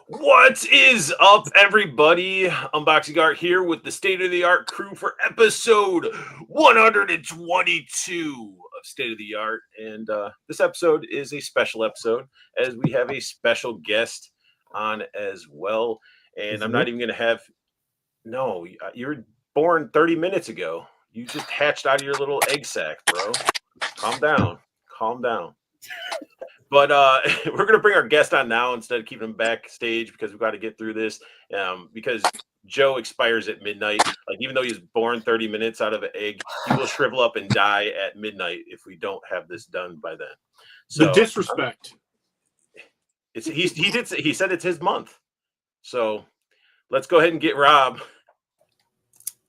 What is up, everybody? Unboxing Art here with the state-of-the-art crew for episode 122 of State of the Art. And this episode is a special episode as we have a special guest on as well. And I'm not even going to have... No, you were born 30 minutes ago. You just hatched out of your little egg sack, bro. Calm down. Calm down. But we're going to bring our guest on now instead of keeping him backstage because we've got to get through this because Joe expires at midnight. Like, even though he was born 30 minutes out of an egg, he will shrivel up and die at midnight if we don't have this done by then. So the disrespect. He said it's his month. So let's go ahead and get Rob,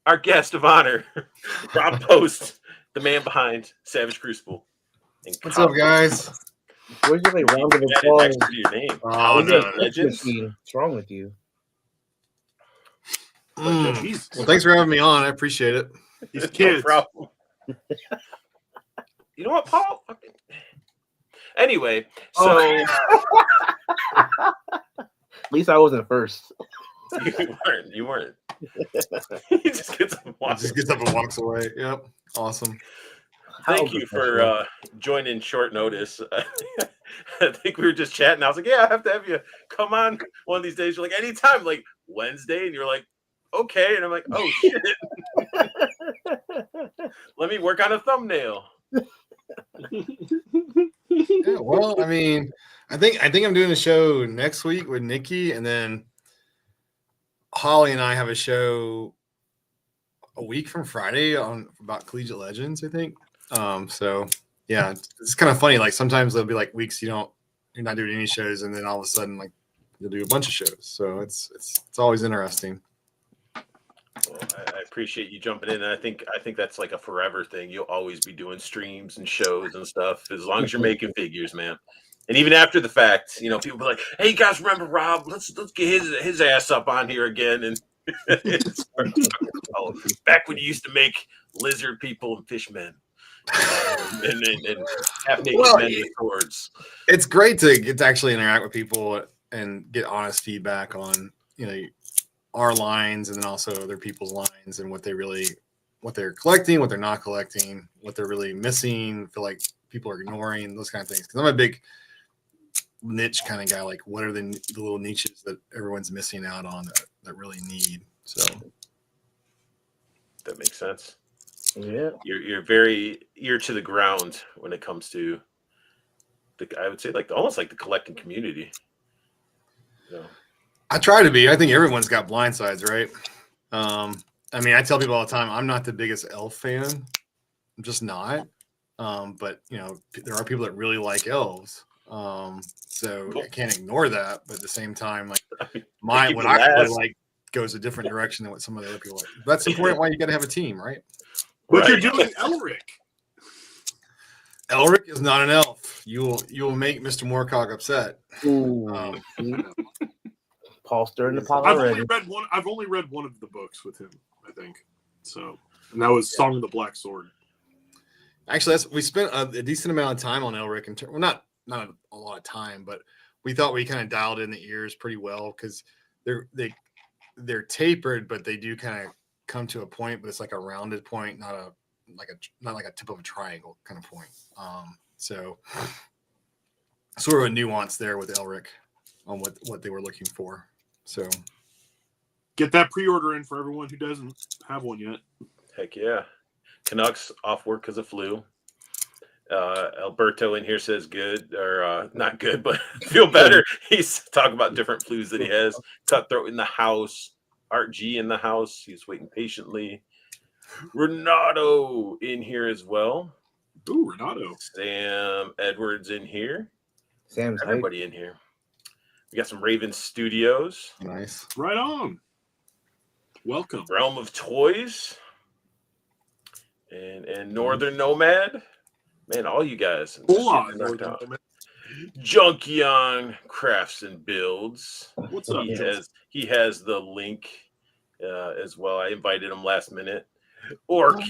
our guest of honor, Rob Post, the man behind Savage Crucible. What's up, guys? Where's your like round of applause? Next to your name. Oh, no. Legends. What's wrong with you? Well, thanks for having me on. I appreciate it. These kids. No problem. You know what, Paul? Anyway, so At least I wasn't first. you weren't. He just gets up and walks. and walks away. Yep. Awesome. Thank you for joining short notice. I think we were just chatting. I was like, yeah, I have to have you come on one of these days. You're like, anytime, like Wednesday. And you're like, okay. And I'm like, oh, shit. Let me work on a thumbnail. Yeah, well, I mean, I think I'm doing a show next week with Nikki, and then Holly and I have a show a week from Friday about Collegiate Legends, I think. So yeah, it's kind of funny. Like sometimes there'll be like weeks you're not doing any shows, and then all of a sudden like you'll do a bunch of shows. So it's always interesting. Well, I appreciate you jumping in. And I think that's like a forever thing. You'll always be doing streams and shows and stuff as long as you're making figures, man. And even after the fact, you know, people be like, "Hey, you guys, remember Rob? Let's get his ass up on here again." And back when you used to make lizard people and fish men. And half naked men with swords. It's great to get to actually interact with people and get honest feedback on, you know, our lines and then also other people's lines and what they're collecting, what they're not collecting, what they're really missing, feel like people are ignoring, those kind of things. Because I'm a big niche kind of guy. Like, what are the little niches that everyone's missing out on that really need? So that makes sense. Yeah, you're very ear to the ground when it comes to I would say almost like the collecting community. You know? I try to be. I think everyone's got blind sides, right? I mean, I tell people all the time, I'm not the biggest elf fan. I'm just not. But you know, there are people that really like elves. So I can't ignore that. But at the same time, like what I really like goes a different direction than what some of the other people like. That's important. Why you got to have a team, right? But you're doing Elric. Elric is not an elf. You will make Mr. Moorcock upset. Paul stirring the pot I've already. only read one of the books with him, I think. So, and that was Song of the Black Sword. Actually, we spent a decent amount of time on Elric, well, not a lot of time, but we thought we kind of dialed in the ears pretty well because they're tapered, but they do kind of come to a point, but it's like a rounded point, not like a tip of a triangle kind of point. So sort of a nuance there with Elric on what they were looking for. So get that pre-order in for everyone who doesn't have one yet. Heck yeah. Canucks off work because of flu. Alberto in here says good or not good, but feel better. He's talking about different flus that he has. Cutthroat in the house. Art G in the house. He's waiting patiently. Renato in here as well. Ooh, Renato. Sam Edwards in here. Sam's hype. Everybody in here. We got some Raven Studios. Nice. Right on. Welcome. Realm of Toys. And Northern Nomad. Man, all you guys. Hold on, Super knocked Northern out. Nomad. Junkion Crafts and Builds. What's up, He has the link as well. I invited him last minute. Orc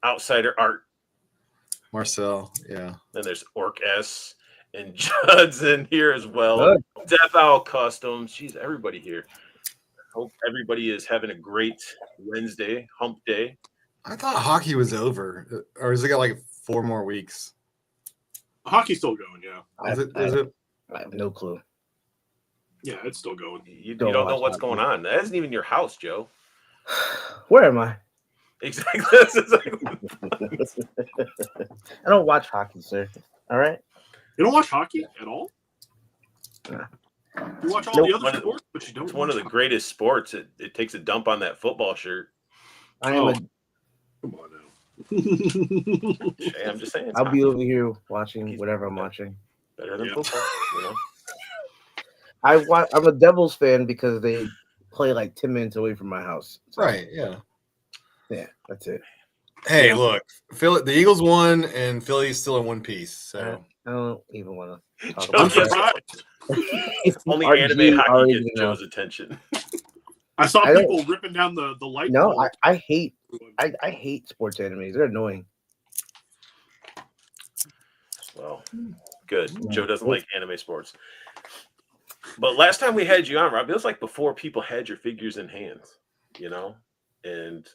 Outsider Art. Marcel, yeah. Then there's Orc S and Judd's in here as well. Good. Death Owl Customs. Jeez, everybody here. Hope everybody is having a great Wednesday, hump day. I thought hockey was over, or has it got like 4 more weeks? Hockey's still going, yeah. Is it? I have no clue. Yeah, it's still going. You Don't don't know watch what's hockey. going on. That isn't even your house, Joe. Where am I? Exactly. That's exactly. I don't watch hockey, sir. All right. You don't watch hockey at all? Nah. You watch all Nope. the other sports, but you don't. It's one of the watch greatest sports. It takes a dump on that football shirt. I am. Oh. hockey. Come on now. Hey, I'm just saying. it's I'll be hockey. over here watching whatever I'm watching. Better than Yeah. football, you know. I'm a Devils fan because they play like 10 minutes away from my house. So, Right, yeah. Yeah, that's it. Hey, Yeah. look, Philly, the Eagles won, and Philly's still in one piece. So I don't even want to talk I'm about that. surprised. Only RG anime hockey already gets know. Joe's attention. I saw I don't- people ripping down the light No, bulb. I hate sports animes. They're annoying. Well, good. Joe doesn't like anime sports. But last time we had you on, Rob, it was like before people had your figures in hands, you know? And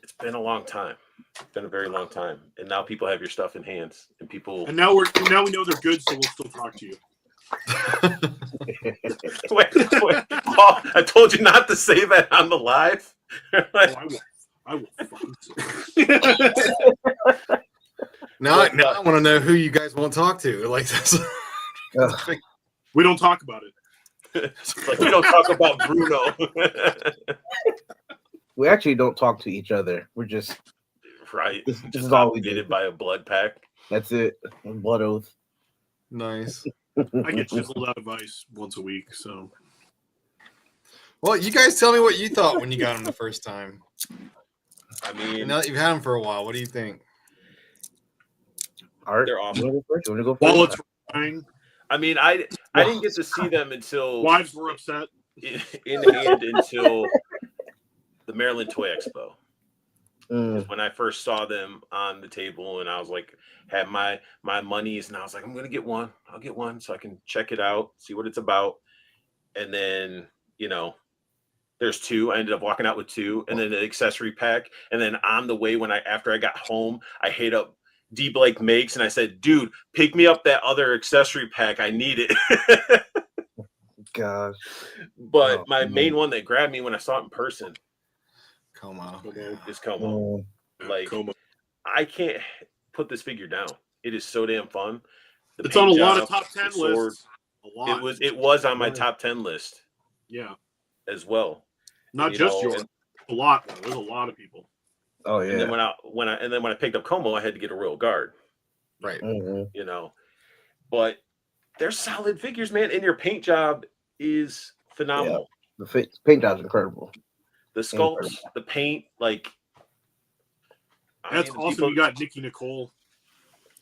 it's been a long time. It's been a very long time. And now people have your stuff in hands. And people And now we know they're good, so we'll still talk to you. wait. Paul, I told you not to say that on the live. Oh, I will fucking now I want to know who you guys won't talk to. Like that's We don't talk about it. Like we don't talk about Bruno. We actually don't talk to each other. We're just Right. This Just is all we do. obligated by a blood pack. that's it. Blood oath. nice. I get chiseled out of ice once a week, so Well, you guys tell me what you thought when you got them the first time. I And mean, now that you've had them for a while, what do you think? Art, they're awesome. You want to go while first? it's frying, I mean, I didn't get to see them until wives were upset. in hand until the Maryland Toy Expo. Mm, When I first saw them on the table, and I was like, had my monies, and I was like, I'm gonna get one. I'll get one so I can check it out, see what it's about. And then, you know, there's 2. I ended up walking out with 2, and then the accessory pack. And then on the way, after I got home, I hit up D Blake Makes, and I said, dude, pick me up that other accessory pack. I need it. gosh. But Oh, my man. main one that grabbed me when I saw it in person Come on. is Como. Mm, Like, Coma. I can't put this figure down. It is so damn fun. The It's on a paint lot of job, top 10 the sword. lists. A lot. It was on my Right. top 10 list Yeah, as well. not You just know, yours. and- A lot. There's a lot of people. oh And then yeah. when I picked up Como, I had to get a Royal Guard, Right. Mhm. you know. But they're solid figures, man, and your paint job is phenomenal. The paint job's incredible. The sculpts, the paint, like That's mean, awesome. people- You got Nikki Nicole.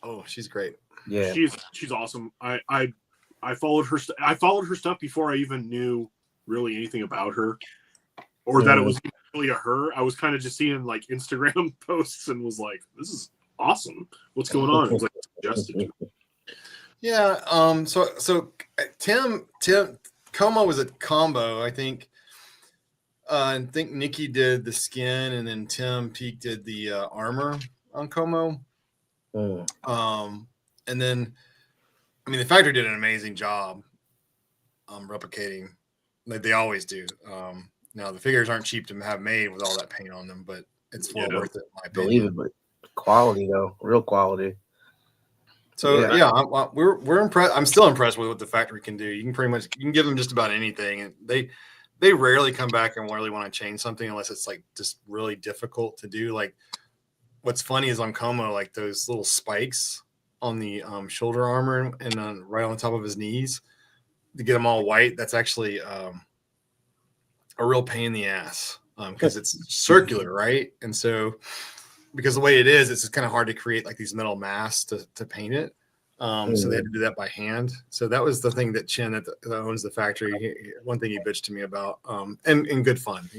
Oh, she's great. Yeah. She's awesome. I followed her. I followed her stuff before I even knew really anything about her, or that it was really a her. I was kind of just seeing like Instagram posts and was like, "This is awesome. What's going on?" It was like suggested. Yeah. So Tim Como was a combo, I think. I think Nikki did the skin, and then Tim Peak did the armor on Como. Mm. And then, I mean, the factory did an amazing job replicating, like they always do. Now the figures aren't cheap to have made with all that paint on them, but it's well worth it, in my Believe opinion. it, but quality though, real quality. So we're impressed. I'm still impressed with what the factory can do. You can give them just about anything, and they rarely come back and really want to change something unless it's like just really difficult to do. Like what's funny is on Como, like those little spikes on the shoulder armor and right on top of his knees to get them all white. That's actually a real pain in the ass because it's circular, right? And so because the way it is, it's just kind of hard to create like these metal masks to paint it. So they had to do that by hand. So that was the thing that Chin that owns the factory. One thing he bitched to me about, and in good fun.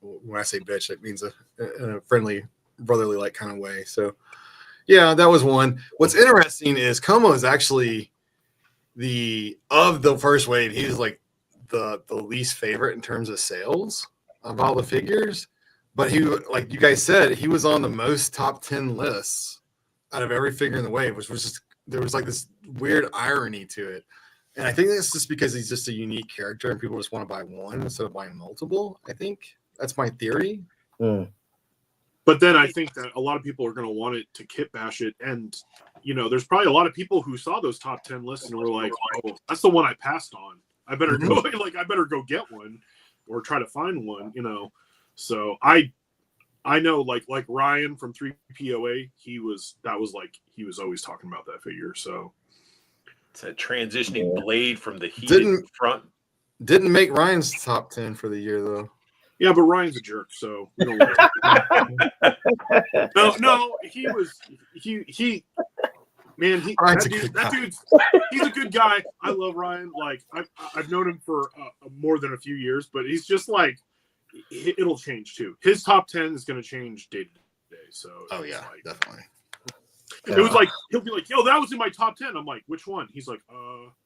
When I say bitch, it means in a friendly, brotherly like kind of way. So yeah, that was one. What's interesting is Como is actually of the first wave. He was like the least favorite in terms of sales of all the figures. But he, like you guys said, he was on the most top 10 lists out of every figure in the wave, which was just, there was like this weird irony to it. And I think that's just because he's just a unique character and people just want to buy one instead of buying multiple. I think that's my theory. But then I think that a lot of people are going to want it to kit bash it. And, there's probably a lot of people who saw those top 10 lists and were like, oh, that's the one I passed on. I better go, I better go get one or try to find one, So I know like Ryan from 3POA, he was always talking about that figure. So it's a transitioning blade from the heated front. Didn't make Ryan's top 10 for the year though. Yeah, but Ryan's a jerk, so we don't no, he that dude's he's a good guy. I love Ryan. Like I've known him for more than a few years, but he's just like it'll change too. His top 10 is going to change day to day. So definitely. It was like he'll be like, "Yo, that was in my top 10." I'm like, "Which one?" He's like,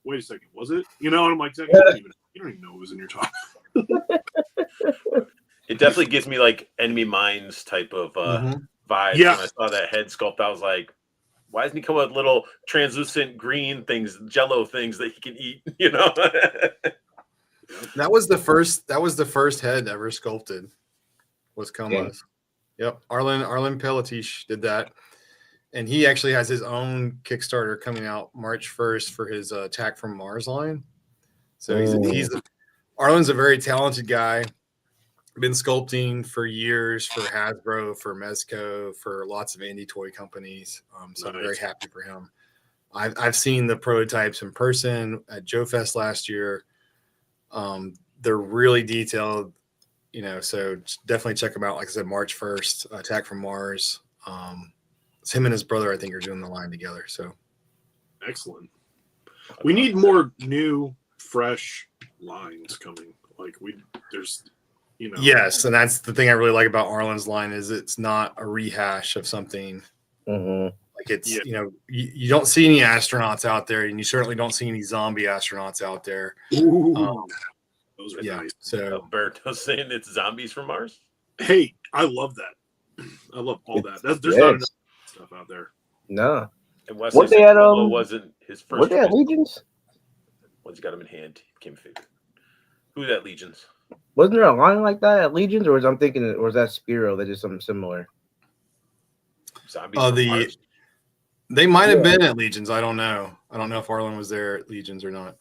wait a second, was it?" And I'm like, "You don't even know it was in your top." It definitely gives me like Enemy Mines type of vibe. Yeah. When I saw that head sculpt, I was like, why doesn't he come with little translucent green things, jello things that he can eat? That was the first head ever sculpted. Was Como's. Yep. Arlin Peletish did that. And he actually has his own Kickstarter coming out March 1st for his Attack from Mars line. So Arlin's a very talented guy. Been sculpting for years for Hasbro, for Mezco, for lots of indie toy companies. So I'm very happy for him. I've seen the prototypes in person at Joe Fest last year. They're really detailed, so definitely check them out. Like I said, March 1st, Attack from Mars. It's him and his brother, I think, are doing the line together. So excellent. We need more new, fresh lines coming. Like there's. Yes, and that's the thing I really like about Arlen's line is it's not a rehash of something. Like it's you don't see any astronauts out there, and you certainly don't see any zombie astronauts out there. Those are nice. So Alberto's saying it's zombies from Mars. Hey, I love that. I love all that. There's not enough stuff out there. No. And Wesley said wasn't his first. What they at Legions? Once he got him in hand, he became a favorite. Who's at Legions? Wasn't there a line like that at Legions, or was that Spiro that did something similar? Zombies. They might have been at Legions. I don't know. I don't know if Arlen was there at Legions or not.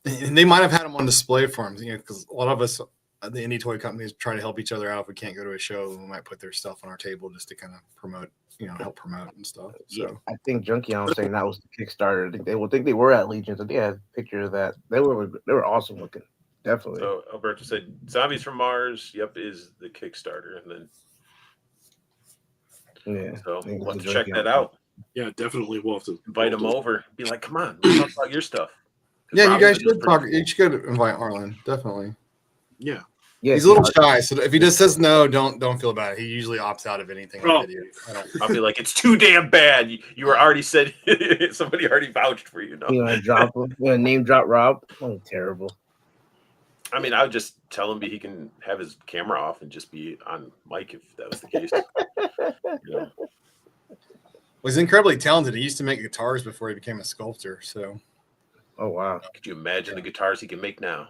And they might have had them on display for him, because a lot of us, the indie toy companies, try to help each other out. If we can't go to a show, we might put their stuff on our table just to kind of promote, help promote and stuff. So I think Junkion was saying that was the Kickstarter. I think they were at Legions. I think I had a picture of that. They were awesome looking. Definitely. So Alberto said Zombies from Mars, is the Kickstarter. And then so we'll have to check that out. Yeah, definitely. We'll have to invite him over. Be like, come on, let's talk about your stuff. Yeah, you guys should talk. You should invite Arlen, definitely. Yeah. He's a little shy, so if he just says no, don't feel bad. He usually opts out of anything. I'll be like, it's too damn bad. You were already said somebody already vouched for you. No, name drop Rob. Oh, terrible. I mean, I would just tell him he can have his camera off and just be on mic if that was the case. Well, he's incredibly talented. He used to make guitars before he became a sculptor. So, oh wow! Could you imagine the guitars he can make now?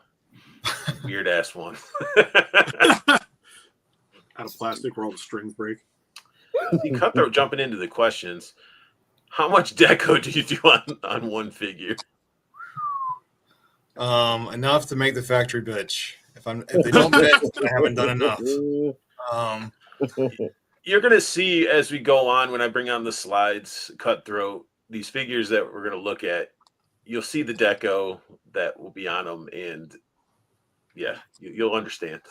Weird ass one. Out of plastic where all the strings break. See, Cutthroat jumping into the questions. How much deco do you do on one figure? Enough to make the factory bitch. If they don't bitch, I haven't done enough. You're gonna see as we go on when I bring on the slides, Cutthroat, these figures that we're gonna look at. You'll see the deco that will be on them, and yeah, you'll understand.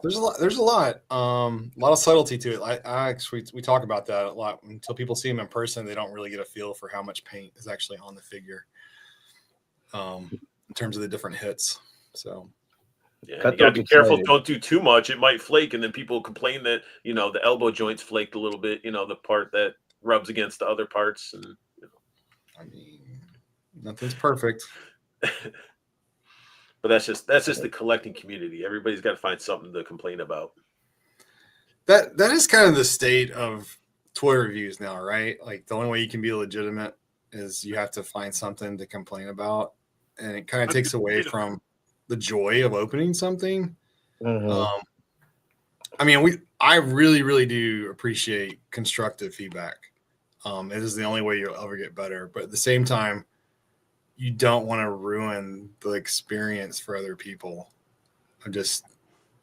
There's a lot of subtlety to it. I actually we talk about that a lot. Until people see them in person, they don't really get a feel for how much paint is actually on the figure. In terms of the different hits, so yeah, you gotta be careful. Don't do too much; it might flake, and then people complain that the elbow joints flaked a little bit. The part that rubs against the other parts, and I mean, nothing's perfect. But that's just the collecting community. Everybody's got to find something to complain about. That is kind of the state of toy reviews now, right? Like the only way you can be legitimate is you have to find something to complain about, and it kind of takes away from the joy of opening something. Mm-hmm. I mean, I really, really do appreciate constructive feedback. It is the only way you'll ever get better. But at the same time, you don't want to ruin the experience for other people. I'm just,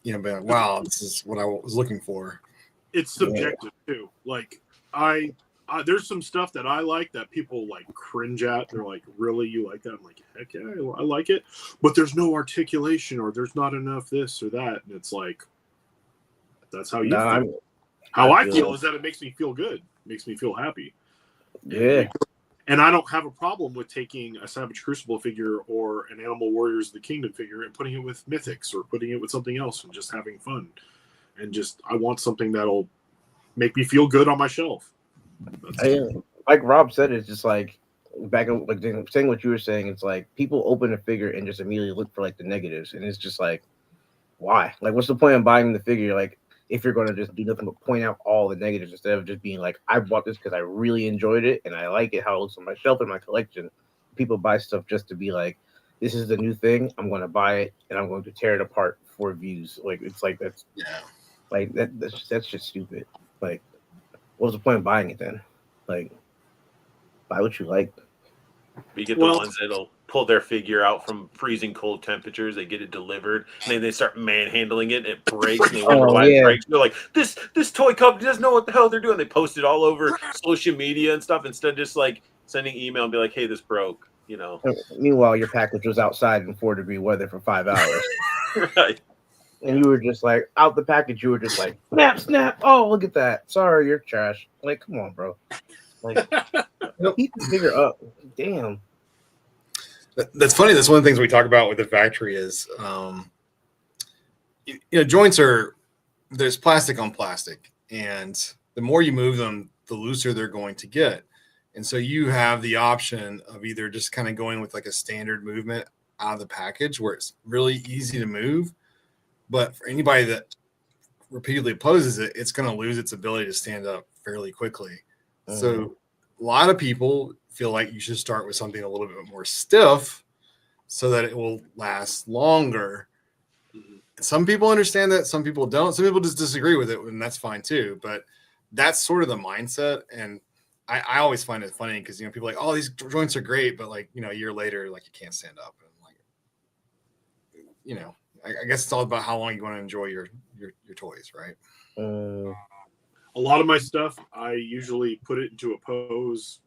being like, wow, this is what I was looking for. It's subjective too. Like I there's some stuff that I like that people like cringe at. They're like, really, you like that? I'm like, heck yeah, I like it. But there's no articulation, or there's not enough this or that. And it's like, that's how you feel. How I feel is that it makes me feel good. It makes me feel happy. Yeah. And I don't have a problem with taking a Savage Crucible figure or an Animal Warriors of the Kingdom figure and putting it with Mythics or putting it with something else and just having fun. And I want something that'll make me feel good on my shelf. Like Rob said, it's just like back in like saying what you were saying. It's like people open a figure and just immediately look for like the negatives, and it's just like, why? Like, what's the point of buying the figure? Like, if you're going to just do nothing but point out all the negatives instead of just being like, I bought this because I really enjoyed it and I like it how it looks on my shelf in my collection. People buy stuff just to be like, this is the new thing. I'm going to buy it and I'm going to tear it apart for views. Like, it's like that's that's just stupid. Like, what's the point of buying it then? Like, buy what you like. We get the ones that'll pull their figure out from freezing cold temperatures. They get it delivered, and then they start manhandling it. It breaks, and they wonder why it breaks. They're like, this toy company doesn't know what the hell they're doing. They post it all over social media and stuff instead of just like sending email and be like, hey, this broke. Meanwhile, your package was outside in 4-degree weather for 5 hours. Right. And you were just like, out the package, you were just like, snap. Oh, look at that. Sorry, you're trash. Like, come on, bro. Like, keep the figure up. Damn. That's funny. That's one of the things we talk about with the factory is, joints there's plastic on plastic, and the more you move them, the looser they're going to get. And so you have the option of either just kind of going with like a standard movement out of the package where it's really easy to move. But for anybody that repeatedly opposes it, it's going to lose its ability to stand up fairly quickly. So a lot of people feel like you should start with something a little bit more stiff so that it will last longer. Some people understand that. Some people don't. Some people just disagree with it, and that's fine too. But that's sort of the mindset. And I always find it funny because, people are like, oh, these joints are great. But like, a year later, like you can't stand up. And like, I guess it's all about how long you want to enjoy your toys, right? A lot of my stuff, I usually put it into a pose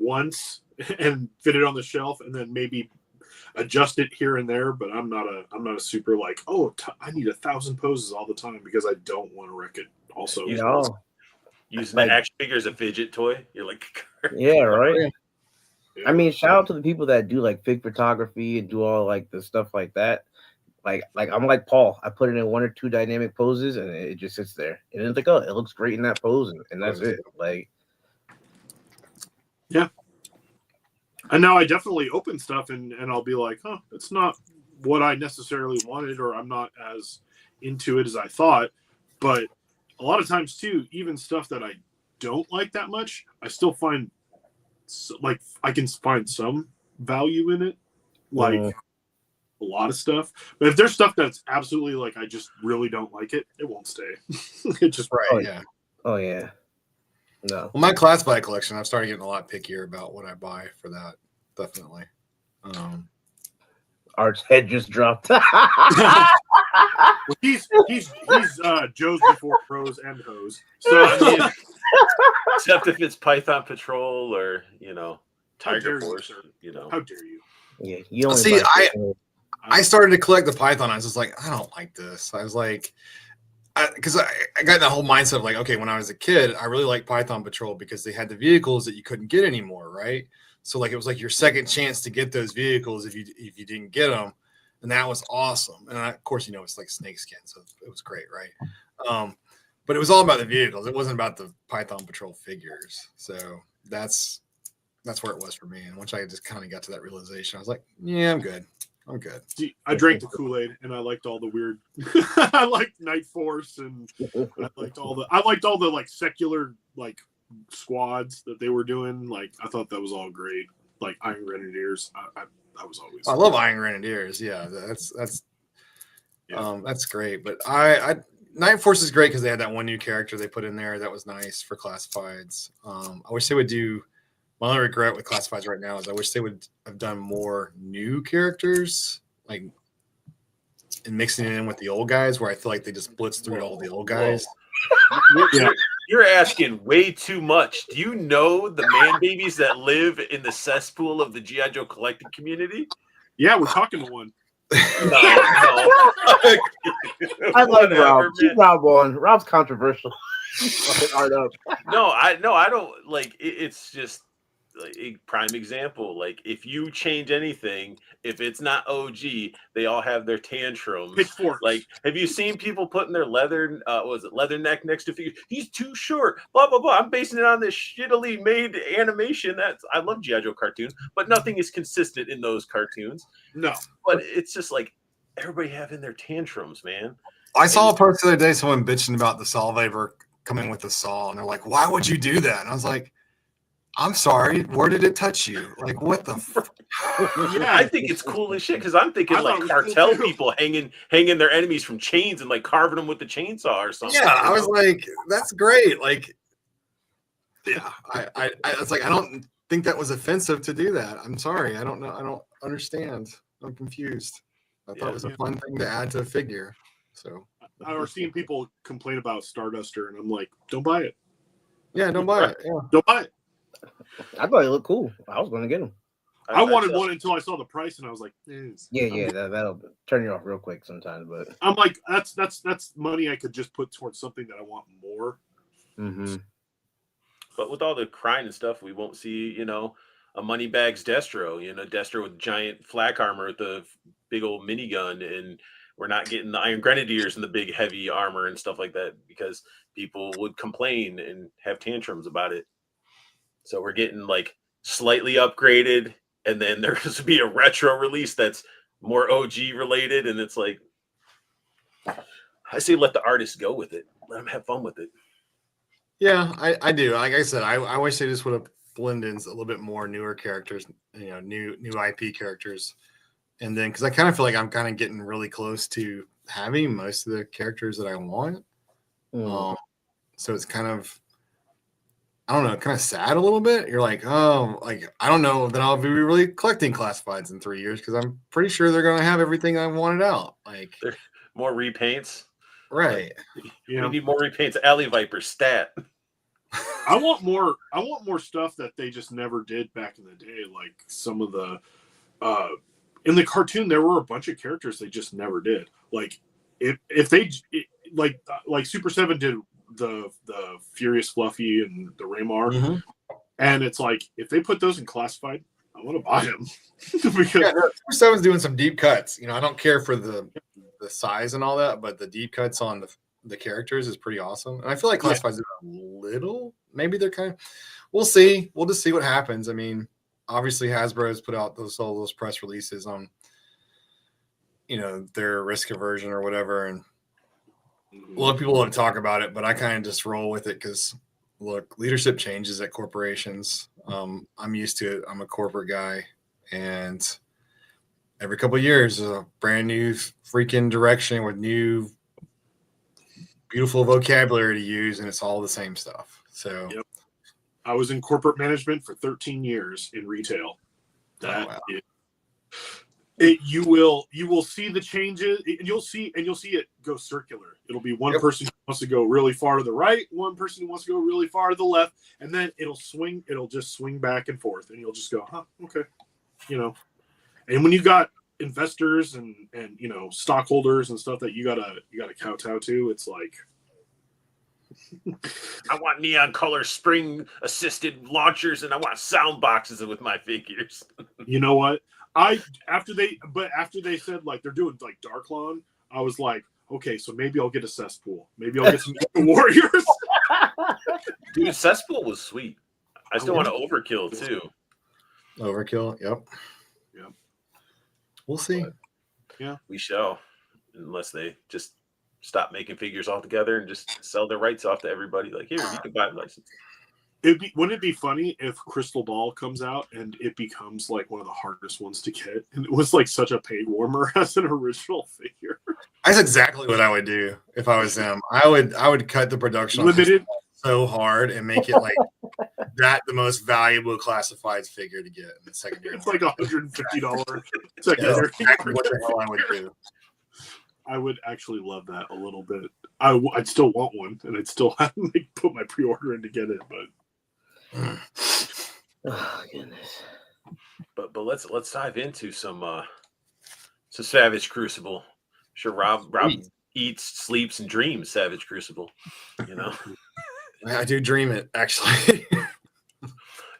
once and fit it on the shelf, and then maybe adjust it here and there. But I'm not a super like, I need 1,000 poses all the time because I don't want to wreck it. Also, using the action figure as a fidget toy, you're like, yeah, right. Yeah. I mean, shout out to the people that do like fig photography and do all like the stuff like that. Like I'm like Paul. I put it in 1 or 2 dynamic poses, and it just sits there. And it's like, it looks great in that pose, and that's it. Like, yeah. And now I definitely open stuff, and I'll be like, it's not what I necessarily wanted, or I'm not as into it as I thought. But a lot of times too, even stuff that I don't like that much, I still find like I can find some value in it. Like a lot of stuff. But if there's stuff that's absolutely like I just really don't like it, it won't stay. It just Right. Yeah. Oh yeah. No. Well, my classified collection, I've started getting a lot pickier about what I buy for that. Definitely. Art's head just dropped. he's Joe's before pros and hoes. So I mean, except if it's Python Patrol or Tiger Force, how dare you? Yeah, you only see. buy I started to collect the Python. I was just like, I don't like this. I was like, because I got that whole mindset of like, okay, when I was a kid, I really liked Python Patrol because they had the vehicles that you couldn't get anymore, right? So like it was like your second chance to get those vehicles if you didn't get them, and that was awesome. And of course, it's like snakeskin, so it was great, right? But it was all about the vehicles. It wasn't about the Python Patrol figures. So that's where it was for me. And once I just kind of got to that realization, I was like, yeah, I'm good. See, I drank the Kool-Aid and I liked all the weird I liked Night Force and I liked all the like secular like squads that they were doing. Like I thought that was all great. Like Iron Grenadiers. I was always I love Iron Grenadiers. Yeah, that's great. But I Night Force is great because they had that one new character they put in there that was nice for classifieds. I wish they would do. My only regret with classifieds right now is I wish they would have done more new characters, like and mixing it in with the old guys, where I feel like they just blitzed through all the old guys. Yeah. You're asking way too much. Do you know the man babies that live in the cesspool of the G.I. Joe collecting community? Yeah, we're talking to one. No. I like Rob. Keep Rob on. Rob's controversial. Art up. No, I don't like. It's just like a prime example. Like if you change anything, if it's not OG, they all have their tantrums. Pitchforks. Like, have you seen people putting their leather neck next to figures? He's too short. Blah blah blah. I'm basing it on this shittily made animation. I love G.I. Joe cartoons, but nothing is consistent in those cartoons. No, but it's just like everybody having their tantrums, man. I saw a post the other day, someone bitching about the Salvaver coming with the saw, and they're like, "Why would you do that?" And I was like, I'm sorry, where did it touch you? Like, what the Yeah, I think it's cool as shit because I'm thinking like cartel people hanging their enemies from chains and like carving them with the chainsaw or something. Yeah, I was like, that's great. Like, yeah, I was like, I don't think that was offensive to do that. I'm sorry, I don't know, I don't understand. I'm confused. I thought it was a fun thing to add to a figure. So I was seeing people complain about Starduster, and I'm like, don't buy it. Yeah, don't buy it. Yeah. Don't buy it. I thought he looked cool. I was going to get him. I wanted one until I saw the price, and I was like, that'll turn you off real quick sometimes. But I'm like, that's money I could just put towards something that I want more. Mm-hmm. But with all the crying and stuff, we won't see, a Moneybags Destro, Destro with giant flak armor with the big old minigun, and we're not getting the Iron Grenadiers and the big heavy armor and stuff like that because people would complain and have tantrums about it. So we're getting like slightly upgraded, and then there's to be a retro release that's more OG related, and it's like I say let the artists go with it. Let them have fun with it. Yeah, I do. Like I said, I wish they just would have blended in a little bit more newer characters, new IP characters. And then because I kind of feel like I'm kind of getting really close to having most of the characters that I want. So it's kind of, I don't know, kind of sad a little bit. You're like, oh, like, I don't know that I'll be really collecting classifieds in 3 years because I'm pretty sure they're going to have everything I wanted out. Like, more repaints. Right. We need more repaints. Alley Viper stat. I want more stuff that they just never did back in the day. Like some of the, in the cartoon, there were a bunch of characters they just never did. Like if they like Super 7 did the Furious Fluffy and the Raymar, and it's like if they put those in classified, I want to buy them because Super 7's doing some deep cuts. I don't care for the size and all that, but the deep cuts on the characters is pretty awesome. And I feel like classifieds are a little, maybe they're kind of. We'll see. We'll just see what happens. I mean, obviously Hasbro has put out all those press releases on, their risk aversion or whatever, and a lot of people want to talk about it, but I kind of just roll with it because, look, leadership changes at corporations. I'm used to it. I'm a corporate guy, and every couple of years, there's a brand new freaking direction with new beautiful vocabulary to use, and it's all the same stuff. So Yep. I was in corporate management for 13 years in retail. That wow. you will see the changes, and you'll see it go circular. It'll be one person who wants to go really far to the right, one person who wants to go really far to the left, and then it'll just swing back and forth, and you'll just go, huh, okay, And when you got investors and stockholders and stuff that you gotta kowtow to, it's like, I want neon color spring assisted launchers, and I want sound boxes with my figures. you know what? After they said like they're doing like Dark Lawn, I was like, okay, so maybe I'll get a cesspool. Maybe I'll get some warriors. Dude, cesspool was sweet. I still want to overkill too. Overkill, yep. We'll see. But yeah, we shall, unless they just stop making figures altogether and just sell their rights off to everybody. Like, here, you can buy a license. Wouldn't it be funny if Crystal Ball comes out and it becomes like one of the hardest ones to get, and it was like such a paid warmer as an original figure? That's exactly what I would do if I was them. I would cut the production limited so hard and make it like that the most valuable classified figure to get in the secondary. It's like $150 secondary. Exactly what the hell I would do. I would actually love that a little bit. I'd still want one, and I'd still have to put my pre-order in to get it. But oh goodness. But let's dive into some Savage Crucible. Sure, Rob eats, sleeps, and dreams Savage Crucible. I do dream it, actually.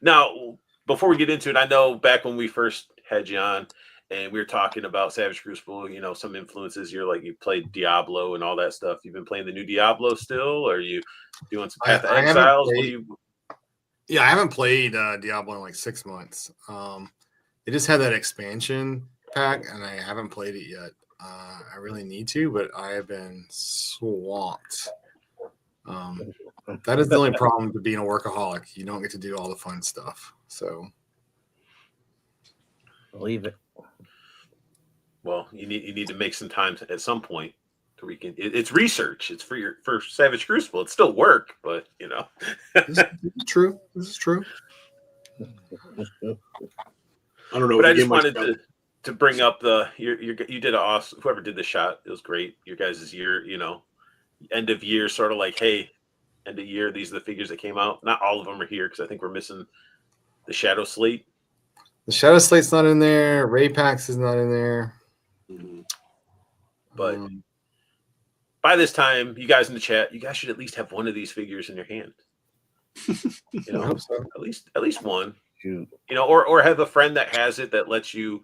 Now, before we get into it, I know back when we first had you on and we were talking about Savage Crucible, some influences. You're like, you played Diablo and all that stuff. You've been playing the new Diablo still, or are you doing some Path of Exiles? Yeah, I haven't played Diablo in like 6 months. They just had that expansion pack, and I haven't played it yet. I really need to, but I have been swamped. That is the only problem to being a workaholic. You don't get to do all the fun stuff. So, believe it. Well, you need to make some time at some point to it's research. It's for Savage Crucible. It's still work, but This is true. This is true. I don't know. But I just wanted to bring up you did an awesome. Whoever did the shot, it was great. Your guys' year, end of year, sort of like, hey, end of year. These are the figures that came out. Not all of them are here because I think we're missing the Shadow Slate. The Shadow Slate's not in there. Ray Pax is not in there. Mm-hmm. But by this time, you guys in the chat, you guys should at least have one of these figures in your hand. I hope so. At least one. Shoot. Or have a friend that has it that lets you,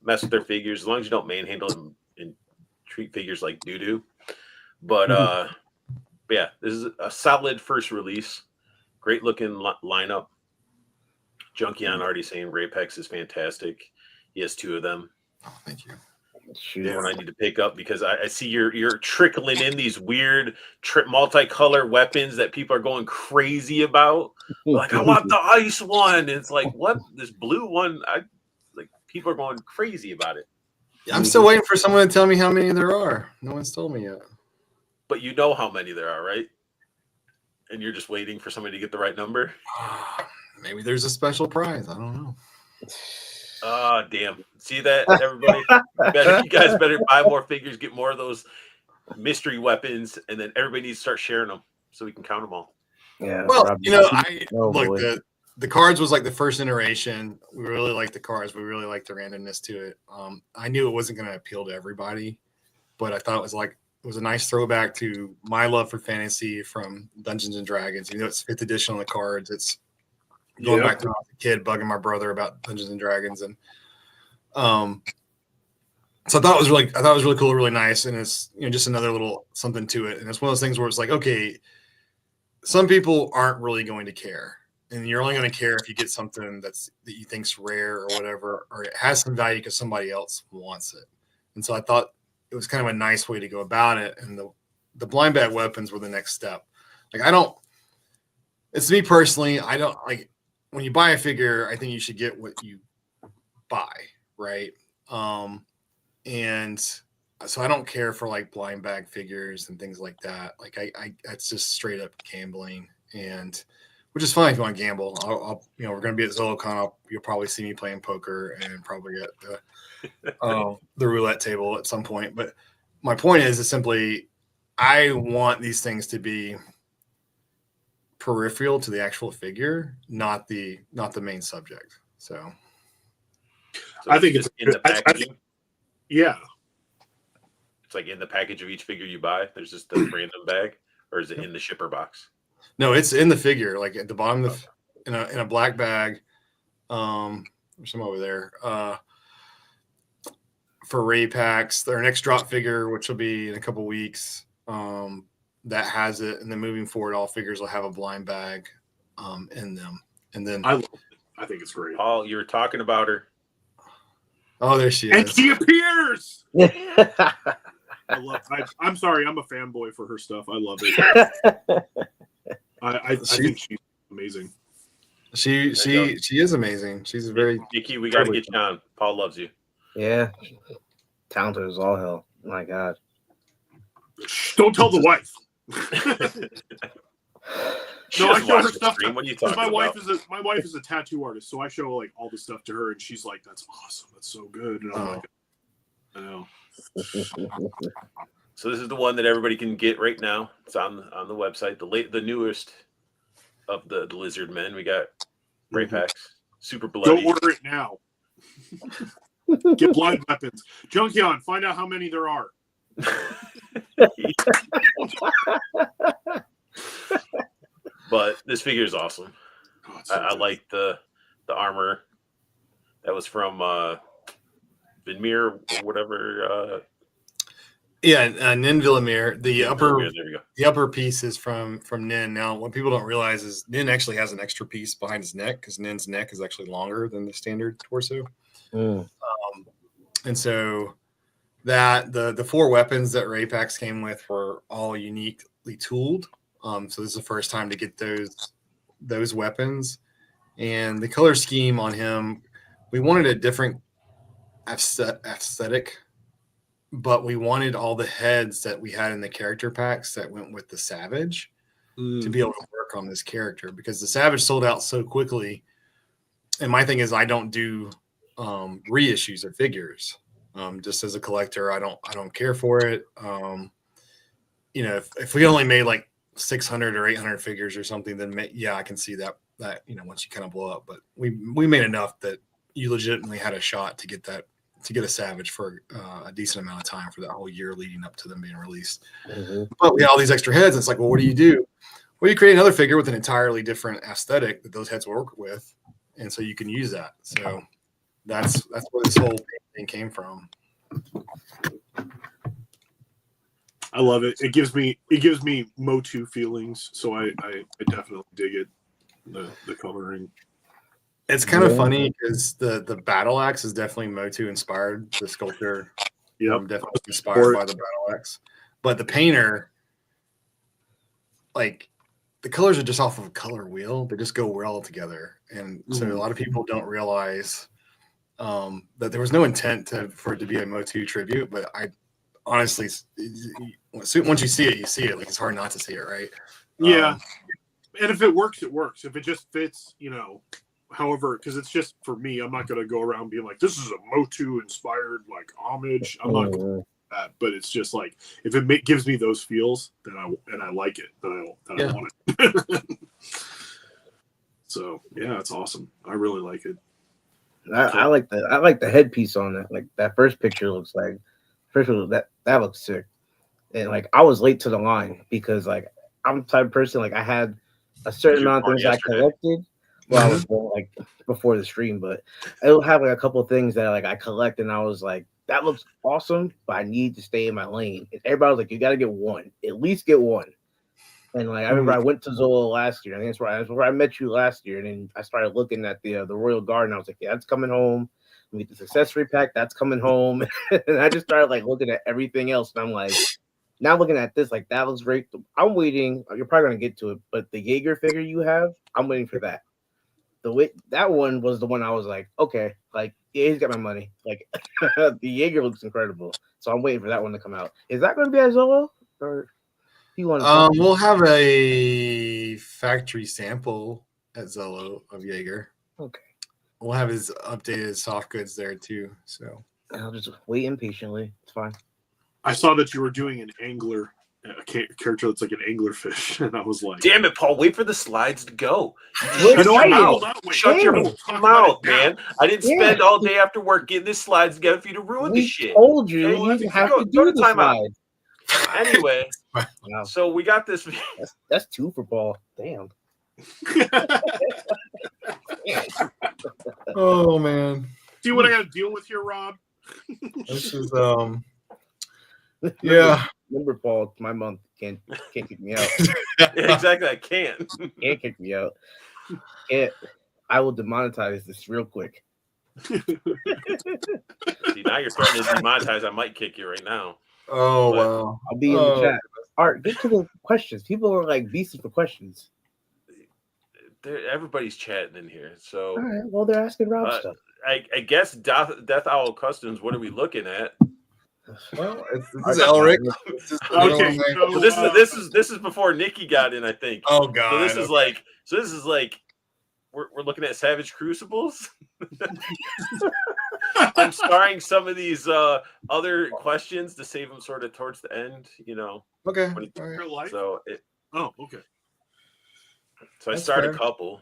mess with their figures, as long as you don't manhandle them and treat figures like doo-doo. But yeah, this is a solid first release. Great looking lineup. Junkion already saying Rapex is fantastic. He has 2 of them. Oh, thank you. Yeah, one I need to pick up because I see you're trickling in these weird multicolored weapons that people are going crazy about. Like, I want the ice one. It's like, what? This blue one? People are going crazy about it. I'm still waiting for someone to tell me how many there are. No one's told me yet. But you know how many there are, right? And you're just waiting for somebody to get the right number? Maybe there's a special prize. I don't know. Oh, damn. See that, everybody? You guys better buy more figures, get more of those mystery weapons, and then everybody needs to start sharing them so we can count them all. Yeah. Well, the cards was like the first iteration. We really liked the cards. We really liked the randomness to it. I knew it wasn't going to appeal to everybody, but I thought it was a nice throwback to my love for fantasy from Dungeons and Dragons. It's 5th edition on the cards. It's going back to when I was a kid, bugging my brother about Dungeons and Dragons, and so I thought it was really cool, really nice, and it's just another little something to it. And it's one of those things where it's like, okay, some people aren't really going to care, and you're only going to care if you get something that you think's rare or whatever, or it has some value because somebody else wants it. And so I thought it was kind of a nice way to go about it. And the blind bag weapons were the next step. It's me personally, I don't like when you buy a figure, I think you should get what you buy, right? And so I don't care for like blind bag figures and things like that. Like I that's just straight up gambling, and which is fine if you want to gamble. I'll we're going to be at ZoloCon. You'll probably see me playing poker and probably at the roulette table at some point. But my point is simply, I want these things to be peripheral to the actual figure, not the main subject. So I think it's in the packaging. Yeah. It's like in the package of each figure you buy. There's just a random bag, or is it in the shipper box? No, it's in the figure, like at the bottom of in a black bag. There's some over there. For Ray packs, their next drop figure, which will be in a couple weeks, that has it, and then moving forward, all figures will have a blind bag in them. And then I think it's great. Paul, you were talking about her. Oh, there she is. And she appears. I'm sorry, I'm a fanboy for her stuff. I love it. I think she's amazing. She is amazing. She's very Nikki, we got to get you on. Paul loves you. Yeah, talented as all hell. My God. Don't tell the wife. No, I show her stuff. What are you talking my about? My wife is a tattoo artist, so I show like all the stuff to her, and she's like, "That's awesome. That's so good." And I'm like, I know. So this is the one that everybody can get right now. It's on the website. The newest of the lizard men. We got Ray packs, super bloody. Don't order it now. Get blind weapons. Junkion, find out how many there are. But this figure is awesome. Oh, I like the armor that was from Vinmir or whatever. Nin Villamir. The upper go. piece is from Nin. Now, what people don't realize is Nin actually has an extra piece behind his neck, because Nin's neck is actually longer than the standard torso. And so that the 4 weapons that Ray packs came with were all uniquely tooled. So this is the first time to get those weapons, and the color scheme on him, we wanted a different aesthetic, but we wanted all the heads that we had in the character packs that went with the Savage to be able to work on this character, because the Savage sold out so quickly. And my thing is, I don't do reissues of figures. Just as a collector, I don't care for it. If we only made like 600 or 800 figures or something, then I can see that once you kind of blow up. But we made enough that you legitimately had a shot to get a Savage for a decent amount of time for that whole year leading up to them being released. But we had all these extra heads. And it's like, well, what do you do? Well, you create another figure with an entirely different aesthetic that those heads work with, and so you can use that. So that's where this whole thing came from. I love it. It gives me Motu feelings, so I definitely dig it. The coloring. It's kind of funny because the battle axe is definitely Motu inspired. The sculptor, definitely inspired by the battle axe. But the painter, like, the colors are just off of a color wheel. They just go well together, and so a lot of people don't realize that there was no intent for it to be a Motu tribute. But I honestly, once you see it, you see it. Like, it's hard not to see it, right? Yeah. And if it works, it works. If it just fits, however, because it's just, for me, I'm not going to go around being like, this is a Motu inspired like homage. I'm not going to do that. But it's just like, if it gives me those feels, then I like it. Then I want it. So yeah, it's awesome. I really like it. I like the headpiece on it. Like, that first picture looks like, that looks sick. And like, I was late to the line because like, I'm the type of person, like, I had a certain amount of things I collected while I was born, like, before the stream, but it'll have like a couple of things that like I collect, and I was like, that looks awesome, but I need to stay in my lane. And everybody was like, you got to get one, at least get one. And like, I remember I went to Zola last year. I think that's where I met you last year. And then I started looking at the Royal Garden. I was like, yeah, that's coming home. We get this accessory pack, that's coming home. And I just started like looking at everything else, and I'm like, now looking at this, like, that looks great. I'm waiting. You're probably gonna get to it, but the Jaeger figure you have, I'm waiting for that. the way that one was the one I was like, okay, like yeah, he's got my money. Like the Jaeger looks incredible, so I'm waiting for that one to come out. Is that going to be at Zolo or you want? We'll have a factory sample at Zello of Jaeger. Okay. We'll have his updated soft goods there too. So I'll just wait impatiently. It's fine. I saw that you were doing an angler, a character that's like an anglerfish, and I was like, Damn it, Paul! Wait for the slides to go. Wait, Shut your wait. mouth. Shut your We'll talk about mouth, it now. man! I didn't spend all day after work getting this slides together for you to ruin the We shit. told you Okay, you have go to to do the timeout. slide. Anyway, Wow, so we got this. that's 2 for Paul. Damn. oh man, See what I got to deal with here, Rob? this is yeah. Remember, Paul, my month can't kick me out. Exactly, I can't. Can't kick me out. I will demonetize this real quick. See, now you're threatening to demonetize. I might kick you right now. Oh But- wow. I'll be in the chat. Art, get to the questions. People are like beasting for questions. Everybody's chatting in here. So All right. Well, they're asking Rob stuff. I guess Death Owl Customs, what are we looking at? Well, this is Elric. Okay, So this is before Nikki got in, I think. Oh god. So this is like we're looking at Savage Crucibles. I'm starring some of these other questions to save them sort of towards the end, you know. Okay. When it- All right. Real life? So Okay. I That's started fair. a couple.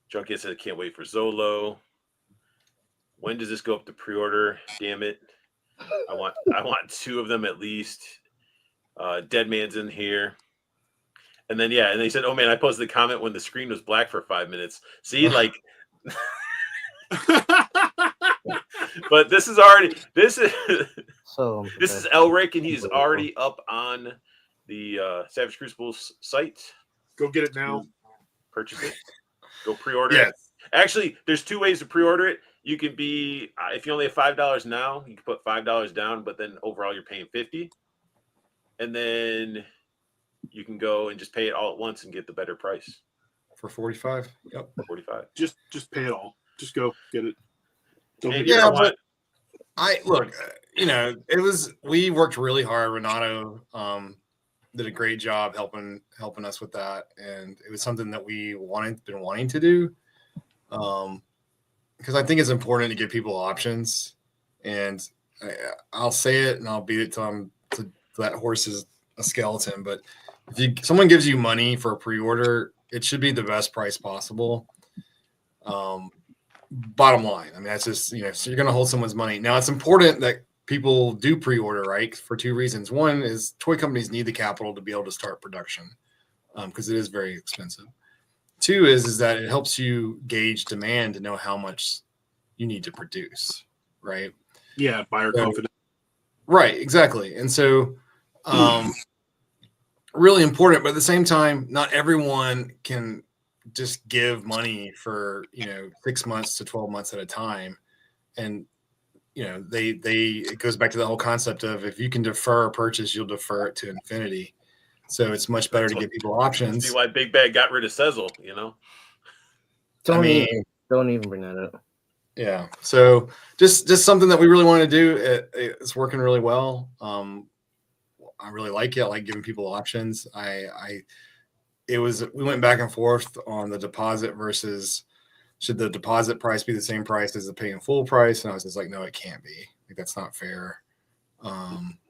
Junkie said, "Can't wait for Zolo. When does this go up to pre-order? Damn it! I want 2 of them at least. Dead Man's in here." And then and they said, "Oh man, I posted a comment when the screen was black for 5 minutes." See, like, but this is So this is Elric, and he's already up on the Savage Crucibles site. Go get it now. Purchase it. Go pre-order it. Yes. Actually, there's 2 ways to pre-order it. You can be if you only have $5 now, you can put $5 down, but then overall you're paying $50, and then you can go and just pay it all at once and get the better price For 45. Yep. $45. Just pay it all. Just go get it. Don't And get you Yeah, know what? I look, we worked really hard. Renato did a great job helping us with that, and it was something that we been wanting to do. Because I think it's important to give people options, and I'll say it and I'll beat it till that horse is a skeleton. But if someone gives you money for a pre-order, it should be the best price possible. Bottom line, I mean, that's just, so you're going to hold someone's money. Now, it's important that people do pre-order, right? For 2 reasons. One is toy companies need the capital to be able to start production because it is very expensive. 2 is that it helps you gauge demand to know how much you need to produce, right? Yeah, buyer confidence. Right, exactly. And so really important, but at the same time, not everyone can just give money for 6 months to 12 months at a time. And it goes back to the whole concept of if you can defer a purchase, you'll defer it to infinity. So it's much better to give people options. See why Big Bad got rid of Sezzle, don't I mean, even bring that up. Yeah. So just something that we really want to do. It's working really well. I really like it. I like giving people options. We went back and forth on the deposit versus should the deposit price be the same price as the pay in full price? And I was just like, no, it can't be. Like, that's not fair.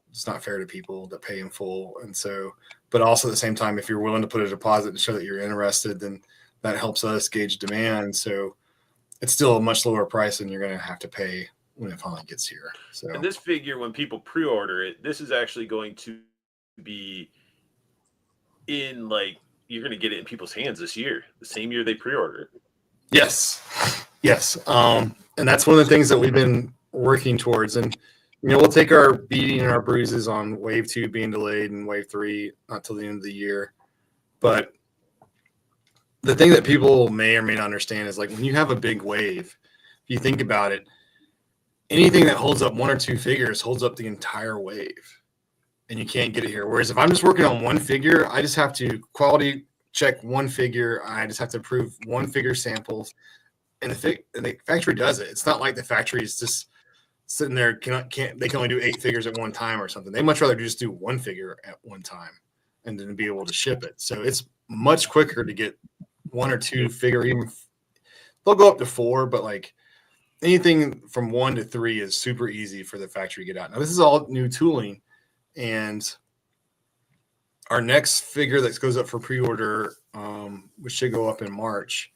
It's not fair to people that pay in full. And so, but also at the same time, if you're willing to put a deposit to show that you're interested, then that helps us gauge demand. So it's still a much lower price than you're going to have to pay when it finally gets here. So, And this figure, when people pre-order it, this is actually going to be in you're going to get it in people's hands this year, the same year they pre-order it. yes. And that's one of the things that we've been working towards. And, we'll take our beating and our bruises on wave 2 being delayed and wave 3 not till the end of the year. But the thing that people may or may not understand is when you have a big wave, if you think about it, anything that holds up 1 or 2 figures holds up the entire wave, and you can't get it here. Whereas if I'm just working on 1 figure, I just have to quality check one figure. I just have to approve one figure samples, and the factory does it. It's not like the factory is just sitting there. They can only do 8 figures at one time or something. They much rather just do one figure at one time and then be able to ship it. So it's much quicker to get 1 or 2 figure. Even they'll go up to 4, but like anything from 1 to 3 is super easy for the factory to get out. Now this is all new tooling, and our next figure that goes up for pre-order, which should go up in March,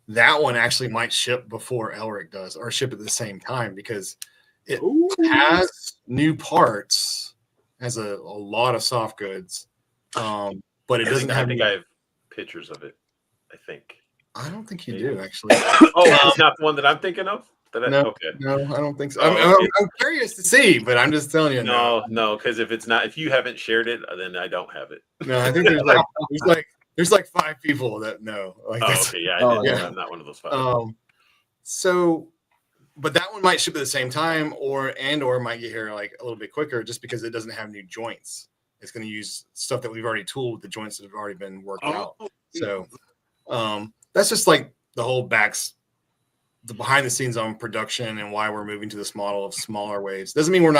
that one actually might ship before Elric does, or ship at the same time, because it has new parts, has a lot of soft goods, but it doesn't have. I think I have pictures of it. I think. I don't think you do, actually. It's not the one that I'm thinking of. No, I don't think so. I'm curious to see, but I'm just telling you. No, because if you haven't shared it, then I don't have it. No, I think there's like 5 people that know. Like okay, yeah, I'm not one of those 5. So, but that one might ship at the same time, or might get here like a little bit quicker, just because it doesn't have new joints. It's going to use stuff that we've already tooled with the joints that have already been worked out. So, that's just like the whole the behind the scenes on production and why we're moving to this model of smaller waves. Doesn't mean we're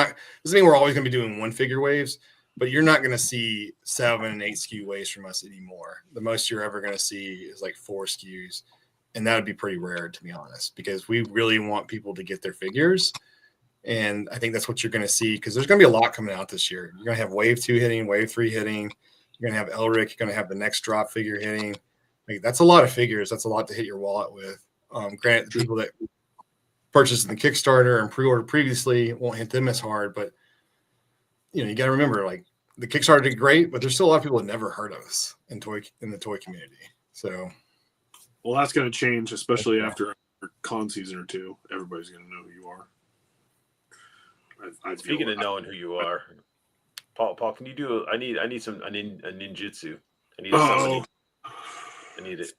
always going to be doing 1 figure waves, but you're not going to see 7 and 8 SKU waves from us anymore. The most you're ever going to see is like 4 SKUs. And that would be pretty rare, to be honest, because we really want people to get their figures. And I think that's what you're going to see, because there's going to be a lot coming out this year. You're going to have wave 2 hitting, wave 3 hitting. You're going to have Elric. You're going to have the next drop figure hitting. Like, that's a lot of figures. That's a lot to hit your wallet with. Granted, the people that purchased the Kickstarter and pre-order previously won't hit them as hard, but you got to remember, like, the Kickstarter did great, but there's still a lot of people that never heard of us in the toy community. So, well, that's going to change, especially after con season or 2. Everybody's going to know who you are. Speaking of knowing who you are, Paul, can you do? I need a ninjutsu. I need somebody. I need it.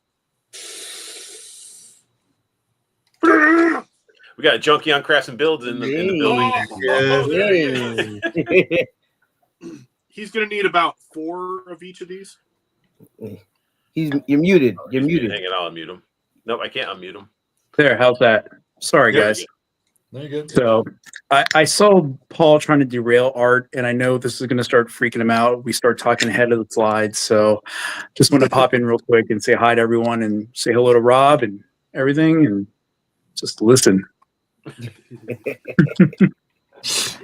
We got a Junkie on Crafts and Builds in the building. He's going to need about 4 of each of these. You're muted. You're muted. Hang on, I'll unmute him. Nope, I can't unmute him. There, how's that? Sorry, guys. Very good. So I saw Paul trying to derail Art, and I know this is going to start freaking him out. We start talking ahead of the slides. So just want to pop in real quick and say hi to everyone and say hello to Rob and everything, and just listen. This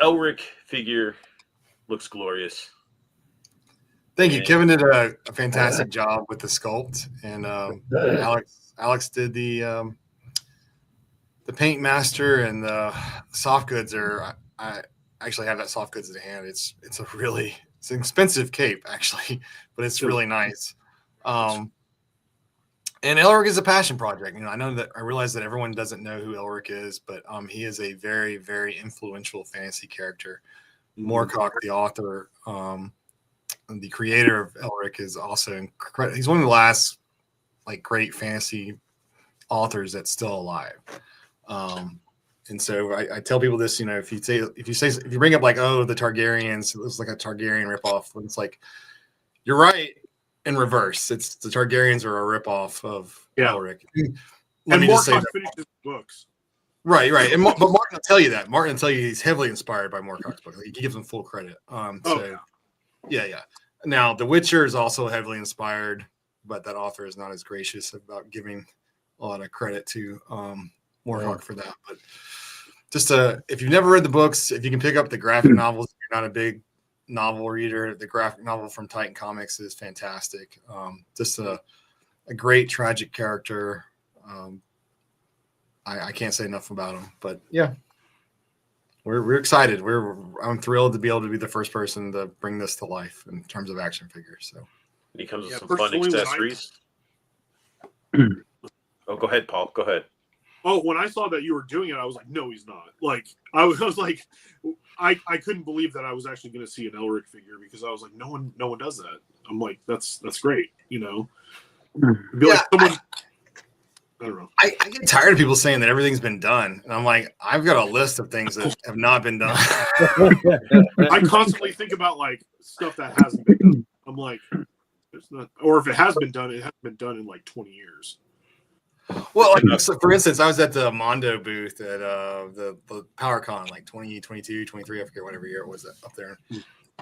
Elric figure looks glorious. Thank you. Kevin did a fantastic job with the sculpt, and Alex did the paint master, and the soft goods are. I actually have that soft goods in hand. It's an expensive cape actually, but it's really nice. And Elric is a passion project. I realize that everyone doesn't know who Elric is, but he is a very, very influential fantasy character. Moorcock, the author, the creator of Elric, is also incredible. He's one of the last great fantasy authors that's still alive. And so I tell people this, if you bring up the Targaryens, it looks like a Targaryen ripoff. It's like, you're right. In reverse, it's the Targaryens are a ripoff of Elric. Let me just say finished his books. Right. But Martin will tell you that. Martin will tell you he's heavily inspired by Moorcock's book. He gives him full credit. Yeah. Now, The Witcher is also heavily inspired, but that author is not as gracious about giving a lot of credit to Moorcock for that. But just if you've never read the books, if you can pick up the graphic novels, if you're not a big novel reader, the graphic novel from Titan Comics is fantastic. Just a great tragic character. I can't say enough about him, but yeah, we're excited. I'm thrilled to be able to be the first person to bring this to life in terms of action figures. So he comes with some fun accessories. Oh, go ahead, Paul. Go ahead. Oh, when I saw that you were doing it, I was like, no, he's not. I was like, I couldn't believe that I was actually going to see an Elric figure, because I was like, no one does that. I'm like, that's great, It'd be like someone. I don't know. I get tired of people saying that everything's been done, and I'm like, I've got a list of things that have not been done. I constantly think about stuff that hasn't been done. I'm like, It's not, or if it has been done, it hasn't been done in like 20 years. Well, like, so for instance, I was at the Mondo booth at the PowerCon, like 2022, 23, I forget whatever year it was up there.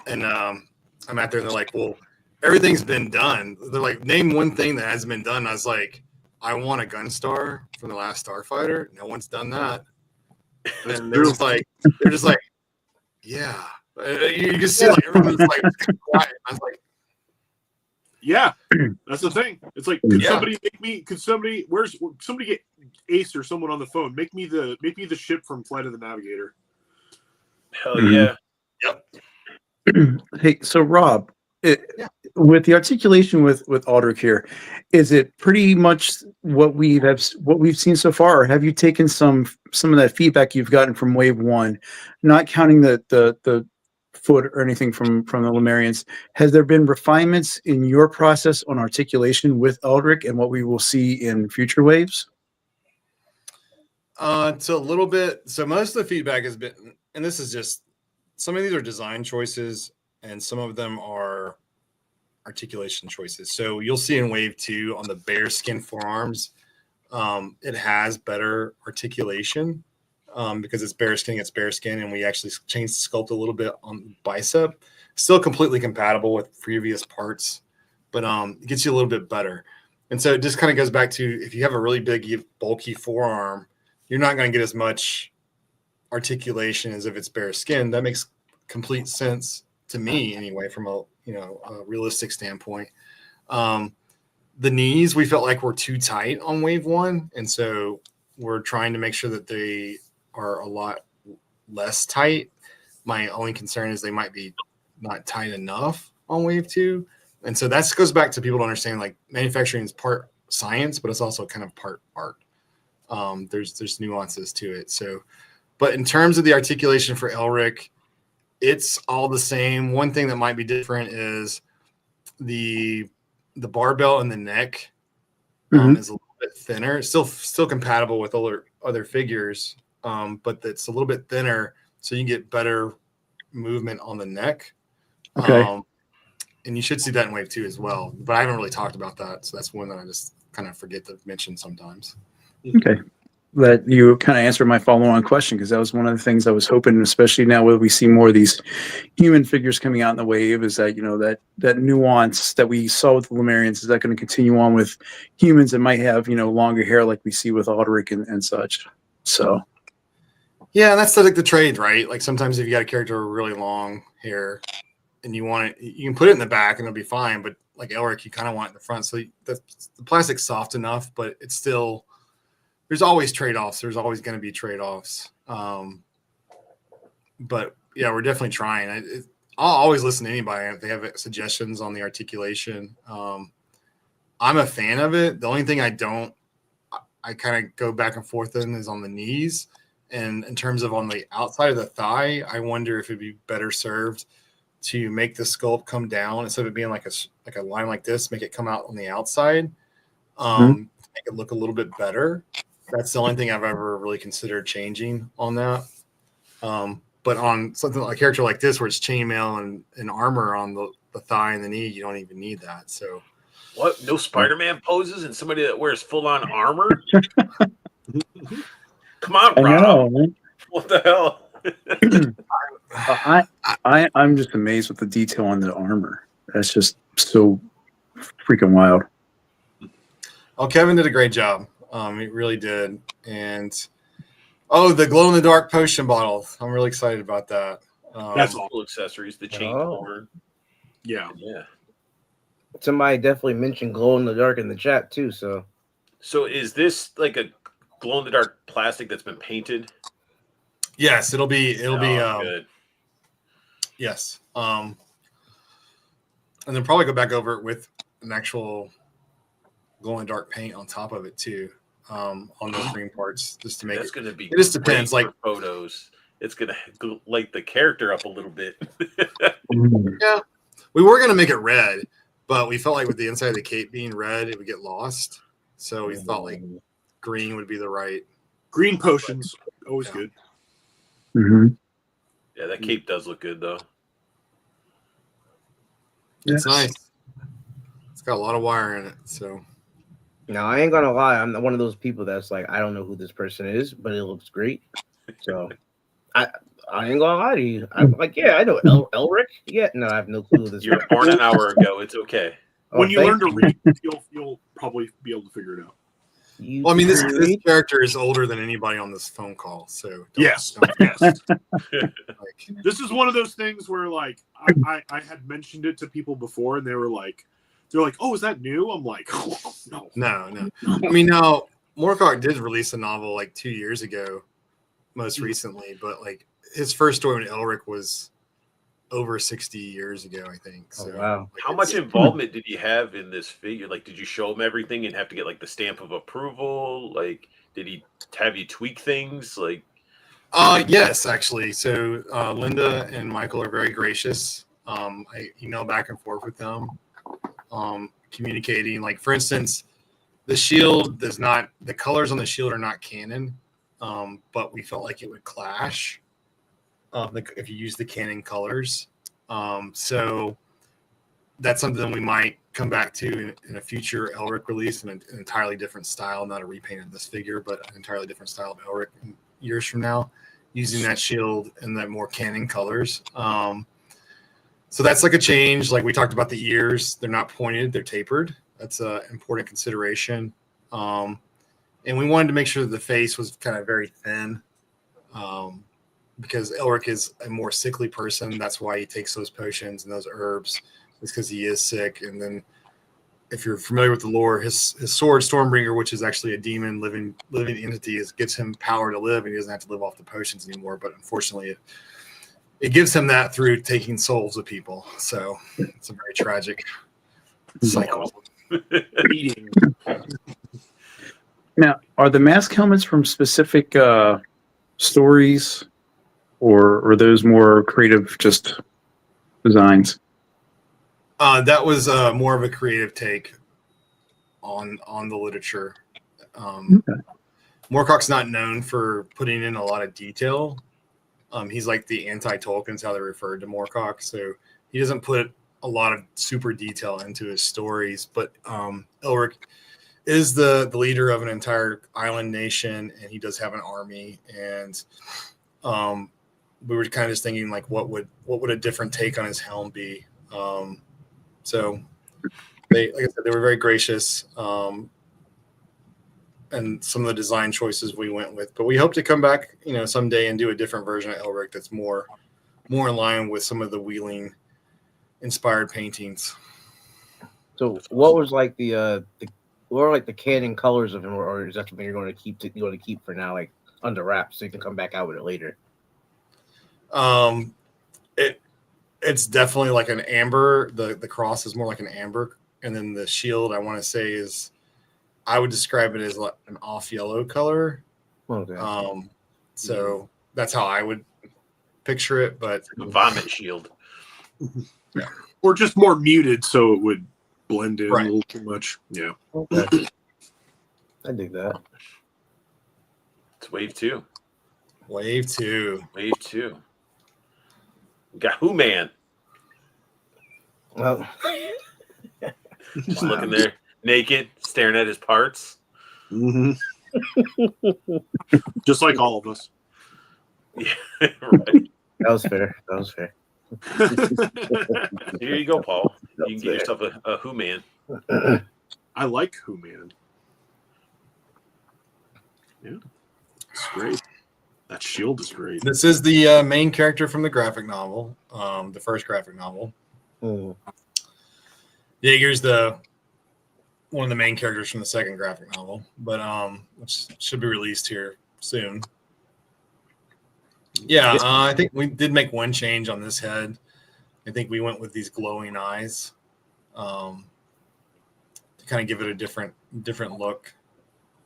And I'm out there, they're like, well, everything's been done. They're like, name one thing that hasn't been done. I was like, I want a Gunstar from the last Starfighter. No one's done that. And they're just like, yeah. You can see like everyone's like quiet. I was like, yeah, that's the thing. It's like, could somebody get Ace or someone on the phone? Make me the ship from Flight of the Navigator. Hell yeah. Yep. Hey, so Rob, with the articulation with Eldric here, is it pretty much what we've seen so far, or have you taken some of that feedback you've gotten from Wave 1, not counting the foot or anything from the Lemurians? Has there been refinements in your process on articulation with Eldric and what we will see in future waves? It's a little bit. So most of the feedback has been, and this is just, some of these are design choices and some of them are articulation choices. So you'll see in Wave 2 on the bear skin forearms, it has better articulation because it's bear skin, and we actually changed the sculpt a little bit on the bicep. Still completely compatible with previous parts, but it gets you a little bit better. And so it just kind of goes back to, if you have a really big, bulky forearm, you're not going to get as much articulation as if it's bare skin. That makes complete sense to me anyway, from a realistic standpoint. The knees, we felt like were too tight on Wave 1, and so we're trying to make sure that they are a lot less tight. My only concern is they might be not tight enough on Wave 2. And so that goes back to people to understand, like, manufacturing is part science, but it's also kind of part art. There's nuances to it. So, but in terms of the articulation for Elric, it's all the same. One thing that might be different is the barbell in the neck is a little bit thinner. Still compatible with other figures, but it's a little bit thinner, so you can get better movement on the neck. Okay. And you should see that in Wave 2 as well. But I haven't really talked about that, so that's one that I just kind of forget to mention sometimes. Okay. That you kind of answered my follow-on question, because that was one of the things I was hoping, especially now where we see more of these human figures coming out in the wave, is that that nuance that we saw with the Lemurians, is that going to continue on with humans that might have longer hair like we see with Eldric and such? So yeah, that's like the trade, right? Like sometimes if you got a character with really long hair and you want it, you can put it in the back and it'll be fine. But like Elric, you kind of want it in the front. So the plastic's soft enough, but it's still, there's always trade-offs. There's always going to be trade-offs. But yeah, we're definitely trying. I'll always listen to anybody if they have suggestions on the articulation. I'm a fan of it. The only thing I kind of go back and forth in is on the knees. And in terms of on the outside of the thigh, I wonder if it'd be better served to make the sculpt come down instead of it being like a line like this, make it come out on the outside, make it look a little bit better. That's the only thing I've ever really considered changing on that. But on something like a character like this, where it's chainmail and armor on the thigh and the knee, you don't even need that. So what? No Spider-Man poses and somebody that wears full-on armor? Come on, Rob. I know, man. What the hell? I'm just amazed with the detail on the armor. That's just so freaking wild. Oh, Kevin did a great job. He really did. And the glow in the dark potion bottle. I'm really excited about that. That's all accessories. The chain horn. Yeah. Somebody definitely mentioned glow in the dark in the chat too. So is this like a glow in the dark plastic that's been painted? Yes, it'll be good. Yes. And then probably go back over it with an actual glow in the dark paint on top of it too. On those green parts, just to make that's going to be. It just depends. Like photos, it's going to light the character up a little bit. Yeah, we were going to make it red, but we felt like with the inside of the cape being red, it would get lost. So we thought like green would be the right. Green potions, always good. Mm-hmm. Yeah, that cape does look good though. It's nice. got a lot of wire in it. So Now I ain't gonna lie, I'm one of those people that's like, I don't know who this person is, but it looks great. So I ain't gonna lie to you. I'm like, yeah, I know Elric. Yeah, no, I have no clue who this. You're born an hour ago. It's okay. When you learn to read, you'll probably be able to figure it out. Well, I mean, this character is older than anybody on this phone call. So yes. Like, This is one of those things where like I had mentioned it to people before, and they're like, oh, is that new? I'm like, oh, no. I mean, now Moorcock did release a novel like 2 years ago, most recently, but like his first story with Elric was over 60 years ago, I think. So, wow. like, How much involvement did you have in this figure? Like, did you show him everything and have to get like the stamp of approval? Like, did he have you tweak things? Like, yes, actually. So Linda and Michael are very gracious. I email back and forth with them, communicating. Like, for instance, the shield does not, the colors on the shield are not canon, but we felt like it would clash if you use the canon colors. So that's something we might come back to in a future Elric release in an entirely different style, not a repaint of this figure, but an entirely different style of Elric years from now, using that shield and that more canon colors. So that's like a change. Like we talked about the ears, they're not pointed, they're tapered. That's an important consideration. And we wanted to make sure that the face was kind of very thin, because Elric is a more sickly person. That's why he takes those potions and those herbs. It's because he is sick. And then if you're familiar with the lore, his sword, Stormbringer, which is actually a demon living entity, gives him power to live, and he doesn't have to live off the potions anymore. But unfortunately, it gives him that through taking souls of people. So it's a very tragic cycle. Now, are the mask helmets from specific stories, or are those more creative, just designs? That was more of a creative take on the literature. Okay. Moorcock's not known for putting in a lot of detail. He's like the anti-Tolkien's how they referred to Moorcock. So he doesn't put a lot of super detail into his stories. But Elric is the leader of an entire island nation, and he does have an army. And we were kind of just thinking, like, what would a different take on his helm be? So they, like I said, they were very gracious. And some of the design choices we went with, but we hope to come back, someday and do a different version of Elric that's more in line with some of the wheeling inspired paintings. So what was like what were like the canon colors of him, or is that something you're going to keep for now, like under wraps, so you can come back out with it later? It's definitely like an amber. The cross is more like an amber, and then the shield, I want to say, I would describe it as like an off yellow color. Okay. So that's how I would picture it, but a vomit shield. Yeah. Or just more muted, so it would blend in Right. a little too much. Yeah. Okay. I dig that. It's wave 2. Wave 2. Wave 2. We got Who Man Well, just looking there, naked, staring at his parts. Mm-hmm. Just like all of us. Yeah, right. that was fair. Here you go, Paul. You can get yourself a Who Man. I like Who Man. Yeah, it's great. That shield is great. This is the main character from the graphic novel, the first graphic novel. Jaeger's one of the main characters from the second graphic novel, but which should be released here soon. Yeah, I think we did make one change on this head. I think we went with these glowing eyes to kind of give it a different look.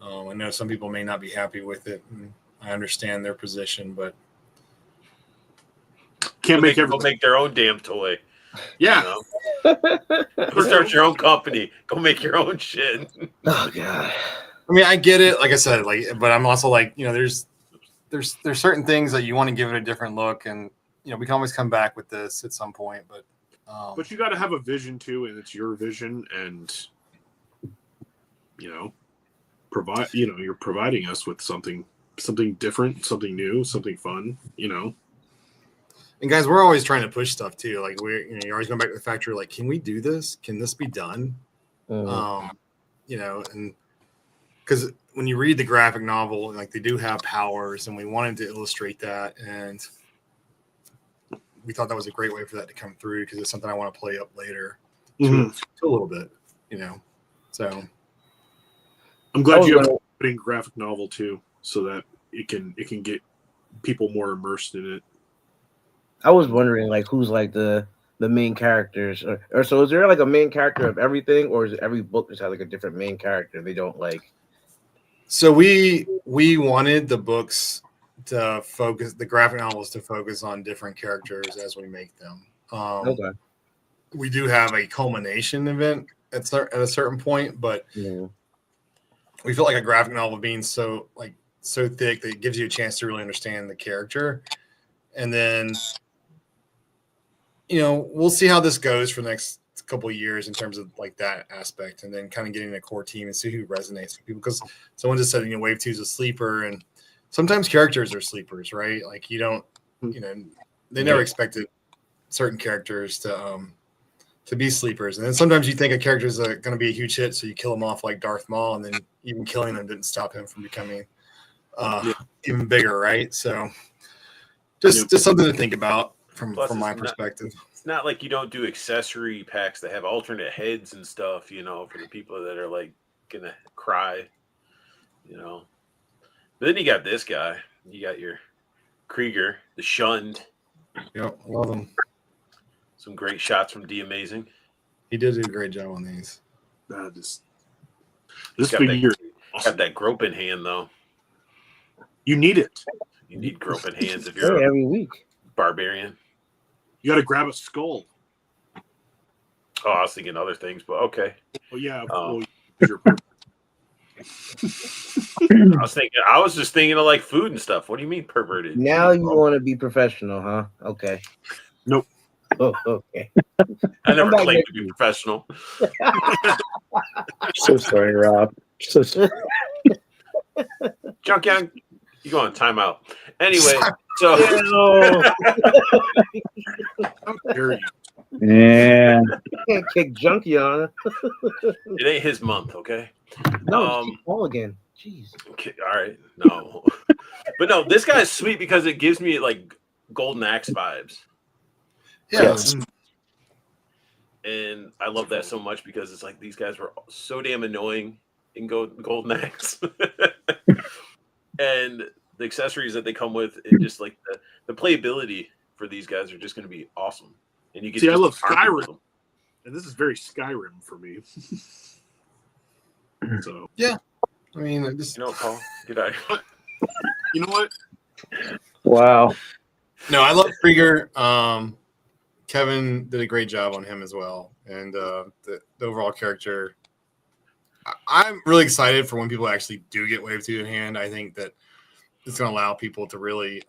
I know some people may not be happy with it, and I understand their position, but Can't make Go everything. make their own damn toy. Yeah. Go start your own company. Go make your own shit. Oh god. I mean, I get it. Like I said, but I'm also like, there's certain things that you want to give it a different look, and we can always come back with this at some point. But But you got to have a vision too, and it's your vision, and provide. You're providing us with something different, something new, something fun. And guys, we're always trying to push stuff too. Like you're always going back to the factory. Like, can we do this? Can this be done? And because when you read the graphic novel, like they do have powers, and we wanted to illustrate that, and we thought that was a great way for that to come through because it's something I want to play up later to a little bit, So I'm glad you have a graphic novel too, so that it can get people more immersed in it. I was wondering like who's like the main characters, or so is there like a main character of everything, or is every book just have like a different main character? They don't like. So we wanted the books to focus, the graphic novels to focus on different characters as we make them. Okay. We do have a culmination event at a certain point, but we feel like a graphic novel being so thick that it gives you a chance to really understand the character. And then, we'll see how this goes for the next couple of years in terms of like that aspect, and then kind of getting a core team and see who resonates with people. Because someone just said, Wave 2 is a sleeper, and sometimes characters are sleepers, right? Like you don't, they never expected certain characters to be sleepers. And then sometimes you think a character is going to be a huge hit, so you kill him off like Darth Maul, and then even killing him didn't stop him from becoming even bigger, right? So just something to think about from my perspective. It's not like you don't do accessory packs that have alternate heads and stuff, for the people that are like gonna cry, But then you got this guy. You got your Krieger, the Shunned. Yep, love him. Some great shots from D Amazing. He did do a great job on these. This figure got that groping hand though. You need it. You need groping hands if you're every week barbarian. You got to grab a skull. Oh, I was thinking other things, but okay. Oh yeah. I was just thinking of like food and stuff. What do you mean perverted? Now you want to be professional, huh? Okay. Nope. Oh, okay. I never claimed to be professional. So sorry, Rob. So sorry. Junkyard, you go on timeout. Anyway, so How dare you? Yeah. You can't kick Junkie on it. It ain't his month, okay? No, Paul again. Jeez. Okay, all right, no, but no, this guy's sweet because it gives me like Golden Axe vibes. Yes. And I love that so much because it's like these guys were so damn annoying in Golden Axe. And the accessories that they come with, and just like the playability for these guys are just going to be awesome. And you can I love Skyrim, and this is very Skyrim for me. So yeah, I mean, just Paul, get out. You know what? Wow. No, I love Krieger. Kevin did a great job on him as well, and the overall character. I'm really excited for when people actually do get Wave 2 in hand. I think that it's going to allow people to really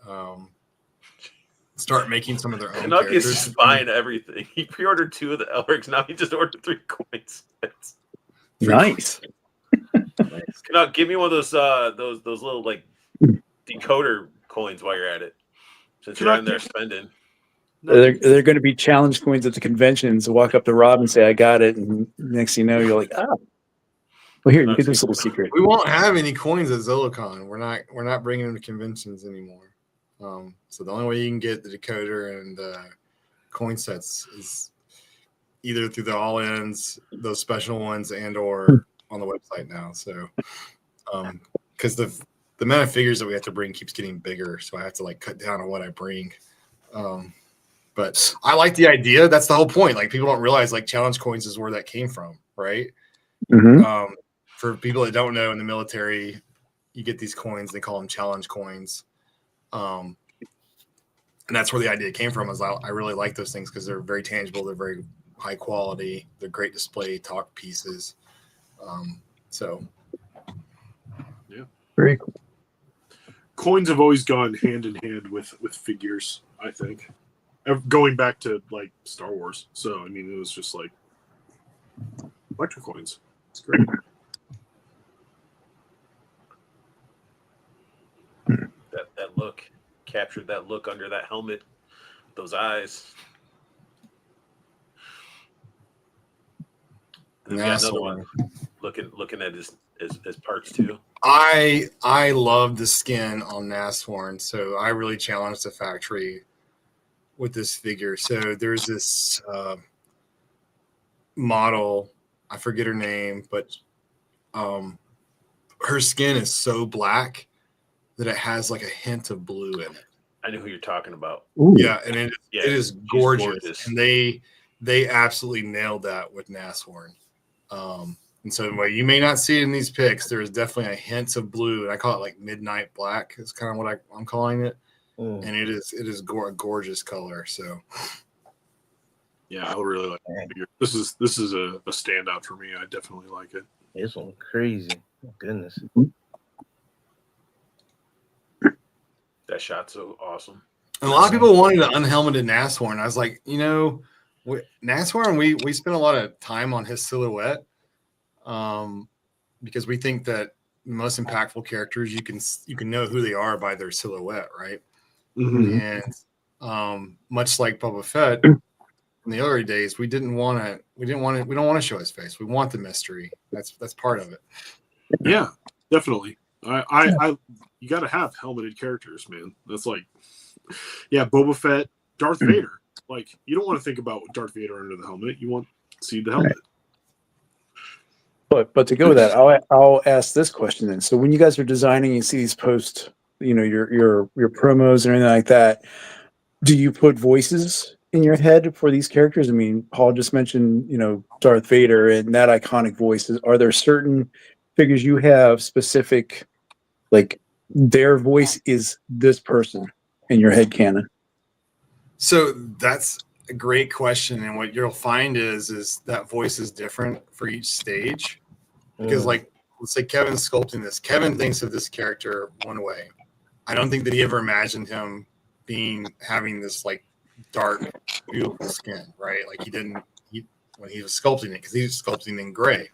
start making some of their own characters. He's just buying everything. He pre-ordered 2 of the Elrics. Now he just ordered 3 coins. Nice. Now give me one of those little like decoder coins while you're at it. Since you're in there spending. They're going to be challenge coins at the conventions. Walk up to Rob and say, "I got it," and next thing you know, you're like, "Ah, well, here, you get this little secret." We won't have any coins at Zolocon. We're not bringing them to conventions anymore. So the only way you can get the decoder and coin sets is either through the all-ins, those special ones, and or on the website now. So, because the amount of figures that we have to bring keeps getting bigger, so I have to like cut down on what I bring. But I like the idea. That's the whole point. Like people don't realize like challenge coins is where that came from, right? Mm-hmm. For people that don't know, in the military, you get these coins. They call them challenge coins, and that's where the idea came from. I really like those things because they're very tangible. They're very high quality. They're great display talk pieces. So, yeah, very cool. Coins have always gone hand in hand with figures, I think. going back to like Star Wars. So I mean, it was just like electric coins. It's great. That look captured that look under that helmet, those eyes. And then we got another one looking at his parts too. I love the skin on Nashorn, so I really challenged the factory with this figure. So there's this model, I forget her name, but her skin is so black that it has like a hint of blue in it. I know who you're talking about. Ooh. Yeah, and it is gorgeous. And they absolutely nailed that with Nashorn. And so well, you may not see it in these pics. There is definitely a hint of blue, and I call it like midnight black. Is kind of what I'm calling it. And it is a gorgeous color. So yeah, I really like the figure. This is a standout for me. I definitely like it. This one crazy. Oh, goodness. That shot's so awesome. And a lot of people wanted an unhelmeted Nashorn. I was like, Nashorn, we spent a lot of time on his silhouette because we think that the most impactful characters you can know who they are by their silhouette, right? Mm-hmm. And much like Boba Fett in the early days, we don't want to show his face. We want the mystery. That's part of it. Yeah, definitely. I you got to have helmeted characters, man. That's like, yeah, Boba Fett, Darth Vader. Like, you don't want to think about Darth Vader under the helmet. You want to see the helmet. But to go with that, I'll ask this question then. So when you guys are designing, you see these posts, your promos and everything like that. Do you put voices in your head for these characters? I mean, Paul just mentioned, Darth Vader and that iconic voices. Are there certain figures you have specific, like their voice is this person in your head canon? So that's a great question. And what you'll find is that voice is different for each stage. Because like, let's say Kevin's sculpting this. Kevin thinks of this character one way. I don't think that he ever imagined him having this like dark, beautiful skin, right? Like when he was sculpting it, because he was sculpting in gray.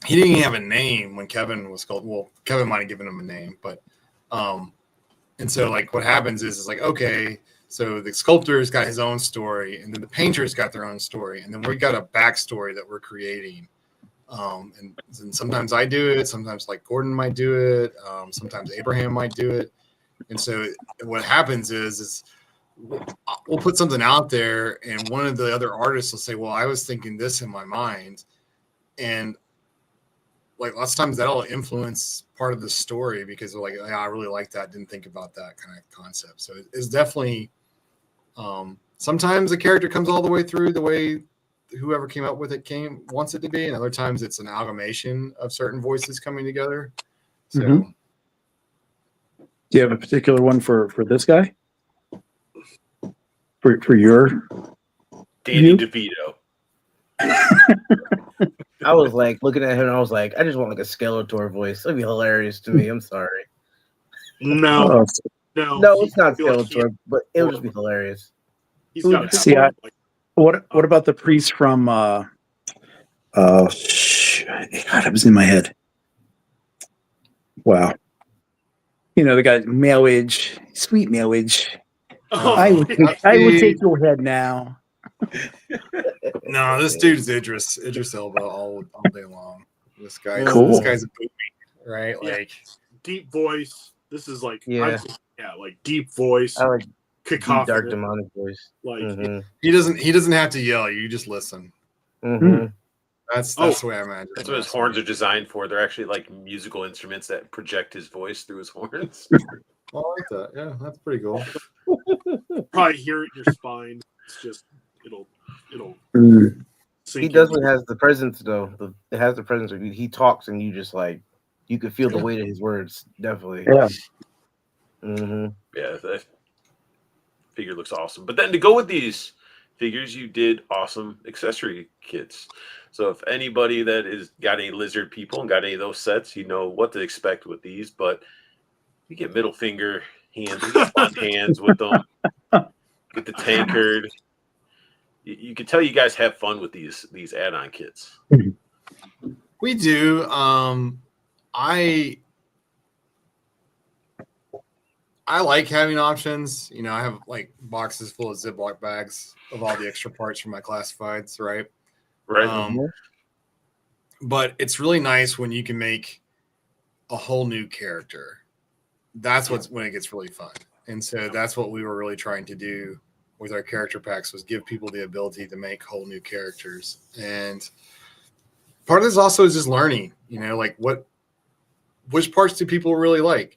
He didn't even have a name when Kevin was sculpting. Well, Kevin might have given him a name, but and so like what happens is like, okay, so the sculptor's got his own story, and then the painter's got their own story, and then we've got a backstory that we're creating. And sometimes I do it, sometimes like Gordon might do it, sometimes Abraham might do it. And so what happens is we'll put something out there, and one of the other artists will say, well, I was thinking this in my mind. And like lots of times that'll influence part of the story because they're like, yeah, I really like that. Didn't think about that kind of concept. So it's definitely sometimes the character comes all the way through the way whoever came up with it wants it to be, and other times it's an amalgamation of certain voices coming together. So do you have a particular one for this guy? For your Danny DeVito. I was like looking at him and I was like, I just want like a Skeletor voice. That'd be hilarious to me. I'm sorry. No, it's not Skeletor, but it would just be hilarious. He's got see. What about the priest from? God, it was in my head. Wow. The guy Marriage, sweet marriage. I would take your head now. No, this dude's Idris Elba all day long. This guy's a movie, right? Yeah. Like deep voice. This is like like deep voice. I like cacophony. Dark demonic voice. Like he doesn't have to yell. You just listen. That's the way I imagine. That's what his horns are designed for. They're actually like musical instruments that project his voice through his horns. I like that. Yeah, that's pretty cool. Probably hear it in your spine. It's just it'll. He definitely has the presence though. It has the presence. He talks and you just like you can feel the weight of his words. Definitely. Yeah. Yeah. That figure looks awesome. But then to go with these figures, you did awesome accessory kits. So if anybody that is got any lizard people and got any of those sets, you know what to expect with these. But you get middle finger, hands. We got fun hands with them. Get the tankard. You can tell you guys have fun with these add-on kits. We do. I like having options. You know, I have like boxes full of Ziploc bags of all the extra parts for my classifieds, right? Right. But it's really nice when you can make a whole new character. That's when it gets really fun. And so that's what we were really trying to do with our character packs, was give people the ability to make whole new characters. And part of this also is just learning, you know, like which parts do people really like?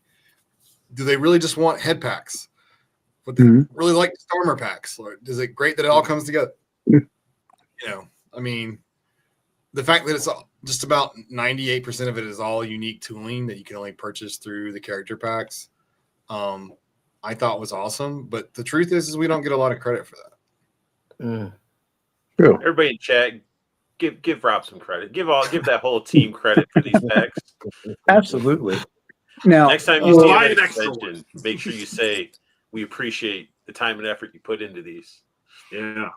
Do they really just want head packs? But they really like armor packs? Or is it great that it all comes together? You know, I mean, the fact that it's just about 98% of it is all unique tooling that you can only purchase through the character packs, I thought was awesome. But the truth is we don't get a lot of credit for that. True. Everybody in chat, give Rob some credit. Give that whole team credit for these packs. Absolutely. Now, Next time you see buy an an extra extension, make sure you say we appreciate the time and effort you put into these. Yeah.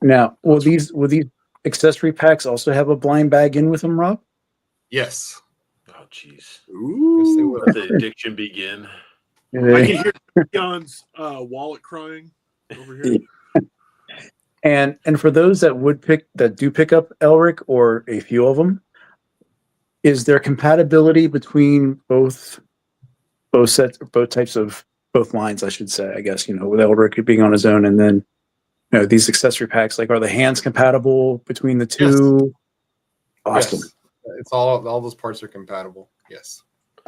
Now, will these accessory packs also have a blind bag in with them, Rob? Yes. Oh, jeez. Yes, they will. Let the addiction begin. I can hear John's wallet crying over here. And for those that do pick up Elric or a few of them, is there compatibility between both lines, I should say, I guess, you know, with Elric being on his own, and then, you know, these accessory packs, like, are the hands compatible between the two? Yes. Awesome. Yes. It's all those parts are compatible. Yes.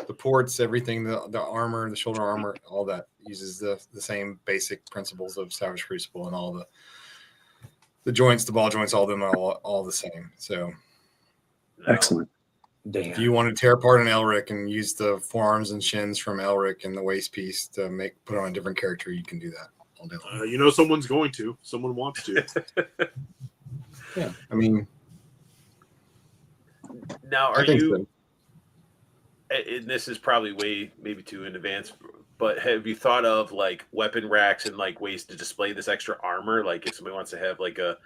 The ports, everything, the armor, the shoulder armor, all that uses the same basic principles of Savage Crucible, and all the joints, the ball joints, all of them are all the same. So Excellent. if you want to tear apart an Elric and use the forearms and shins from Elric and the waist piece to put on a different character, you can do that all day long. You know, someone's going to. Someone wants to. Yeah, I mean, Now, I think so. And this is probably maybe too in advance, but have you thought of like weapon racks and like ways to display this extra armor? Like if somebody wants to have like a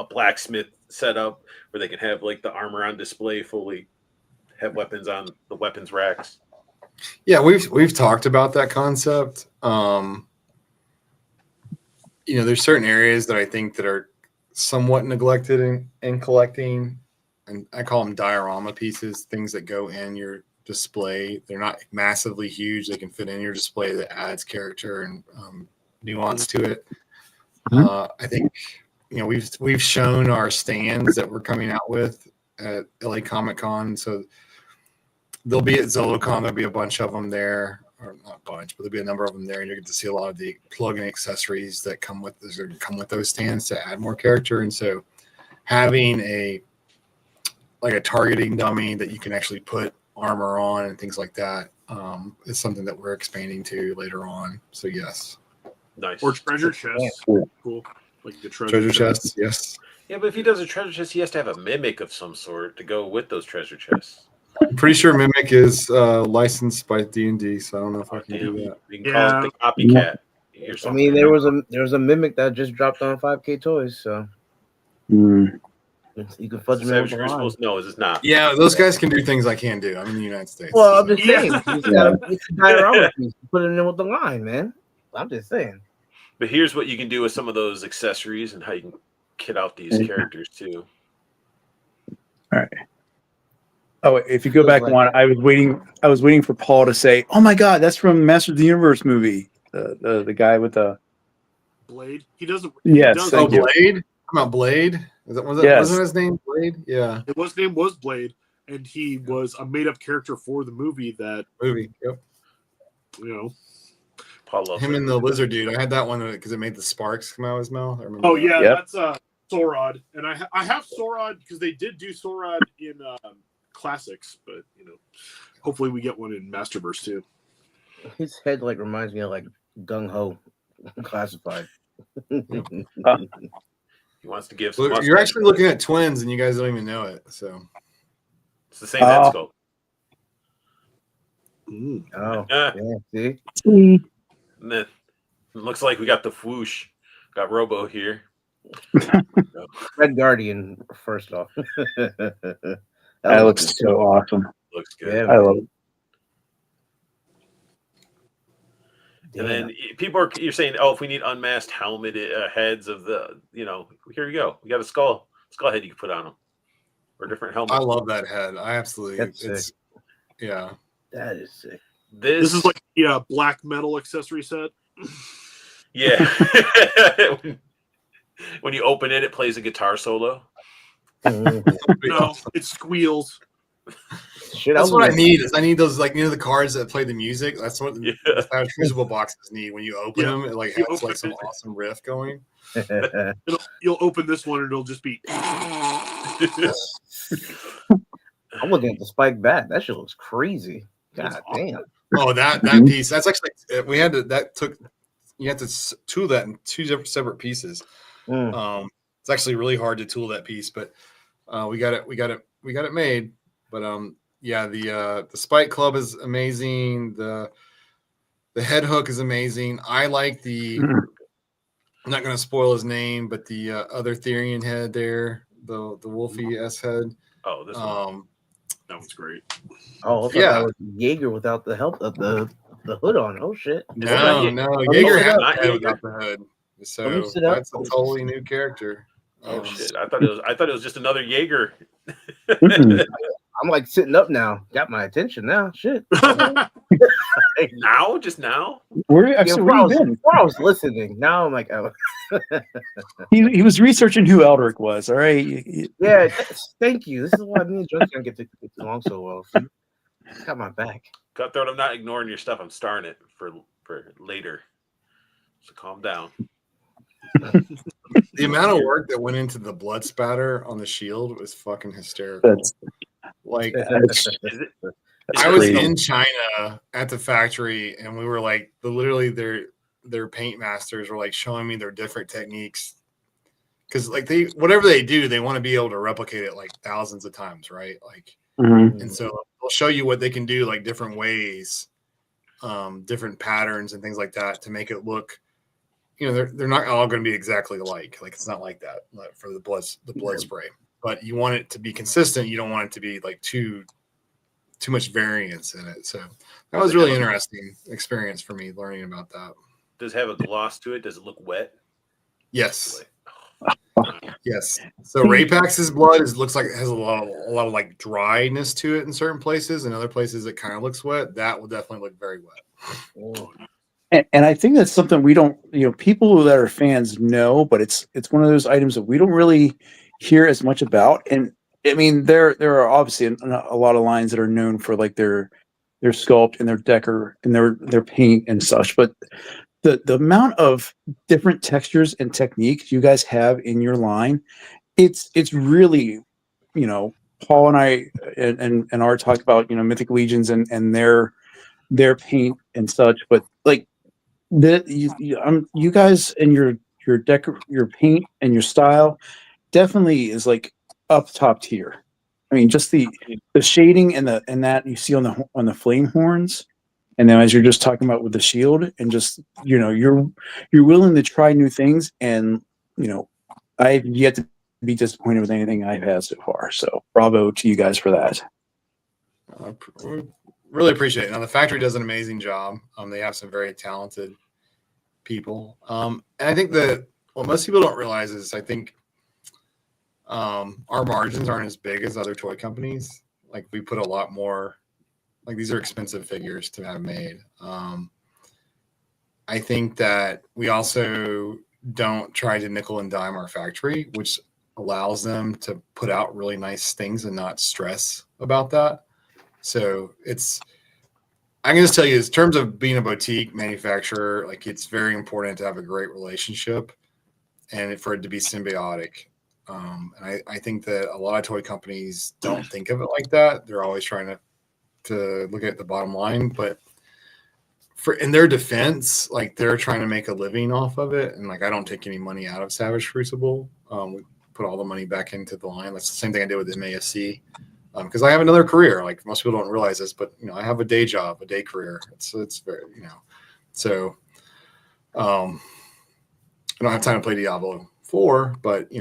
blacksmith setup where they can have like the armor on display, fully have weapons on the weapons racks. Yeah, we've talked about that concept. You know, there's certain areas that I think that are somewhat neglected in collecting, and I call them diorama pieces, things that go in your display. They're not massively huge. They can fit in your display that adds character and nuance to it. I think, you know, we've shown our stands that we're coming out with at LA Comic Con. So they'll be at ZoloCon. There'll be a bunch of them there, or not a bunch, but there'll be a number of them there, and you get to see a lot of the plug-in accessories that come with those stands to add more character. And so having a targeting dummy that you can actually put armor on and things like that is something that we're expanding to later on. So yes. Nice. Or treasure chests. Cool. Cool. Like the Treasure chests, yes. Yeah, but if he does a treasure chest, he has to have a mimic of some sort to go with those treasure chests. I'm pretty sure Mimic is licensed by D&D, so I don't know if I can do that. We can call it the copycat. Or I something. mean, there was a mimic that just dropped on 5K Toys, so you can fudge them in Savage with the line. Crucibles? No, it's not. Yeah, those guys can do things I can't do. I'm in the United States. Well, I'm just saying, Yeah. it's a diorama piece. Put it in with the line, man. I'm just saying. But here's what you can do with some of those accessories and how you can kit out these characters too. All right. Oh, if you go back one, I was waiting for Paul to say, "Oh my God, that's from Master of the Universe movie." The guy with the Blade. He doesn't. Yes, He does, thank you. Blade? Come on, Blade. Wasn't his name Blade? Yeah. His name was Blade, and he was a made-up character for the movie. That Movie. Yep. you know. Paul loves Him it. and the lizard dude. I had that one because it made the sparks come out of his mouth. I remember. Oh that. yeah, Yep. that's Sorod, and I have Sorod because they did do Sorod in classics, but you know, hopefully we get one in Masterverse too. His head like reminds me of like Gung Ho classified. He wants to give some Look, mustache. you're actually looking at twins, and you guys don't even know it. So It's the same head sculpt. Oh, Ah, yeah. See, See? and then it looks like we got the whoosh. Got Robo here. Red Guardian. First off, That looks so awesome. Looks good. Yeah, I man. love it. And Damn. then you're saying, oh, if we need unmasked helmet heads of the, here you go. We got a skull head you can put on them, or different helmets. I love that head. I absolutely. That's It's sick. yeah. That is sick. This is like the black metal accessory set. yeah. When you open it, it plays a guitar solo. No, it squeals. Shit, That's I what I was- need. Is I need those the cards that play the music. That's what Yeah. the Savage Crucible boxes need. When you open Yeah. them, it like You has open like some it. awesome riff going. You'll open this one and it'll just be. I'm looking at the spike bat. That shit looks crazy. That's God awesome. damn. Oh, that piece. That's actually we had to. That took. You had to tool that in two separate pieces. Mm. It's actually really hard to tool that piece, but we got it made. But yeah, the spike club is amazing. The head hook is amazing. I like the. I'm not going to spoil his name, but the other Therian head there, the Wolfie S head. Oh, this one. That was great. Oh, I thought Yeah. that was Jaeger without the help of the hood on. Oh shit. No, not Jaeger Jaeger. had Not the head Jaeger. without the hood. So Mix it up. that's a totally new character. Oh shit! I thought it was just another Jaeger. I'm like sitting up now. Got my attention now. Shit. Now, just now. Where actually where you been? Before I was listening. Now I'm like, oh. He was researching who Eldric was. All right. Yeah, thank you. This is why me and Justin get along so well. See? It's got my back. Cutthroat, I'm not ignoring your stuff. I'm starting it for later. So calm down. The amount of work that went into the blood spatter on the shield was fucking hysterical. Like Is it? I was crazy. in China at the factory, and we were like, literally, their paint masters were like showing me their different techniques, because like whatever they do, they want to be able to replicate it like thousands of times, right? Like, Mhm. and so they'll show you what they can do, like different ways, different patterns and things like that to make it look. They're not all going to be exactly alike. Like it's not like that for the blood spray, but you want it to be consistent. You don't want it to be like too much variance in it. So that was really interesting experience for me learning about that. Does it have a gloss to it? Does it look wet? Yes. Yes. So Rapax's blood looks like it has a lot of like dryness to it in certain places, and other places it kind of looks wet. That will definitely look very wet. And I think that's something we don't, people that are fans know, but it's one of those items that we don't really hear as much about. And I mean, there are obviously a lot of lines that are known for like their sculpt and their decor and their paint and such. But the amount of different textures and techniques you guys have in your line, it's really, Paul and I and Art talked about Mythic Legions and their paint and such, but like you guys and your decor, your paint and your style definitely is like up top tier. I mean, just the shading and that you see on the flame horns, and then as you're just talking about with the shield, and just you're willing to try new things, and I've yet to be disappointed with anything I've had so far. So bravo to you guys for that. Really appreciate it. Now the factory does an amazing job. They have some very talented people. And I think that what most people don't realize is I think our margins aren't as big as other toy companies. Like we put a lot more, like these are expensive figures to have made. I think that we also don't try to nickel and dime our factory, which allows them to put out really nice things and not stress about that. So I can just tell you, in terms of being a boutique manufacturer, like it's very important to have a great relationship and for it to be symbiotic. And I think that a lot of toy companies don't think of it like that. They're always trying to look at the bottom line, but in their defense, like they're trying to make a living off of it. And like, I don't take any money out of Savage Crucible. We put all the money back into the line. That's the same thing I did with MASC. because I have another career. Like most people don't realize this, but I have a day job, a day career. It's very so I don't have time to play Diablo 4, but But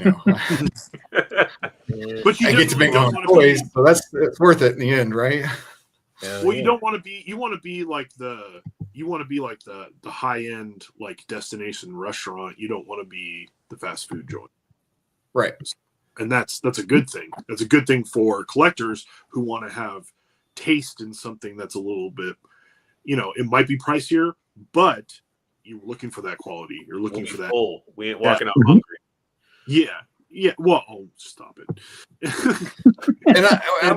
you I get to make my own toys, so it's worth it in the end, right? Well, you don't want to be. You want to be like the high end like destination restaurant. You don't want to be the fast food joint, Right. and that's a good thing. That's a good thing for collectors who want to have taste in something that's a little bit, it might be pricier, but you're looking for that quality. You're looking for that. Full. We ain't walking out hungry. Yeah. Well, stop it. And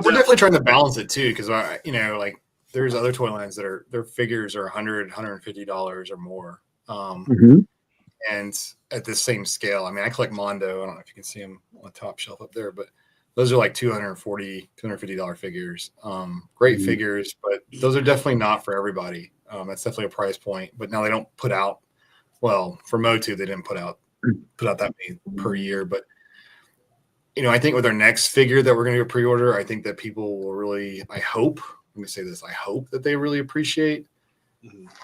we're definitely trying to balance it too, because like there's other toy lines that their figures are $100, $150 or more, and at the same scale. I mean, I collect Mondo. I don't know if you can see them on the top shelf up there, but those are like $240, $250 figures. Great figures, but those are definitely not for everybody. That's definitely a price point. But now they don't put out. Well, for Motu, they didn't put out that many per year, but. I think with our next figure that we're going to do a pre-order, I think that people will really, I hope that they really appreciate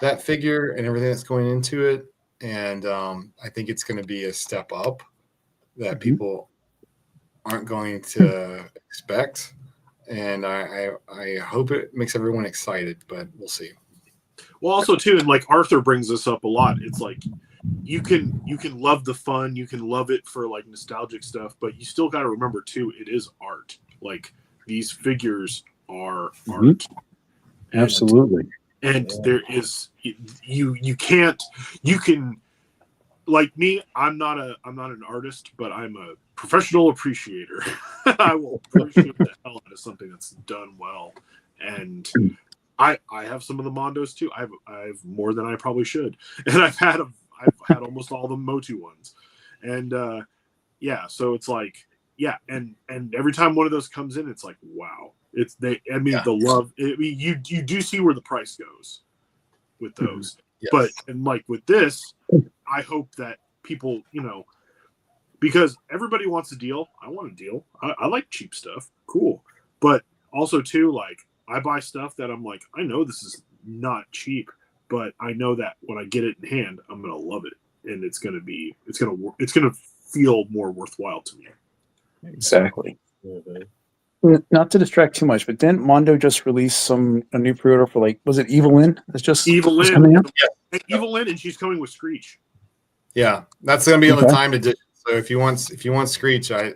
that figure and everything that's going into it. And I think it's going to be a step up that people aren't going to expect. And I hope it makes everyone excited, but we'll see. Well, also too, and like Arthur brings this up a lot. It's like, you can love the fun, you can love it for like nostalgic stuff, but you still got to remember too, it is art. Like these figures are art. Absolutely. And there is you can like me, I'm not an artist, but I'm a professional appreciator. I will appreciate the hell out of something that's done well. And I have some of the Mondos too. I have more than I probably should. And I've had almost all the Motu ones, and so it's like, and every time one of those comes in, it's like, wow, the love. You do see where the price goes with those, but like with this, I hope that people, because everybody wants a deal. I want a deal. I like cheap stuff, cool, but also too, like I buy stuff that I'm like, I know this is not cheap. But I know that when I get it in hand, I'm gonna love it, and it's gonna feel more worthwhile to me. Exactly. Not to distract too much, but didn't Mondo just release a new pre-order for was it Evelyn? It's just Evelyn, coming out? Evelyn, and she's coming with Screech. Yeah, that's gonna be on the timed edition. So if you want Screech, I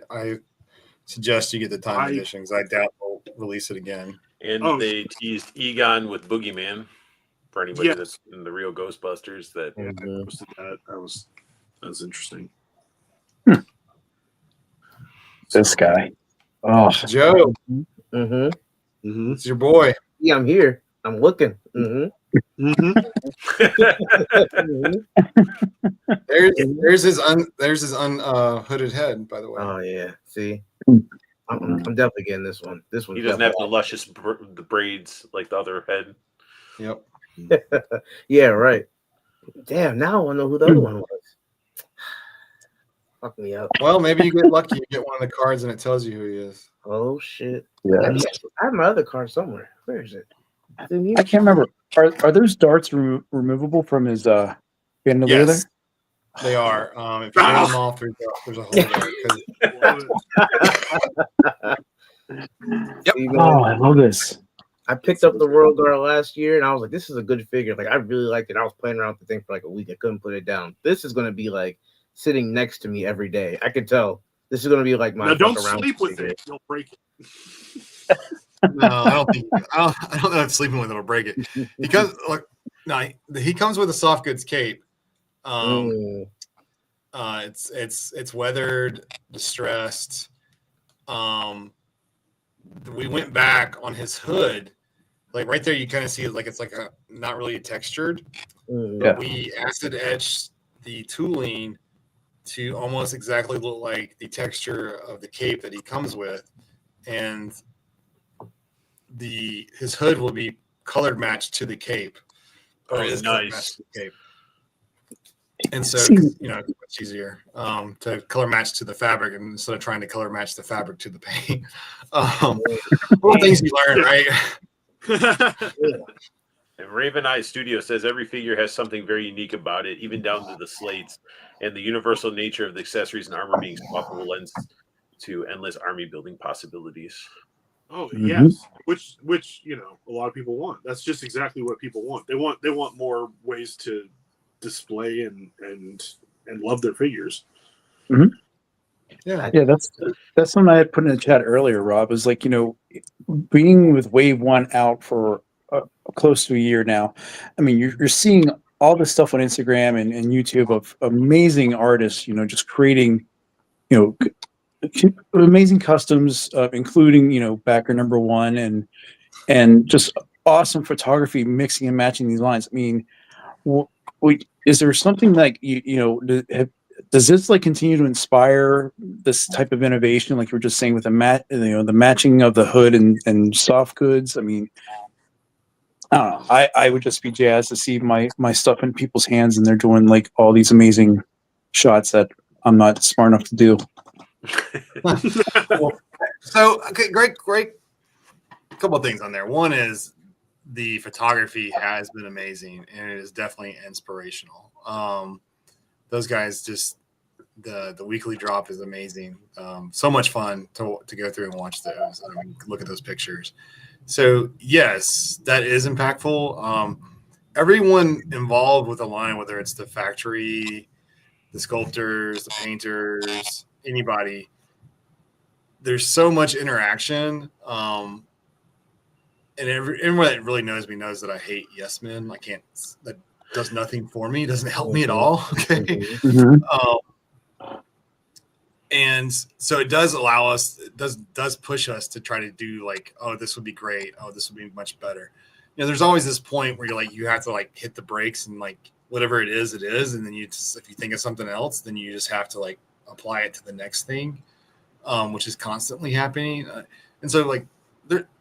suggest you get the timed edition because I doubt they'll release it again. And they teased Egon with Boogeyman. For anybody that's in the real Ghostbusters, that was interesting. This guy, Joe, it's your boy. Yeah, I'm here. I'm looking. There's his unhooded head, by the way. Oh yeah, see, I'm definitely getting this one. This one. He doesn't have the luscious the braids like the other head. Yep. Yeah, right. Damn, now I want to know who the other one was. Fuck me up. Well, maybe you get lucky. You get one of the cards and it tells you who he is. Oh shit! Yeah. I have my other card somewhere. Where is it? I can't remember. Are those darts removable from his bandolier there? They are. If you get them off, there's a hole there. Yep. Oh, I love this. I picked up the World Guard last year, and I was like, "This is a good figure." Like, I really liked it. I was playing around with the thing for like a week. I couldn't put it down. This is going to be like sitting next to me every day. I could tell. This is going to be like my. Now, don't sleep with it. You'll break it. No, I don't know if sleeping with it will break it. He comes with a soft goods cape. It's weathered, distressed. We went back on his hood, like right there. You kind of see it, like it's like a not really textured. But we acid etched the tooling to almost exactly look like the texture of the cape that he comes with, and his hood will be colored matched to the cape. Oh, nice. Cape. And so, you know, it's easier to color match to the fabric instead of trying to color match the fabric to the paint. Little things you learn, right? And Raven Eye Studio says every figure has something very unique about it, even down to the slates, and the universal nature of the accessories and armor being swappable lends to endless army building possibilities. Oh yes, which you know a lot of people want. That's just exactly what people want. They want more ways to display and love their figures. Mm-hmm. Yeah, that's something I had put in the chat earlier. Rob, is like, you know, being with Wave 1 out for close to a year now. I mean, you're seeing all this stuff on Instagram and YouTube of amazing artists, you know, just creating, you know, amazing customs, including, you know, backer number 1 and just awesome photography, mixing and matching these lines. I mean, is there something like you know, does this like continue to inspire this type of innovation, like you were just saying with the the matching of the hood and soft goods? I mean, I don't know. I would just be jazzed to see my stuff in people's hands and they're doing like all these amazing shots that I'm not smart enough to do. So okay, great couple of things on there. One is the photography has been amazing and it is definitely inspirational. Those guys just the weekly drop is amazing. So much fun to go through and watch those. Look at those pictures. So yes, that is impactful. Everyone involved with the line, whether it's the factory, the sculptors, the painters, anybody, there's so much interaction. And everyone that really knows me knows that I hate yes men. I can't. That does nothing for me. It doesn't help me at all. Okay. Mm-hmm. And so it does allow us, it does push us to try to do like, oh, this would be great. Oh, this would be much better. You know, there's always this point where you're like, you have to like hit the brakes and like whatever it is. And then you just, if you think of something else, then you just have to like apply it to the next thing, which is constantly happening. And so like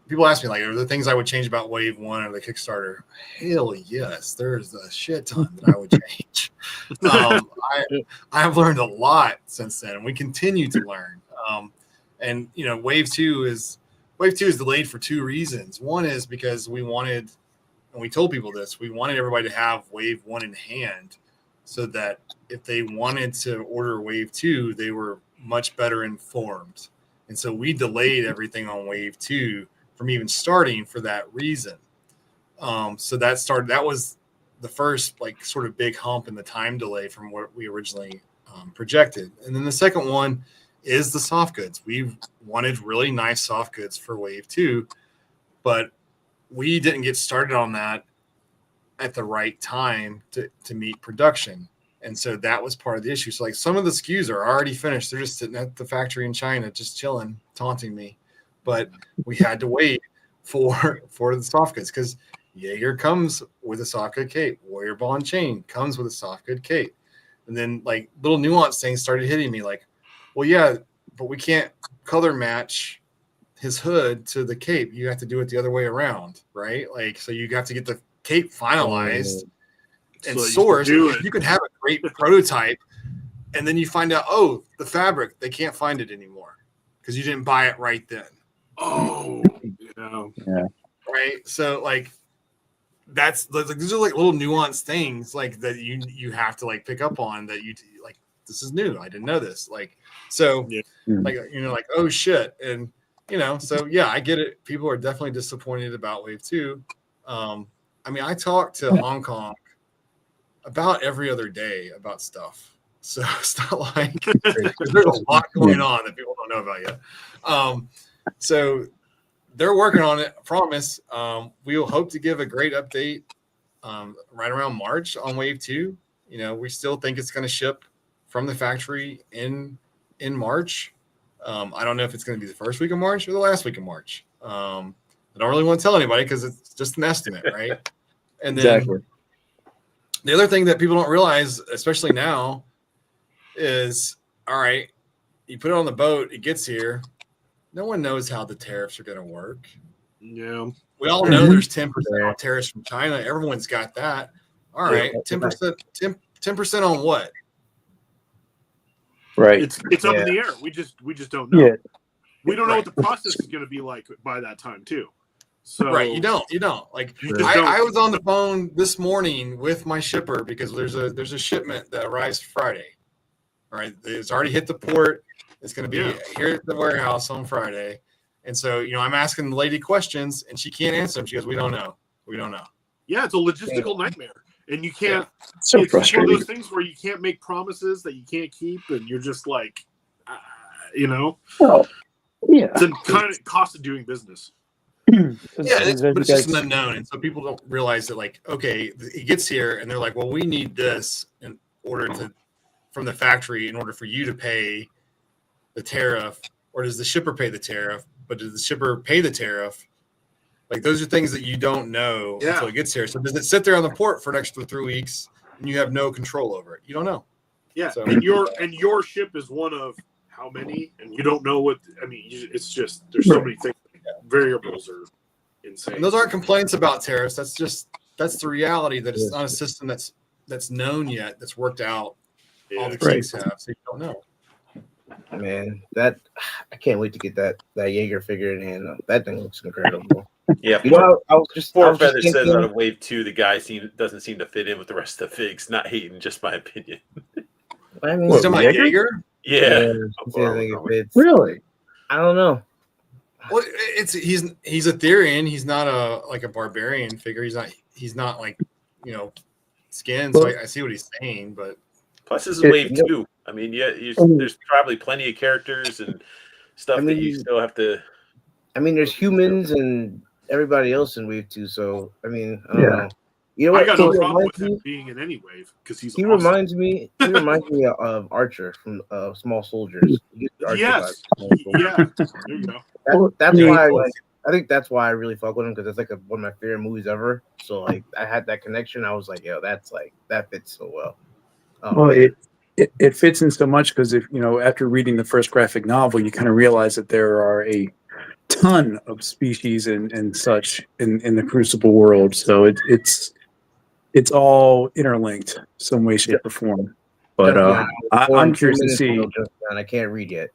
people ask me like, are there things I would change about Wave 1 or the Kickstarter? Hell yes, there's a shit ton that I would change. I've learned a lot since then, and we continue to learn. And you know, Wave 2 is delayed for 2 reasons. One is because we wanted, and we told people this, we wanted everybody to have Wave 1 in hand, so that if they wanted to order Wave 2, they were much better informed. And so we delayed everything on Wave 2 from even starting for that reason. So that was the first like sort of big hump in the time delay from what we originally projected. And then the second one is the soft goods. We wanted really nice soft goods for Wave 2, but we didn't get started on that at the right time to meet production. And so that was part of the issue. So like some of the SKUs are already finished. They're just sitting at the factory in China, just chilling, taunting me. But we had to wait for the soft goods because Jaeger comes with a soft good cape. Warrior Ball and Chain comes with a soft good cape. And then like little nuance things started hitting me like, well, yeah, but we can't color match his hood to the cape. You have to do it the other way around, right? Like, so you have to get the cape finalized and sourced. You can have a great prototype and then you find out, oh, the fabric, they can't find it anymore because you didn't buy it right then. Oh, yeah. Right. So like that's like these are like little nuanced things like that you have to like pick up on that you like this is new. I didn't know this. Like so like you know like oh shit and you know so yeah I get it. People are definitely disappointed about Wave 2. I mean I talk to Hong Kong about every other day about stuff. So it's not like there's a lot going on that people don't know about yet. So they're working on it. I promise. We will hope to give a great update right around March on Wave 2. You know, we still think it's going to ship from the factory in March. I don't know if it's going to be the first week of March or the last week of March. I don't really want to tell anybody because it's just an estimate, right? And then Exactly. The other thing that people don't realize, especially now, is all right, you put it on the boat, it gets here. No one knows how the tariffs are going to work. Yeah. We all know there's 10% tariffs from China. Everyone's got that. All right, 10%, 10% on what? Right. It's up in the air. We just don't know. Yeah. We don't know what the process is going to be like by that time too. So Right, you don't. Like You just don't. I was on the phone this morning with my shipper because there's a shipment that arrives Friday. All right, it's already hit the port. It's going to be here at the warehouse on Friday, and so I'm asking the lady questions, and she can't answer them. She goes, "We don't know. We don't know." Yeah, it's a logistical nightmare, and you can't. So it's just one of frustrating. those things where you can't make promises that you can't keep, and you're just like, Well, yeah. it's a kind of cost of doing business. But it's just an unknown, and so people don't realize that. Like, okay, it gets here, and they're like, "Well, we need this in order from the factory in order for you to pay the tariff, or does the shipper pay the tariff? But does the shipper pay the tariff?" Like, those are things that you don't know until it gets here. So does it sit there on the port for an extra 3 weeks, and you have no control over it? You don't know. Yeah, So, and your ship is one of how many, and you don't know what. I mean, it's just there's so many things. Variables are insane. and those aren't complaints about tariffs. That's the reality that it's not a system that's known yet, that's worked out. All the states have, so you don't know. Man, that I can't wait to get that Jaeger figure in hand. That thing looks incredible. Yeah, I was just Four I was just Feathers says thinking- out of Wave 2, the guy doesn't seem to fit in with the rest of the figs. Not hating, just my opinion. I mean, You talking about Jaeger? Jaeger? Yeah. Really? I don't know. Well, he's Etherean. He's not a barbarian figure. He's not like skin. So I see what he's saying, but Plus, this is Wave 2. I mean, there's probably plenty of characters and stuff that you still have to. I mean, there's humans and everybody else in Wave 2. So I mean, I don't know. You know what? I got no problem with him being in any wave because He reminds me of Archer from Small Soldiers. Yes. Yeah. There you go. That's why I think that's why I really fuck with him, because it's like one of my favorite movies ever. So like I had that connection. I was like, yo, that fits so well. Well, it fits in so much because if after reading the first graphic novel, you kind of realize that there are a ton of species and such in the Crucible world. So it's all interlinked some way, shape, or form. But I'm curious to see. And I can't read yet.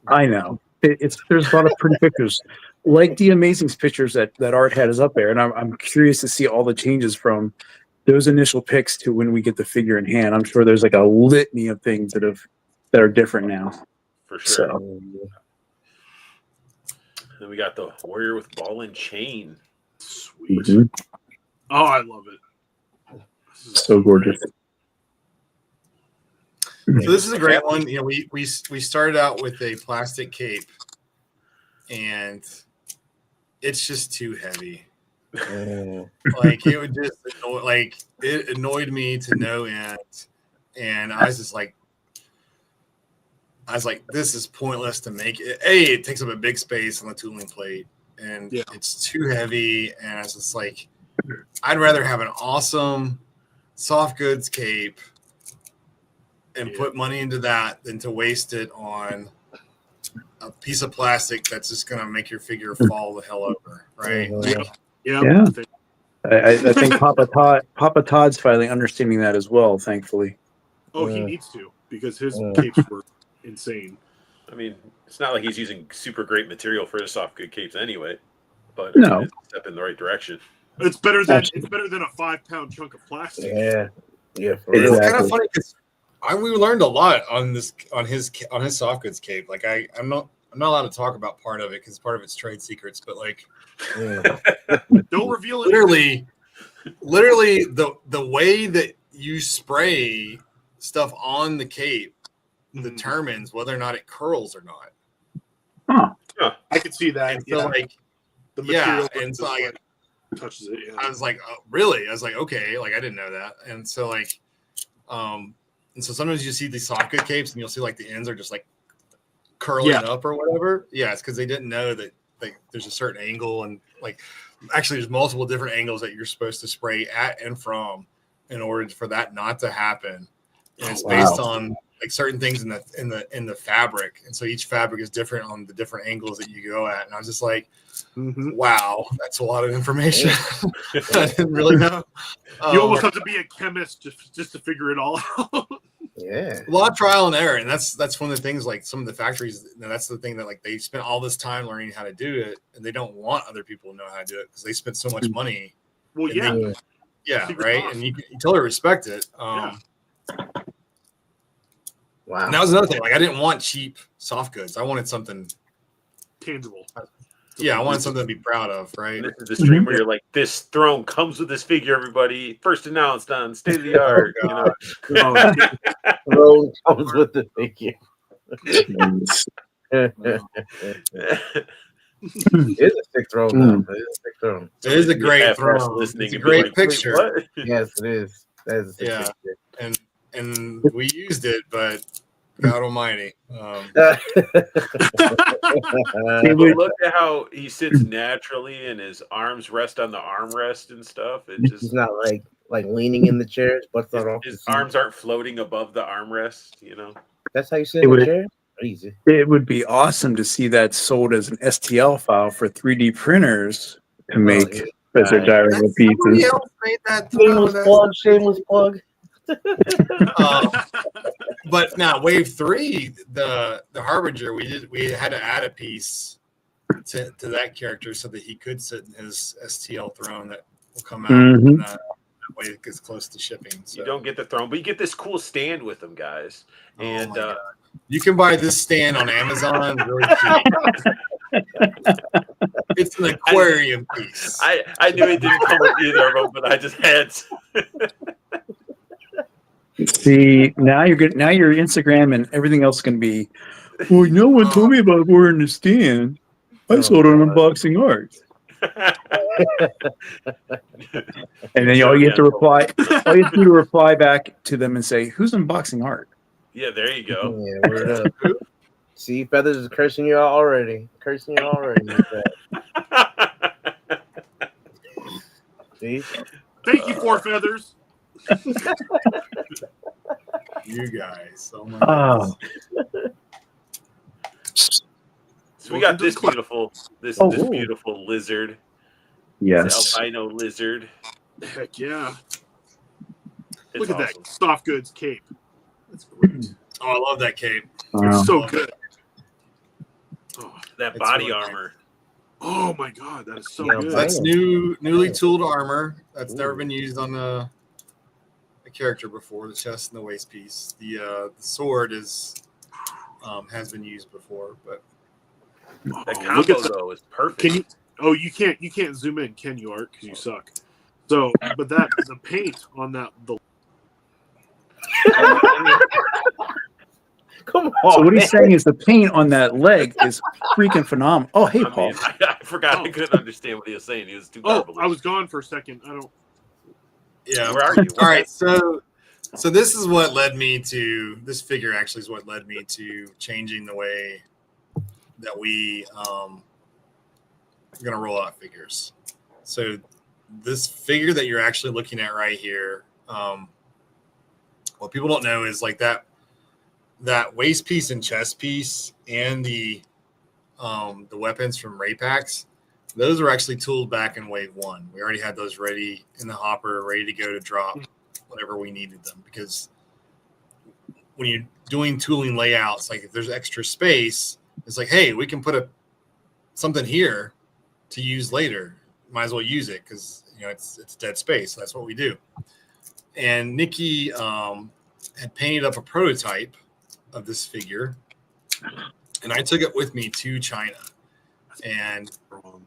I know there's a lot of pretty pictures, like the amazing pictures that Art had is up there, and I'm curious to see all the changes from those initial picks to when we get the figure in hand. I'm sure there's like a litany of things that are different now. For sure. So. Then we got the Warrior with Ball and Chain. Sweet. Mm-hmm. Oh, I love it. So gorgeous. So this is a great one. We started out with a plastic cape, and it's just too heavy. Like it would just it annoyed me to no end, and I was like, this is pointless to make it. It takes up a big space on the tooling plate, and it's too heavy. And I was just like, I'd rather have an awesome soft goods cape and put money into that than to waste it on a piece of plastic that's just going to make your figure fall the hell over, right? Yeah. I think Papa Todd's finally understanding that as well, thankfully. Oh, he needs to, because his capes were insane. I mean, it's not like he's using super great material for his soft good capes anyway, but no, it's a step in the right direction. It's better than a 5-pound chunk of plastic. Yeah. It's kind of funny because we learned a lot on his soft goods cape. Like I'm not allowed to talk about part of it because part of it's trade secrets, but like don't reveal it. Literally the way that you spray stuff on the cape determines whether or not it curls or not. Huh. I could see that. And so the material and so touches it. Yeah. I was like, oh, really? I was like, okay, like I didn't know that. And so and so sometimes you see these soft good capes and you'll see like the ends are just like curling up or whatever. Yeah, it's because they didn't know that there's a certain angle, and like actually there's multiple different angles that you're supposed to spray at and from in order for that not to happen. and it's Wow. based on like certain things in the fabric, and so each fabric is different on the different angles that you go at. And I was just like, wow, that's a lot of information. I didn't really know. You almost have to be a chemist just to figure it all out. Yeah. A lot of trial and error, and that's one of the things. Like some of the factories, that's the thing that like they spent all this time learning how to do it, and they don't want other people to know how to do it because they spent so much money. Well, And yeah. Yeah, Secret right. sauce. And you totally respect it. Wow. And that was another thing. Like I didn't want cheap soft goods. I wanted something Tangible. Yeah, I wanted something to be proud of, right? This is the stream where you're like, this throne comes with this figure, everybody. First announced on State of the Art. Throne comes with the figure. It's a sick throne, though. It is a sick throne. It is a great throne. Listening It's a and be great like, picture. "What?" Yes, it is. That is a sick Yeah. picture. And we used it, but God Almighty. But look at how he sits naturally and his arms rest on the armrest and stuff. It He's just not like leaning in the chair, butts not off. his arms aren't floating above the armrest, you know. That's how you sit in the chair? Easy. It would be awesome to see that sold as an STL file for 3D printers to make as their diorama pieces. Shameless plug. But now wave 3, the Harbinger, we had to add a piece to that character so that he could sit in his STL throne that will come out and that way it gets close to shipping. So. You don't get the throne, but you get this cool stand with them, guys. And you can buy this stand on Amazon really cheap. It's an aquarium piece. I knew it didn't come with either of them, but I just had to. See, now you're good. Now your Instagram and everything else can be. Well, no one told me about wearing the stand. I sold it on Unboxing Art. And then all you have to reply. All you have to do to reply back to them and say, "Who's Unboxing Art?" Yeah, there you go. Yeah, word up. See, Feathers is cursing you out already. See? Thank you, Four Feathers. You guys. Oh my God. So we got this beautiful, this beautiful lizard. Yes. This albino lizard. Heck yeah. It's Look at awesome. that soft goods cape. That's great. Oh, I love that cape. It's so good. Oh, That It's body really armor. oh my God, that is so Yeah, good. That's newly tooled armor. That's never been used on a character before. The chest and the waist piece. The sword is has been used before, but That look combo at though is perfect. Can you? Oh, you can't zoom in, can you, Art? Because you suck. So, but the paint on that Come on. So what he's saying is the paint on that leg is freaking phenomenal. Oh, hey, I Paul. mean, I forgot I couldn't understand what he was saying. He was too Oh, garbled. I was gone for a second. I don't. yeah. Where are you? All right, so this is what led me to this figure. Actually, is what led me to changing the way that we going to roll out figures. So this figure that you're actually looking at right here, what people don't know is like that waist piece and chest piece and the weapons from Ray Packs, those were actually tooled back in wave 1. We already had those ready in the hopper, ready to go to drop whenever we needed them. Because when you're doing tooling layouts, like if there's extra space, it's like, hey, we can put something here to use later. Might as well use it because it's dead space. So that's what we do. And Nikki had painted up a prototype of this figure, and I took it with me to China. And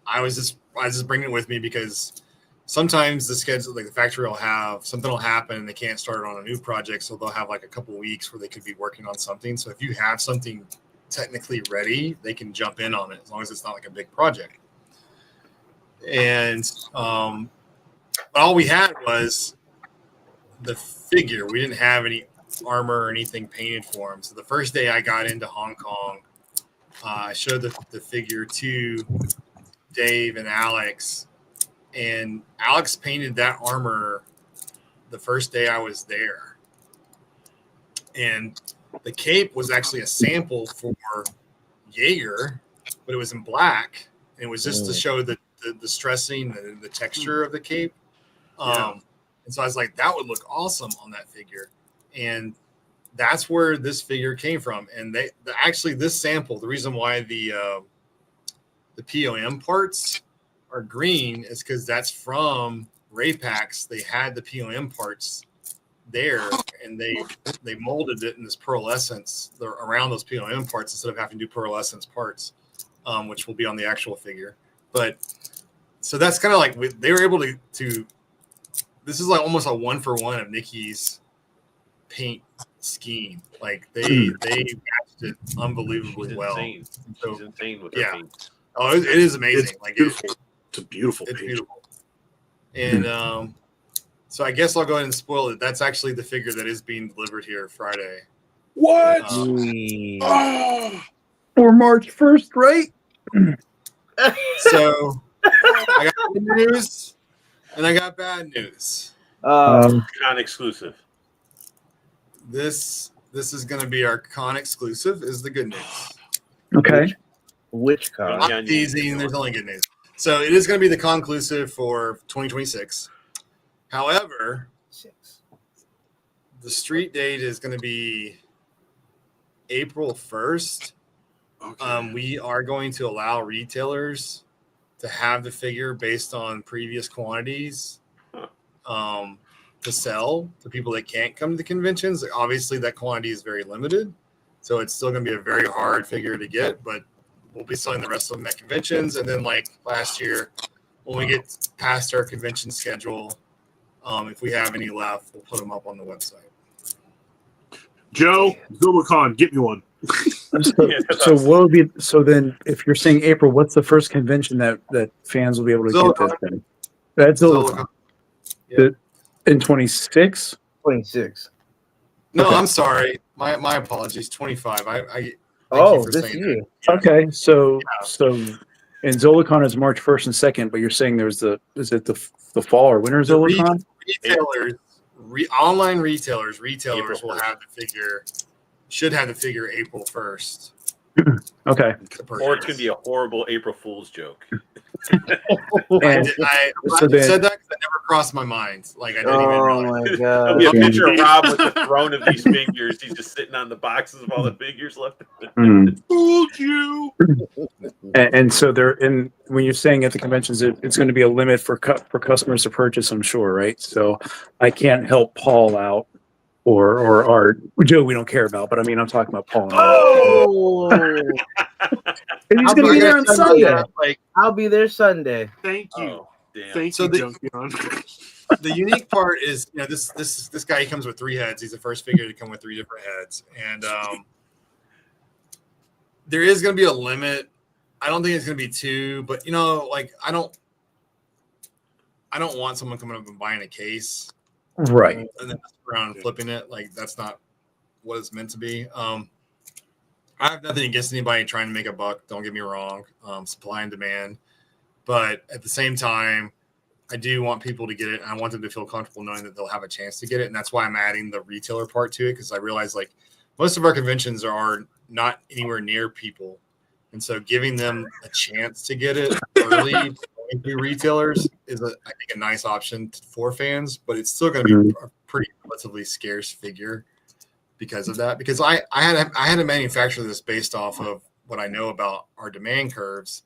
I was just bringing it with me because sometimes the schedule, like the factory will have something will happen and they can't start on a new project, so they'll have like a couple weeks where they could be working on something. So if you have something technically ready, they can jump in on it as long as it's not like a big project. And all we had was the figure. We didn't have any armor or anything painted for him. So the first day I got into Hong Kong, I showed the figure to Dave and Alex, and Alex painted that armor the first day I was there. And the cape was actually a sample for Jaeger, but it was in black. And it was just to show the stressing, the texture of the cape. And so I was like, that would look awesome on that figure. And that's where this figure came from. And actually this sample, the reason why the POM parts are green is because that's from Ray Packs. They had the POM parts there, and they molded it in this pearlescence around those POM parts instead of having to do pearlescence parts, which will be on the actual figure. But so that's kind of like they were able to. This is like almost a 1-for-1 of Nikki's paint scheme. Like they matched it unbelievably well. Insane. So, She's insane with her paint. Oh, it is amazing. It's like beautiful. It's a beautiful it's page. beautiful. And so I guess I'll go ahead and spoil it. That's actually the figure that is being delivered here Friday. What? Or March 1st, right? So I got good news and I got bad news. Con exclusive. This is going to be our con exclusive. Is the good news? Okay. Which con? I'm teasing. There's only good news. So it is going to be the conclusive for 2026. However, the street date is going to be April 1st. Okay. We are going to allow retailers to have the figure based on previous quantities to sell to people that can't come to the conventions. Obviously, that quantity is very limited, so it's still going to be a very hard figure to get, but we'll be selling the rest of them at conventions. And then like last year, when we get past our convention schedule, if we have any left, we'll put them up on the website. Joe, Zubicon, get me one. So what would be then if you're saying April, what's the first convention that fans will be able to get this thing? That's Zillicon. in 26? 26. No, Okay. I'm sorry. My apologies. 25. I thank you for This saying year. that. Okay, so and Zolicon is March 1st and 2nd, but you're saying is it the fall or winter The Zolicon? Retailers, online retailers April will 1st. have the figure. Should have the figure April 1st. Okay. Or it's going to be a horrible April Fool's joke. And I so then- said that because that never crossed my mind. Like I didn't even Oh realize. my There'll be a god. picture of Rob with the throne of these figures. He's just sitting on the boxes of all the figures left. Fooled you. And so when you're saying at the conventions, it's going to be a limit for customers to purchase, I'm sure, right? So I can't help Paul out or Art. Joe, we don't care about, but I mean, I'm talking about Paul. Oh, And he's going to be there on Sunday. Like I'll be there Sunday. Thank you. Oh, damn. Thank So you, the- Junkion. the unique part is, this guy, he comes with 3 heads. He's the first figure to come with 3 different heads, and there is going to be a limit. I don't think it's going to be 2, but I don't want someone coming up and buying a case, Right. and then around flipping it. Like that's not what it's meant to be. I have nothing against anybody trying to make a buck. Don't get me wrong. Supply and demand, but at the same time, I do want people to get it. And I want them to feel comfortable knowing that they'll have a chance to get it. And that's why I'm adding the retailer part to it. Cause I realize like most of our conventions are not anywhere near people. And so giving them a chance to get it early through retailers is I think a nice option for fans, but it's still going to be a pretty relatively scarce figure because of that. Because I had to manufacture this based off of what I know about our demand curves.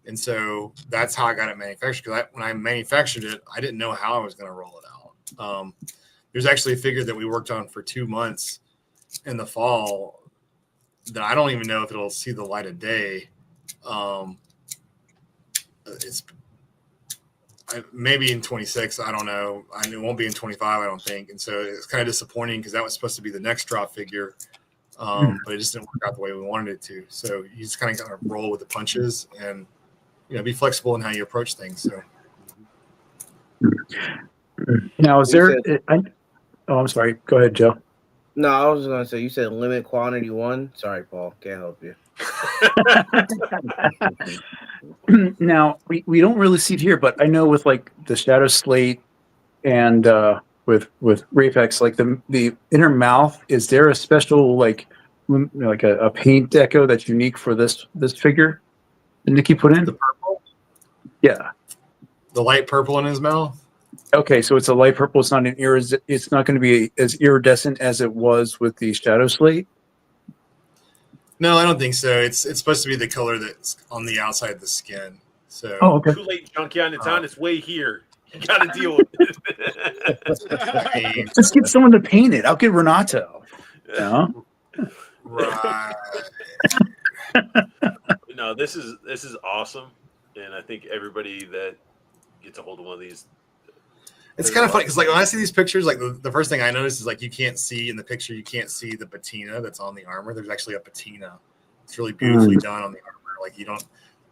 And so that's how I got it manufactured. Because when I manufactured it, I didn't know how I was going to roll it out. There's actually a figure that we worked on for 2 months in the fall that I don't even know if it'll see the light of day. It's maybe in 26. I don't know. It won't be in 25, I don't think. And so it's kind of disappointing because that was supposed to be the next drop figure. But it just didn't work out the way we wanted it to. So you just kind of got to roll with the punches and be flexible in how you approach things. So Now, is there? I'm sorry. Go ahead, Joe. No, I was gonna say you said limit quantity 1. Sorry, Paul, can't help you. Now we don't really see it here, but I know with like the Shadow Slate and with Rapex, like the inner mouth. Is there a special like a paint deco that's unique for this figure that Nikki put in? The purple, Yeah. the light purple in his mouth. Okay, so it's a light purple. It's not it's not going to be as iridescent as it was with the Shadow Slate. No, I don't think so. It's supposed to be the color that's on the outside of the skin. So Oh, okay. Too late, Junkion. It's on its way here. You got to deal with it. Let's get someone to paint it. I'll get Renato. You know? Right. No, this is awesome, and I think everybody that gets a hold of one of these. It's kind of funny because, like, when I see these pictures, like the first thing I notice is like you can't see in the picture, you can't see the patina that's on the armor. There's actually a patina. It's really beautifully done on the armor. Like you don't.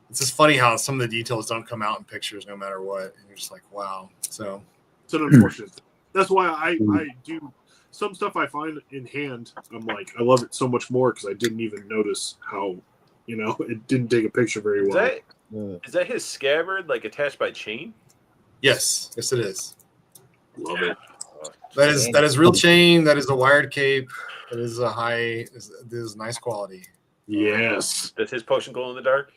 It's just funny how some of the details don't come out in pictures, no matter what. And you're just like, wow. So It's an unfortunate thing. That's why I do some stuff I find in hand. I'm like, I love it so much more because I didn't even notice how, it didn't take a picture very well. Is that his scabbard like attached by chain? yes, it is. Love it. That is real chain. That is a wired cape. That is a high. This is nice quality. Yes. Does his potion glow in the dark?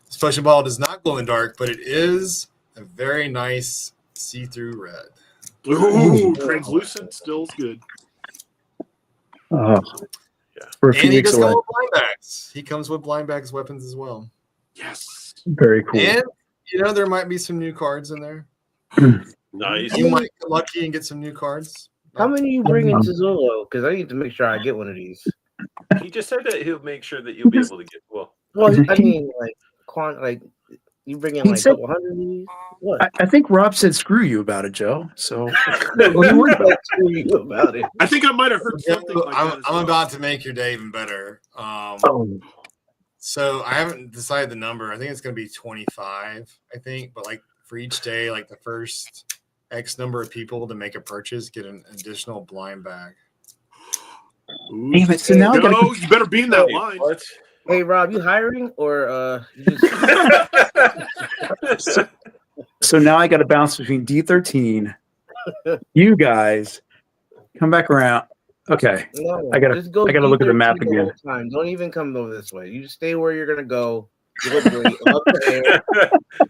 This potion ball does not glow in dark, but it is a very nice see-through red. Ooh, translucent still is good. For a few And he weeks does come away. with blind bags. He comes with blind bags weapons as well. Yes. Very cool. And there might be some new cards in there. Nice. You might get lucky and get some new cards. How many you bring into Zolo? Because I need to make sure I get one of these. He just said that he'll make sure that you'll be able to get. Well, I mean, like you bring in He like said- a couple hundred of these. What? I think Rob said screw you about it, Joe. So Like, screw you about it. I think I might have heard something like that. I'm as well. about to make your day even better. So I haven't decided the number. I think it's going to be 25, I think. But like for each day, like the first X number of people to make a purchase get an additional blind bag. Ooh. damn it. So now I No, you better be in that wait, line. what? Hey Rob, you hiring or you just So now I got to bounce between D13, you guys, come back around. Okay, no? I gotta just go look at the map D13 again. whole time. Don't even come over this way. You just stay where you're gonna go. Deliberately up there.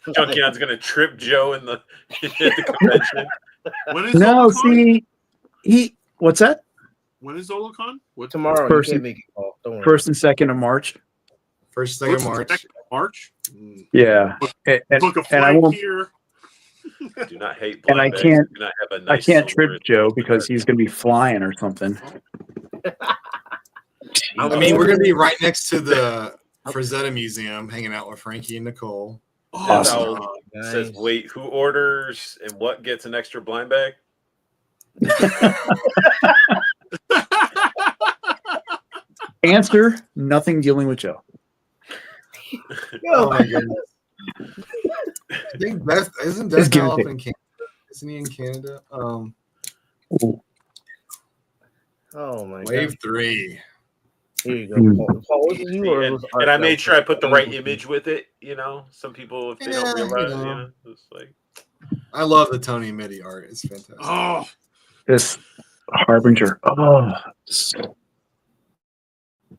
Junkion's gonna trip Joe in the at the convention. When is No, ZoloCon? see, what's that? When is ZoloCon? What Tomorrow First you and- can't make it call. Don't worry. 1st and 2nd of March. First thing of what's the March. second of March? Mm. Yeah, and Book a I flight won't. here. Do not hate. And I blind bags. can't- Do not have a I nice can't silver trip Joe because he's going to be flying or something. I mean, we're going to be right next to the Frazetta Museum, hanging out with Frankie and Nicole. Awesome. Now, Nice. says, wait, who orders and what gets an extra blind bag? Answer: nothing dealing with Joe. Oh my goodness. I think isn't Just Death give it up to in Canada? Isn't he in Canada? Oh my Wave god. 3. Here you go. Mm. Paul, was it you or And, was Art and I that made was- sure I put the right image with it. Some people, if they don't Yeah, realize, you know. it's like I love the Tony Mitty art. It's fantastic. Oh, This Harbinger. Oh, so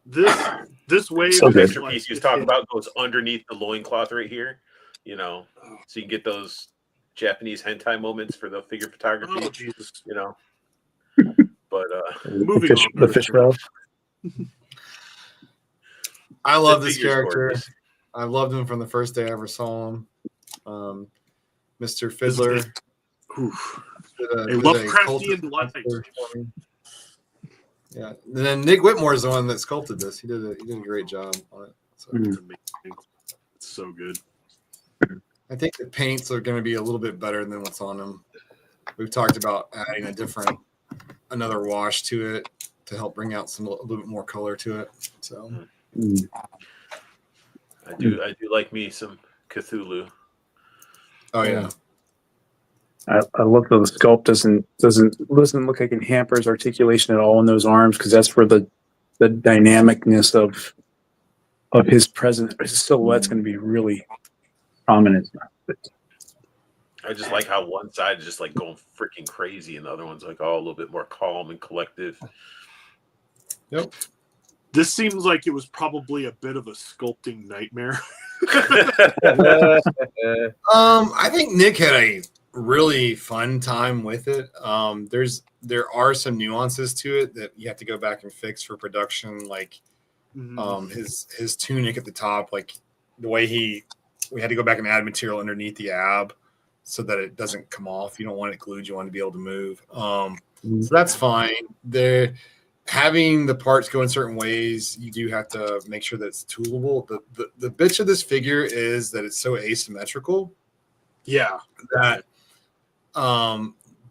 this wave. So is good. picture like- piece you was talking about goes underneath the loincloth right here. So you can get those Japanese hentai moments for the figure photography. Oh Jesus! But Moving fish, on. the fish row. I love the this figure's character. gorgeous. I loved him from the first day I ever saw him. Mr. Fiddler. Oof. did A did Lovecraftian culture light. for me. Yeah, and then Nick Whitmore is the one that sculpted this. He did a great job on it. So Mm. It's amazing. It's so good. I think the paints are going to be a little bit better than what's on them. We've talked about adding another wash to it to help bring out a little bit more color to it. So Mm. I do like me some Cthulhu. oh yeah. I love that the sculpt doesn't look like it hampers articulation at all in those arms because that's where the dynamicness of his presence, his silhouette's going to be really prominent. I just like how one side is just like going freaking crazy, and the other one's like a little bit more calm and collective. Yep. This seems like it was probably a bit of a sculpting nightmare. I think Nick had a really fun time with it. There are some nuances to it that you have to go back and fix for production, like his tunic at the top, like the way we had to go back and add material underneath the ab so that it doesn't come off. You don't want it glued, you want it to be able to move. So that's fine. Having the parts go in certain ways, you do have to make sure that it's toolable. The bitch of this figure is that it's so asymmetrical. Yeah. That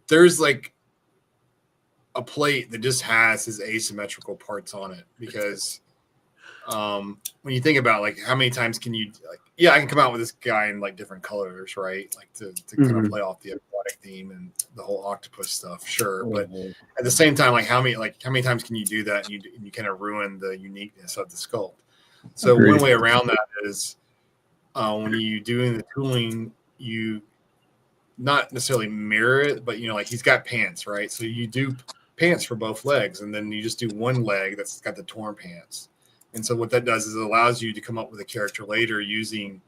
there's like a plate that just has his asymmetrical parts on it, because when you think about like how many times can you I can come out with this guy in like different colors, right? Like to kind of play off the aquatic theme and the whole octopus stuff, sure. But at the same time, like how many times can you do that and you kind of ruin the uniqueness of the sculpt? So one way around that is when you doing the tooling, you not necessarily mirror it, but like he's got pants, right? So you do pants for both legs, and then you just do one leg that's got the torn pants. And so what that does is it allows you to come up with a character later using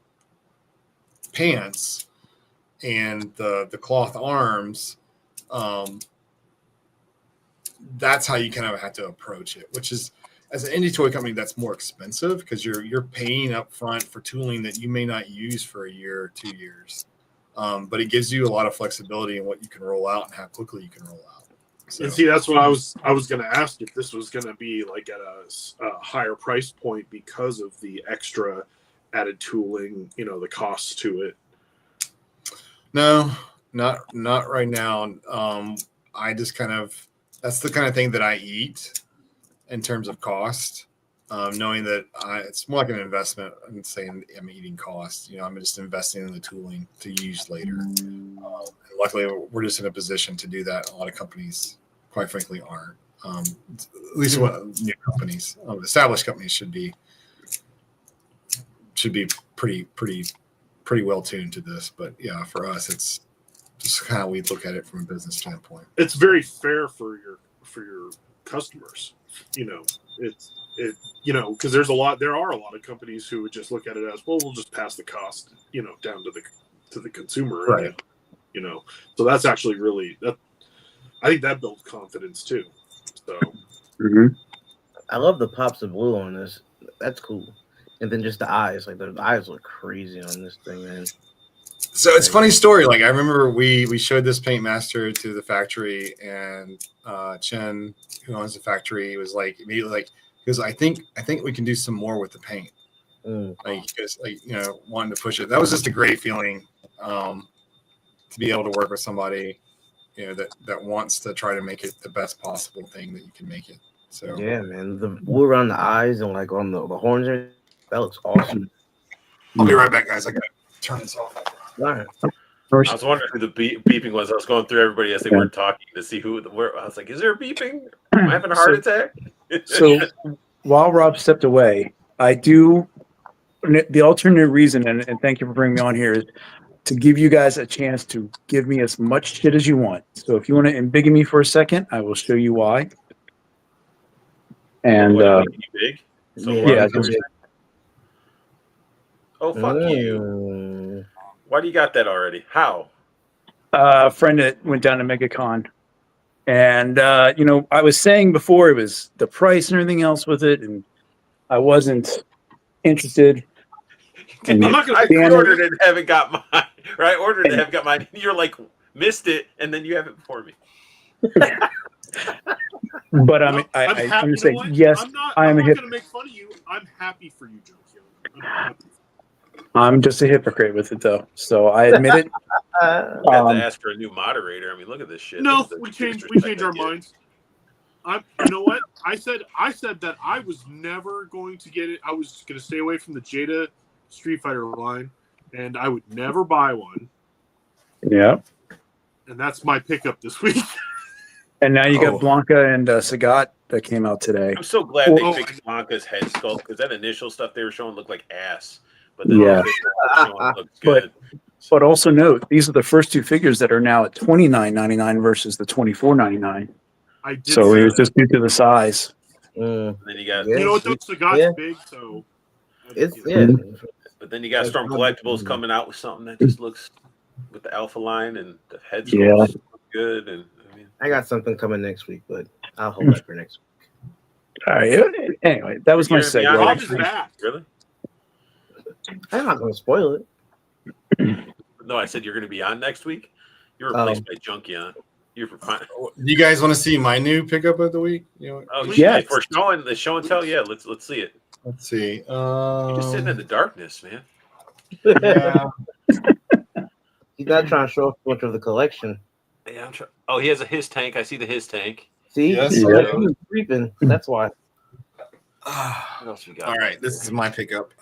pants and the cloth arms. That's how you kind of have to approach it, which is, as an indie toy company, that's more expensive because you're paying up front for tooling that you may not use for a year or 2 years. But it gives you a lot of flexibility in what you can roll out and how quickly you can roll out. So. And see, that's what I was going to ask, if this was going to be like at a higher price point because of the extra added tooling, the costs to it. No, not right now. I just that's the kind of thing that I eat in terms of cost, knowing that it's more like an investment. I'm saying I'm eating cost. I'm just investing in the tooling to use later. And luckily, we're just in a position to do that. A lot of companies, quite frankly, aren't. At least what new companies, established companies should be pretty well tuned to this. But yeah, for us, it's just how we look at it from a business standpoint. It's very fair for your customers. Because there are a lot of companies who would just look at it as, well, we'll just pass the cost, down to the consumer, right? So that's actually really I think that builds confidence too. So I love the pops of blue on this. That's cool. And then just the eyes, like the eyes look crazy on this thing, man. So it's a funny story. Like I remember we showed this paint master to the factory, and Chen, who owns the factory, was like immediately like, because I think we can do some more with the paint. Because wanting to push it. That was just a great feeling to be able to work with somebody that wants to try to make it the best possible thing that you can make it. So yeah, man, the blue around the eyes and like on the horns, that looks awesome. I'll be right back, guys. I gotta turn this off. All right. I was wondering who the beeping was. I was going through everybody as they weren't talking to see where. I was like, is there a beeping? Am I having a heart attack? So while Rob stepped away, I do the alternate reason, and thank you for bringing me on here, is to give you guys a chance to give me as much shit as you want. So if you want to embiggen me for a second, I will show you why. And big? So yeah. Oh, fuck you. Why do you got that already? How? A friend that went down to MegaCon. And, I was saying before it was the price and everything else with it, and I wasn't interested. I'm not gonna. I ordered it and haven't got mine. Right? Ordered it and haven't got mine. You're like, missed it, and then you have it before me. But I'm just saying, yes, I'm not going to make fun of you. I'm happy for you, Joe. I'm just a hypocrite with it, though. So I admit it. We have to ask for a new moderator. I mean, look at this shit. No, we changed our minds. You know what? I said that I was never going to get it. I was going to stay away from the Jada Street Fighter line, and I would never buy one. Yeah. And that's my pickup this week. And now you got Blanca and Sagat that came out today. I'm so glad they fixed Blanca's head sculpt, because that initial stuff they were showing looked like ass. But then the official one looked good. But also note, these are the first two figures that are now at $29.99 versus the $24.99. I did. So see it was that. just due to the size. And then you got, Yeah. You know what? Those cigars Yeah. big, so It's you know. yeah. but then you got That's Storm not Collectibles big. coming out with something that just looks with the Alpha line and the head Yeah. sculpt look good. And I mean, I got something coming next week, but I'll hold that for next week. All right. Anyway, that was my you're gonna be on Rob segue. is back. really? I'm not going to spoil it. No, I said you're going to be on next week. You're Oh. replaced by Junkion. You're fine. Do you guys want to see my new pickup of the week? You know, Oh Yes. if we're showing the show and tell, yeah, let's see it. let's see. You're just sitting in the darkness, man. Yeah. He's not trying to show off much of the collection. Yeah, I'm trying. Oh, he has a his tank. I see the his tank. See, Yes, he's yeah. creeping. That's why. What else we got? All right, this is my pickup.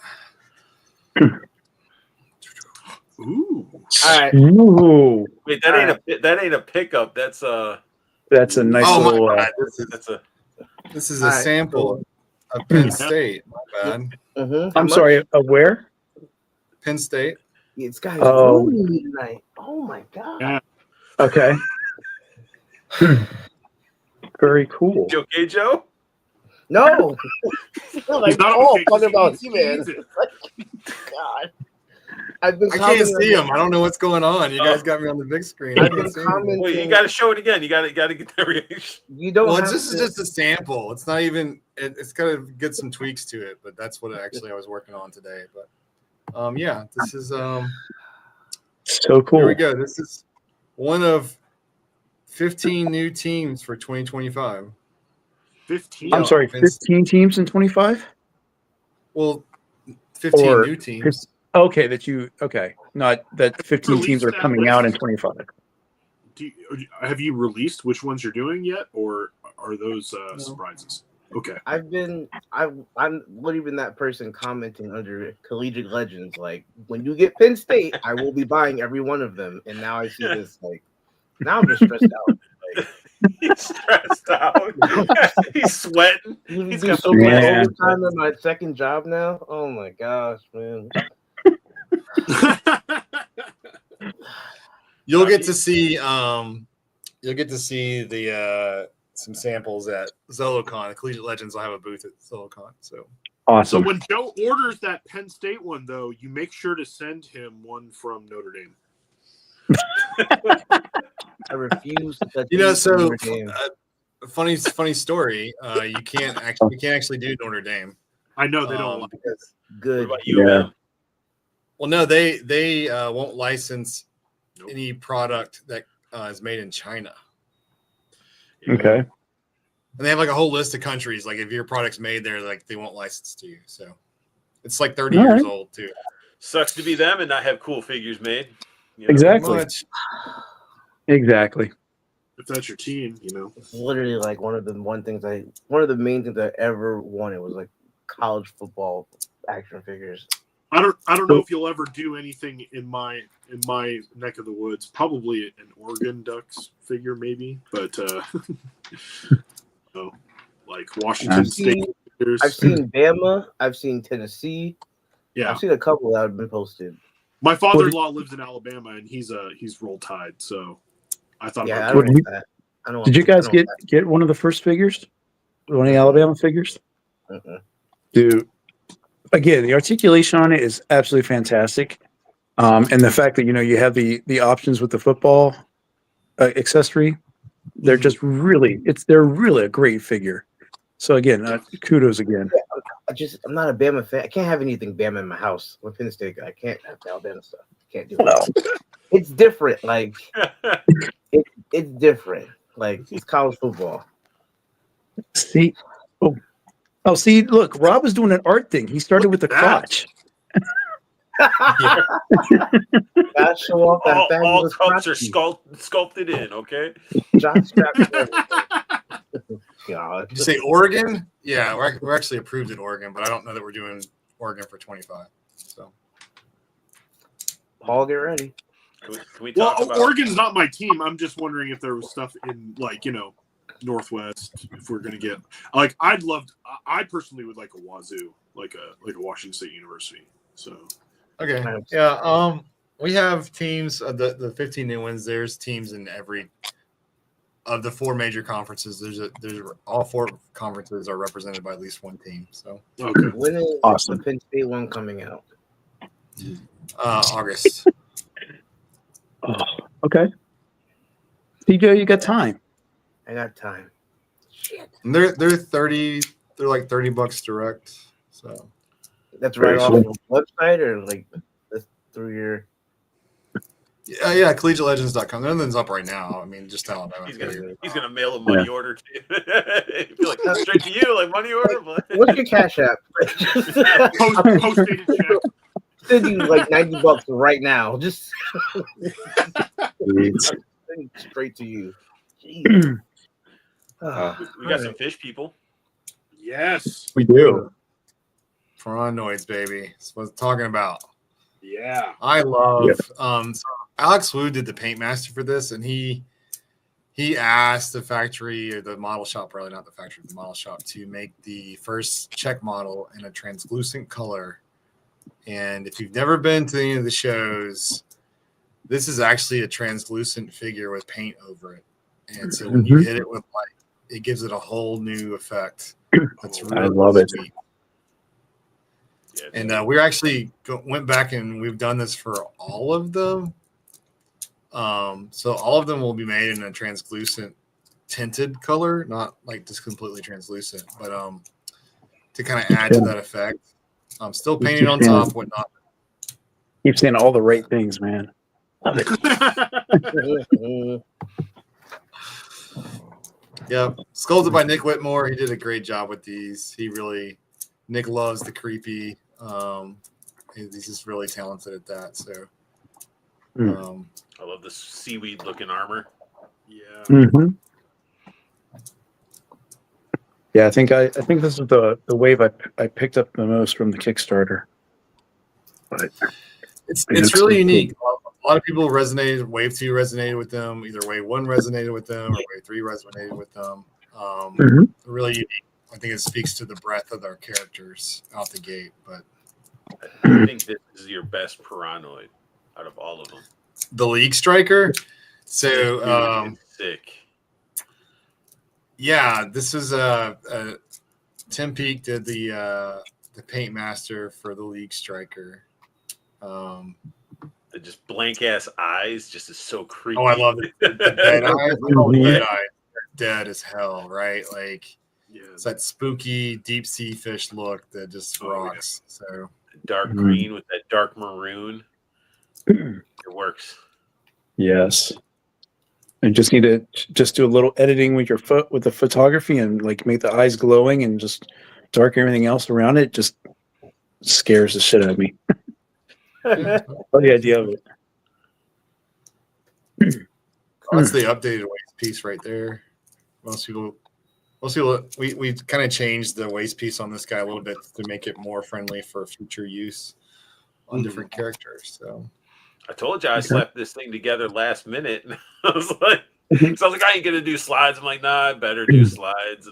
Ooh. All right. Ooh, Wait, that ain't a pickup. That's a that's a nice Oh my little. God, this is a All right, sample of Penn State. My bad. Mm-hmm. I'm sorry. Where? Penn State. This guy's Oh. ruining me tonight. Oh my god. Yeah. Okay. Very cool. You okay, Joe? No. Like, He's not oh, okay 'cause talking about he you, man. needs it. God. I've been I can't commenting see on- him. I don't know what's going on. You guys got me on the big screen. I I've can't been see anything. commenting. Well, you got to show it again. You got to get the reaction. You don't Well, have this is to- just a sample. It's not even. It's got to get some tweaks to it, but that's what actually I was working on today. But yeah, this is So Here cool. we go. This is one of 15 new teams for 2025. 15. I'm sorry, Vince- 15 teams in 25? Well, 15 Or new teams. Okay, not that 15 teams are Released that coming out in list? 25. Have you released which ones you're doing yet, or are those surprises? Okay. I'm not even that person commenting under Collegiate Legends. Like, when you get Penn State, I will be buying every one of them. And now I see this, like, now I'm just stressed out. Like, He's stressed out. He's sweating. you He's do got so much Yeah. overtime in my second job now. Oh my gosh, man. You'll get to see the some samples at ZoloCon. Collegiate Legends will have a booth at ZoloCon. So So Awesome. when Joe orders that Penn State one, though, you make sure to send him one from Notre Dame. I refuse to touch you know, anything so Notre Dame. funny story. We can't actually do Notre Dame. I know they don't like it. because What Good. about you, Yeah. man? well, no, they won't license Nope. any product that is made in China. Okay. And they have like a whole list of countries. Like if your product's made there, like they won't license to you. So it's like 30 All years right. old too. Sucks to be them and not have cool figures made. You know? Exactly. Much. Exactly. If that's your team, you know. It's literally like one of the main things I ever wanted was like college football action figures. I don't know if you'll ever do anything in my neck of the woods. Probably an Oregon Ducks figure, maybe, but no, like Washington I've State seen- figures. I've seen Bama. I've seen Tennessee. Yeah, I've seen a couple that have been posted. my father-in-law lives in Alabama, and he's Roll Tide, so I thought Yeah, I about don't What want that. I don't. Did you guys I don't get one of the first figures? One of the Alabama figures? want that. Dude, again, the articulation on it is absolutely fantastic. And the fact that, you have the options with the football accessory, they're just they're really a great figure. So again, kudos again. I'm not a Bama fan. I can't have anything Bama in my house. With Penn State, I can't have Alabama stuff. Can't do it. It's different. Like it's different. Like it's college football. See, see, look, Rob is doing an art thing. He started with the that. crotch. Gotta show off that all fabulous cups are crotch piece. sculpted in, okay? Jock straps and everything. God. Did you say Oregon? Yeah, we're actually approved at Oregon, but I don't know that we're doing Oregon for 25. So Paul, get ready. Can we Well, talk about Oregon's not my team. I'm just wondering if there was stuff in Northwest. If we're gonna get I personally would like a Wazoo, like a Washington State University. So okay, yeah. We have teams of the 15 new ones. There's teams in every of the 4 major conferences. There's all 4 conferences are represented by at least one team. So Okay. When is Awesome. the Penn State one coming out? August. Oh, okay. CJ, you got time. I got time. Shit. And they're $30. They're like $30 direct. So That's right Very off cool. the website or like that's through your. yeah, collegiatelegends.com. Nothing's up right now. I mean, just tell them. He's gonna mail a money order to you. Feel like straight to you, like money order. But What's your Cash App? Post-dated check. Send you like $90 right now. Just send it straight to you. Jeez. we got some fish people. Yes. We do. Paranoids, baby. That's what I'm talking about. Yeah. I love so Alex Wu did the paint master for this, and he asked the factory or the model shop, probably not the factory, the model shop, to make the first check model in a translucent color. And if you've never been to any of the shows, this is actually a translucent figure with paint over it. And so when you hit it with light, it gives it a whole new effect. That's really I love it. sweet. Yeah, And we actually went back and we've done this for all of them. So all of them will be made in a translucent tinted color, not like just completely translucent, but to kind of add to that effect. I'm still painted on top, whatnot. Keep saying all the right things, man. Love it. Yep. Sculpted by Nick Whitmore. He did a great job with these. Nick loves the creepy. He's just really talented at that. So I love this seaweed looking armor. Yeah. Mm-hmm. Yeah, I think this is the wave I picked up the most from the Kickstarter. But it's really unique. A lot of people Wave 2 resonated with them. Either Wave 1 resonated with them or Wave 3 resonated with them. Really unique. I think it speaks to the breadth of their characters out the gate. But I think this is your best Paranoid out of all of them. the League Striker. So It's sick. yeah, this is Tim Peake did the paint master for the League Striker. The just blank ass eyes just is so creepy. Oh, I love it. The dead eyes. The dead eyes. They're dead as hell, right? Like it's that spooky deep sea fish look that just rocks. So dark green with that dark maroon. It works. yes. And just need to just do a little editing with with the photography and like make the eyes glowing and just dark everything else around it. Just scares the shit out of me. What the idea of it? that's the updated waist piece right there. Most people, we kind of changed the waist piece on this guy a little bit to make it more friendly for future use on different characters. So I told you I slapped this thing together last minute. And I was like, I ain't gonna do slides. I'm like, nah, I better do slides.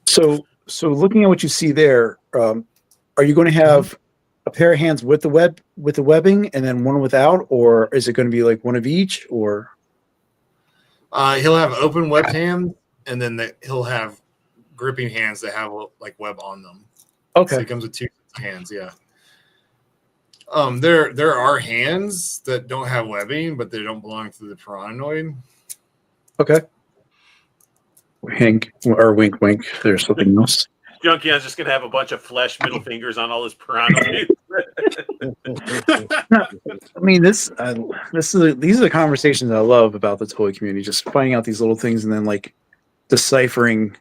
So looking at what you see there, are you going to have a pair of hands with the webbing and then one without, or is it going to be like one of each? Or he'll have open webbed hands, and then he'll have gripping hands that have like web on them. okay, So he comes with 2 hands. Yeah. There are hands that don't have webbing, but they don't belong to the Paranoid. okay. Wink or wink, wink. There's something else. Junkion's just gonna have a bunch of flesh middle fingers on all his Paranoid. I mean, these are the conversations I love about the toy community. Just finding out these little things and then like deciphering,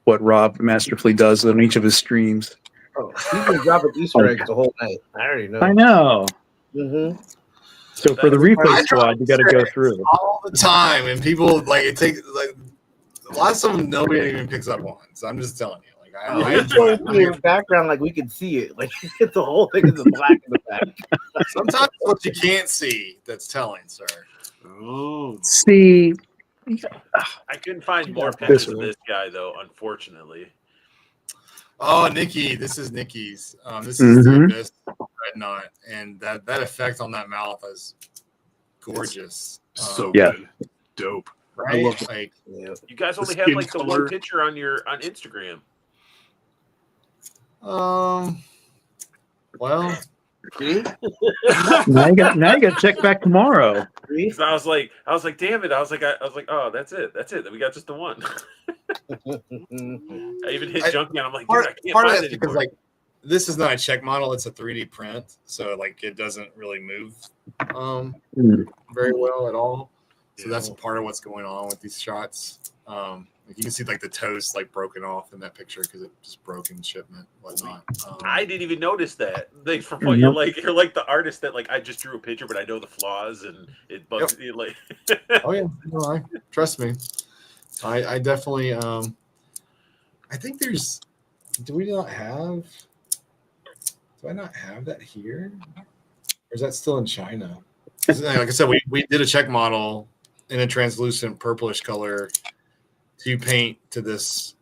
what Rob masterfully does on each of his streams. Oh, he's been dropping Easter eggs the whole night. I already know. I know. Mm-hmm. So for the replay squad, you got to go through all the time, and people like it takes like a lot of them nobody even picks up on. So I'm just telling you, like I enjoy it. In the background, like we can see it. Like the whole thing is in black in the back. Sometimes what you can't see that's telling, sir. Oh. See, I couldn't find more pictures of this guy though, unfortunately. Oh, Nikki, this is Nikki's. This is the Abyss Dreadnought, and that effect on that mouth is gorgeous. So Yeah. good. Dope. Right? I love it. Like, Yeah. You guys only The have skin like the color. one picture on Instagram. well, Now you got to check back tomorrow. So I was like, damn it. I was like, oh, that's it. We got just the one. I even hit Junkie and I'm like, dude, I can't part of find that's it because anymore. like this is not a check model; it's a 3D print, so like it doesn't really move very well at all. So that's part of what's going on with these shots. Like you can see like the toes like broken off in that picture because it just broke in shipment, whatnot. I didn't even notice that. Like from what you're like the artist that like I just drew a picture, but I know the flaws and it bugs me. Like, oh yeah, no, trust me. I definitely. I think there's. Do I not have that here? Or is that still in China? Like I said, we did a check model in a translucent purplish color to paint to this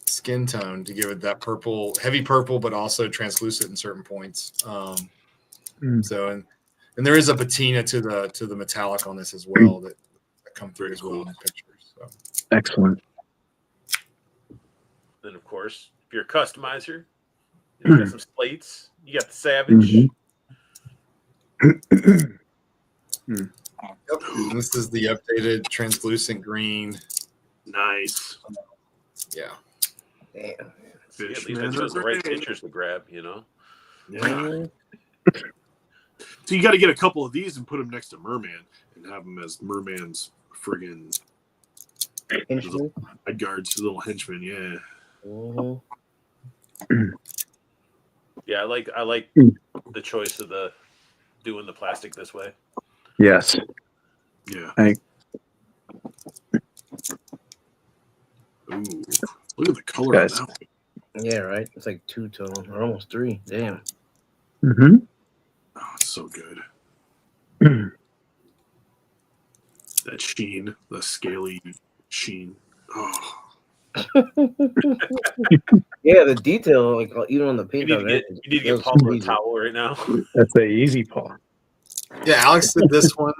skin tone to give it that purple, heavy purple, but also translucent in certain points. So and there is a patina to the metallic on this as well that come through as well in the pictures. So. Excellent. then of course, if you're a customizer, you got some slates. You got the Savage. Yep. And this is the updated translucent green. Nice. Yeah. Damn. See, at least I chose the right pictures to grab, you know. Yeah. So you got to get a couple of these and put them next to Merman and have them as Merman's friggin' guards, little henchmen. Yeah. Yeah, I like the choice of doing the plastic this way. Yes. Yeah. I- Ooh, look at the color Guys. on that one. Yeah, right. It's like 2-tone or almost 3. Damn. Mm-hmm. Oh, it's so good. That sheen, the scaly sheen. Oh, Yeah, the detail, like even on the You paint. need to get Paul a towel right now. That's a easy Paul. Yeah, Alex did this one.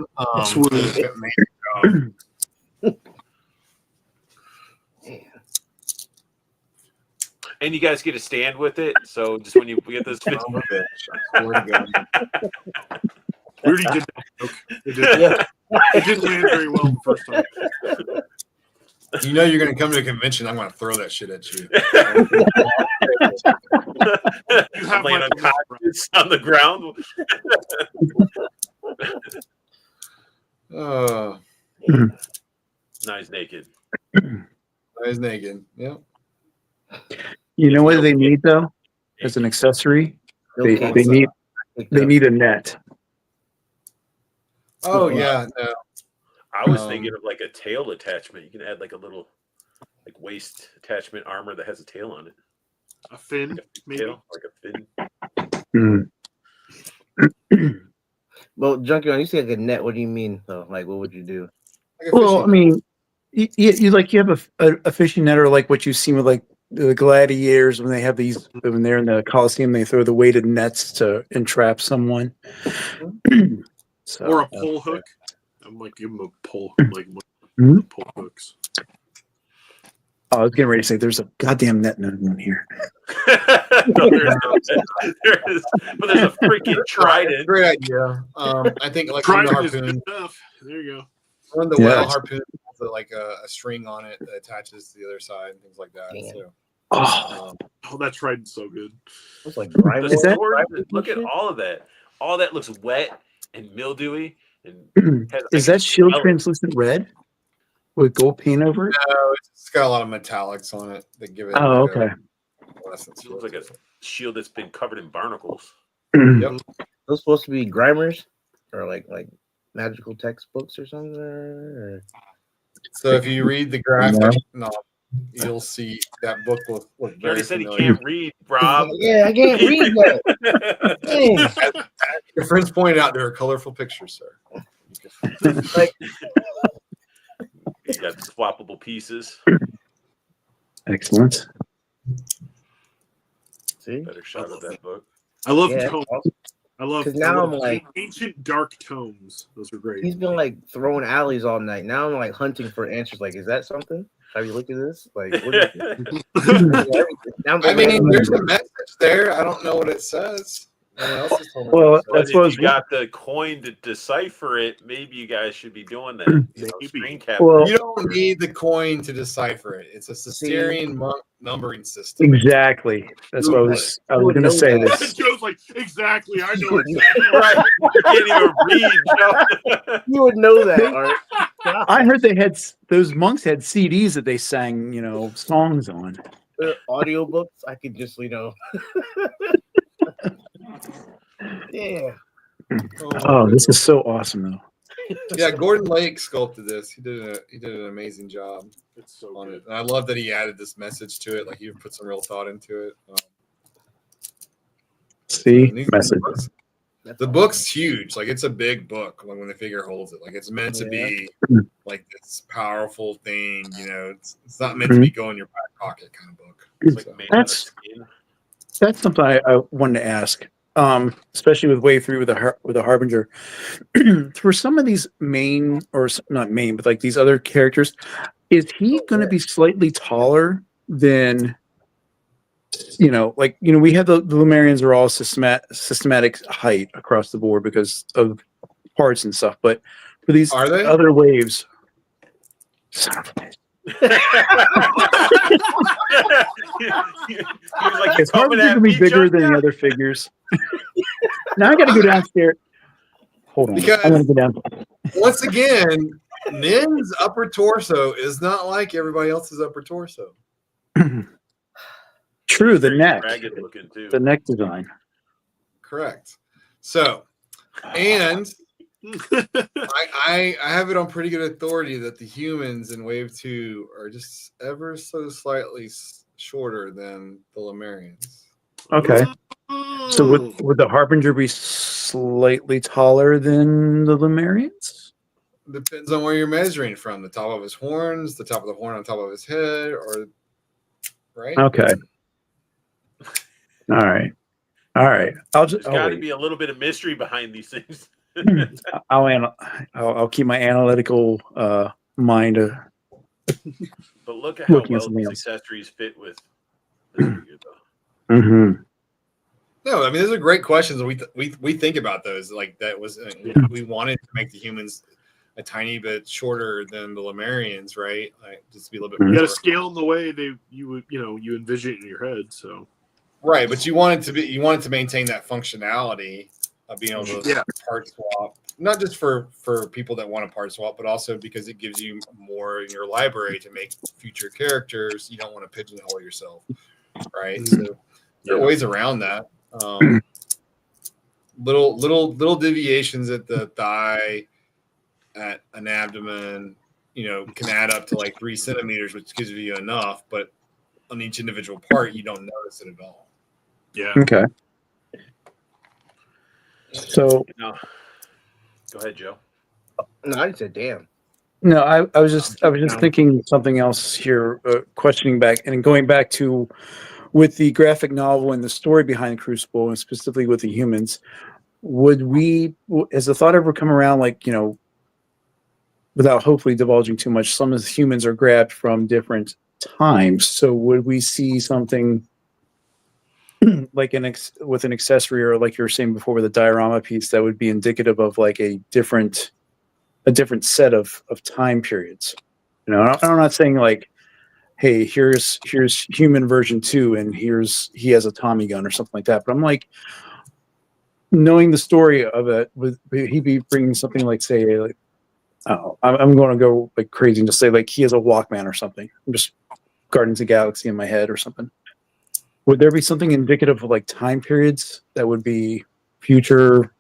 And you guys get a stand with it. So just when you get this, Oh my gosh, I swear to God. we already did that joke. It didn't land very well the first time. You know you're going to come to a convention. I'm going to throw that shit at you. I'm laying unconscious on the ground. Nice naked. Nice naked. Yep. You know what they need though? As an accessory, they need a net. Oh yeah. No. I was thinking of like a tail attachment. You can add like a little like waist attachment armor that has a tail on it. A fin, Like a maybe. tail, like a fin. Well, Junkie, you say like a net. What do you mean though? Like, what would you do? Like a Well, fishing I mean, you have a fishing net, or like what you've seen with like the gladiators when they have these when they're in the Coliseum, they throw the weighted nets to entrap someone. So, Or a pole hook. I'm like, give him a pole, like Mhm. pole hooks. I was getting ready to say there's a goddamn net in here. No, but there's a freaking trident. Great idea. I think like Try on the it is good harpoon, enough. There you go. on the Yeah. whale harpoon, has like a string on it that attaches to the other side and things like that. Damn. So, Oh, Oh, that trident's so good. It's like The Is that- sword, look at all of that. All that looks wet and mildewy. And has, is I that can shield smell it. translucent red with gold paint over it? no, it's got a lot of metallics on it that give it. Oh, like, a okay. fluorescence It looks like to a it. shield that's been covered in barnacles. Yep. those supposed to be grimers or like magical textbooks or something? Or... So if you read the graphic novel, you'll see that book look He very already said he familiar. can't read, Rob. Yeah, I can't read that. Dang. Your friends pointed out there are colorful pictures, sir. Like, He's got swappable pieces. Excellent. See, Better shot of that book. I love yeah, tomes. awesome. I love. 'Cause now I love I'm like- ancient dark tomes. Those are great. he's been like throwing alleys all night. Now I'm like hunting for answers. Like, is that something? Have you looked at this? Like, what is it? Now I'm I mean, there's like, a message there. I don't know what it says. No one else has told me Well, what it But that's if what I you was- got the coin to decipher it, maybe you guys should be doing that. You know, Maybe. screen cap. Well- says. You don't need the coin to decipher it. It's a Cistercian monk numbering system. Exactly. That's what I was would going to know say. that. This. Joe's like, exactly. I know would- exactly. Right. You can't even read, Joe. you would know that, Art. I heard they had those monks had CDs that they sang, songs on. Audiobooks. I could just, yeah. Oh, this is so awesome, though. Yeah, Gordon Lake sculpted this. He did an amazing job It's so on good. it. And I love that he added this message to it. Like he put some real thought into it. See, And these- message. The book's huge. Like it's a big book when the figure holds it. Like it's meant to be like this powerful thing. It's not meant to be go in your back pocket kind of book. It's like So- made out of That's- skin. That's something I wanted to ask, especially with Wave 3 with the Harbinger. For some of these main, or not main, but like these other characters, is he going to be slightly taller than, we have the Lumerians are all systematic height across the board because of parts and stuff, but for these Are they? other waves, son of a bitch. He was like, It's hard coming to at be me, bigger Joe? than the other figures. Now I got to go downstairs. Hold on. Because- I'm going to go down. Once again, Nin's upper torso is not like everybody else's upper torso. True, the neck. Ragged looking too. The neck design. Correct. So, and I have it on pretty good authority that the humans in Wave 2 are just ever so slightly shorter than the Lemurians. Okay. So would the Harbinger be slightly taller than the Lumerians? Depends on where you're measuring from. The top of his horns, the top of the horn on top of his head, or right? Okay. All right. I'll just There's got to be a little bit of mystery behind these things. I'll keep my analytical mind. But look at how Looking at well something these else. accessories fit with this figure, though. Mm-hmm. No, I mean those are great questions. We think about those like that was we wanted to make the humans a tiny bit shorter than the Lemurians, right? Like just to be a little bit You more got to scale in the way you envision it in your head. So right, but you wanted to maintain that functionality of being able to part swap, not just for people that want to part swap, but also because it gives you more in your library to make future characters. You don't want to pigeonhole yourself, right? So there are ways around that. Little deviations at the thigh, at an abdomen, can add up to like 3 centimeters, which gives you enough. But on each individual part, you don't notice it at all. yeah. Okay. So No. Go ahead, Joe. No, I just said, damn. no, I was just thinking something else here, questioning back and going back to with the graphic novel and the story behind Crucible, and specifically with the humans. Has the thought ever come around, like, without hopefully divulging too much, some of the humans are grabbed from different times. So would we see something like with an accessory, or like you were saying before with a diorama piece, that would be indicative of like a different set of time periods? I'm not saying like, hey, here's human version 2 and he has a Tommy gun or something like that. But I'm like, knowing the story of it, would he be bringing something like, say, like, I'm going to go like crazy and just say like he has a Walkman or something. I'm just Guardians of the Galaxy in my head or something. Would there be something indicative of like time periods that would be future,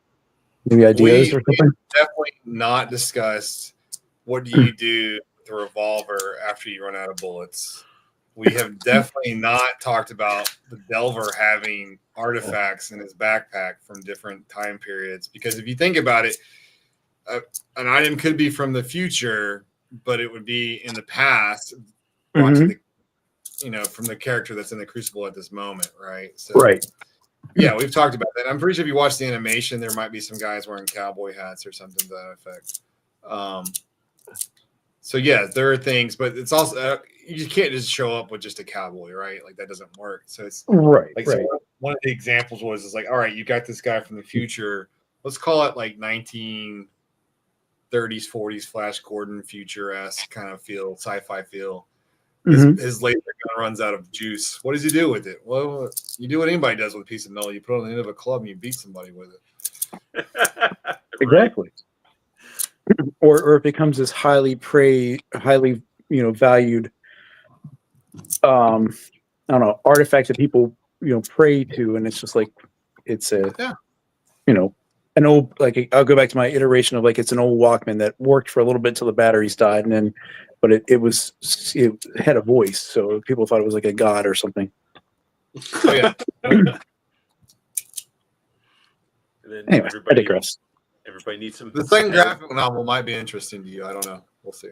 maybe ideas or something? Definitely not discussed what do you do with a revolver after you run out of bullets. We have definitely not talked about the Delver having artifacts in his backpack from different time periods, because if you think about it, an item could be from the future, but it would be in the past, watching from the character that's in the Crucible at this moment, right? So, Right. Yeah, we've talked about that. I'm pretty sure if you watch the animation, there might be some guys wearing cowboy hats or something to that effect. So yeah, there are things, but it's also you can't just show up with just a cowboy, right? Like that doesn't work. So it's Right. like Right. so one of the examples was like, all right, you got this guy from the future. Let's call it like 1930s, 40s Flash Gordon future-esque kind of feel, sci-fi feel. His laser gun runs out of juice. What does he do with it? Well, you do what anybody does with a piece of metal. You put it on the end of a club and you beat somebody with it. Exactly. Or it becomes this highly valued I don't know, artifact that people pray to, and it's just like it's a an old, like I'll go back to my iteration of like it's an old Walkman that worked for a little bit till the batteries died, and then but it had a voice, so people thought it was like a god or something. Oh yeah. And then Anyway, I digress. Everybody needs some. The second graphic novel might be interesting to you. I don't know. We'll see.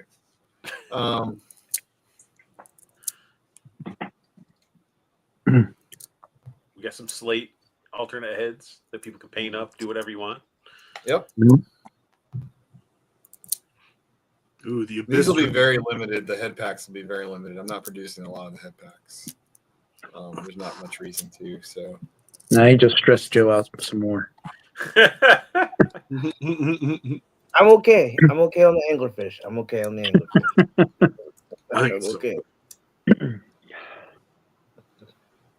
We got some slate alternate heads that people can paint up, do whatever you want. Yep. Ooh, the These will be very limited. The head packs will be very limited. I'm not producing a lot of the head packs. There's not much reason to. So. Now you just stressed Joe out some more. I'm okay. I'm okay on the anglerfish. I'm okay on the anglerfish. I think so. Okay.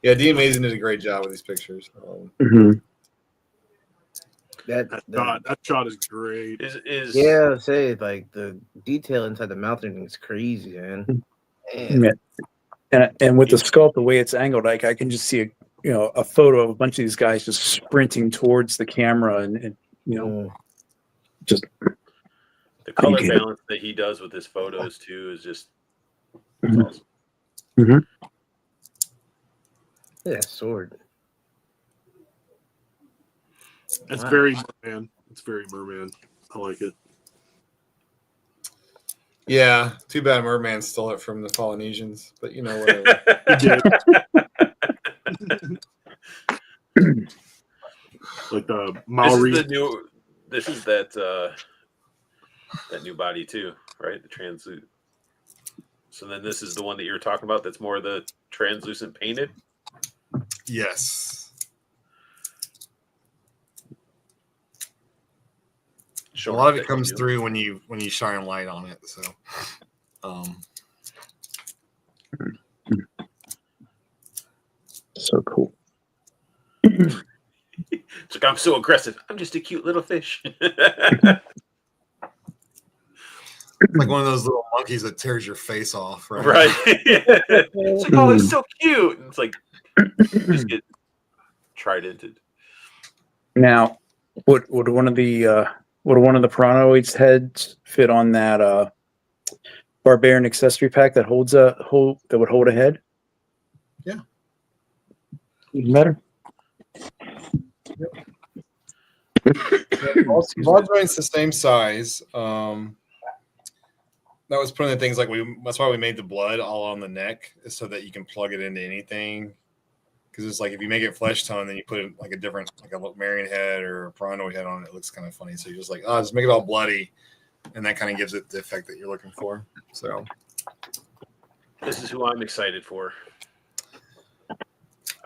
Yeah, D Amazing did a great job with these pictures. That shot is great. Yeah, say like the detail inside the mouth and everything's crazy, man. Yeah. And with the sculpt, the way it's angled, like I can just see a photo of a bunch of these guys just sprinting towards the camera, and just the color balance that he does with his photos too is just awesome. Yeah, sword. It's very merman. It's very merman. I like it. Yeah, too bad Merman stole it from the Polynesians, but whatever. Like the Maori. This is that new body too, right? The translucent. So then this is the one that you're talking about. That's more the translucent painted. Yes. A lot of it comes through when you shine light on it. So, so cool. It's like, I'm so aggressive. I'm just a cute little fish. Like one of those little monkeys that tears your face off, right? Right. It's like, oh, it's so cute. And it's like, just get tridented. Now, would one of the Piranhoids heads fit on that Barbarian accessory pack that would hold a head? Yeah. Even better. Ball joint's the same size. That was one of the things that's why we made the blood all on the neck, so that you can plug it into anything. Because it's like if you make it flesh tone, then you put it like a different, like a Marion head or a Piranha head on it, it looks kind of funny. So you're just like, just make it all bloody, and that kind of gives it the effect that you're looking for. So this is who I'm excited for.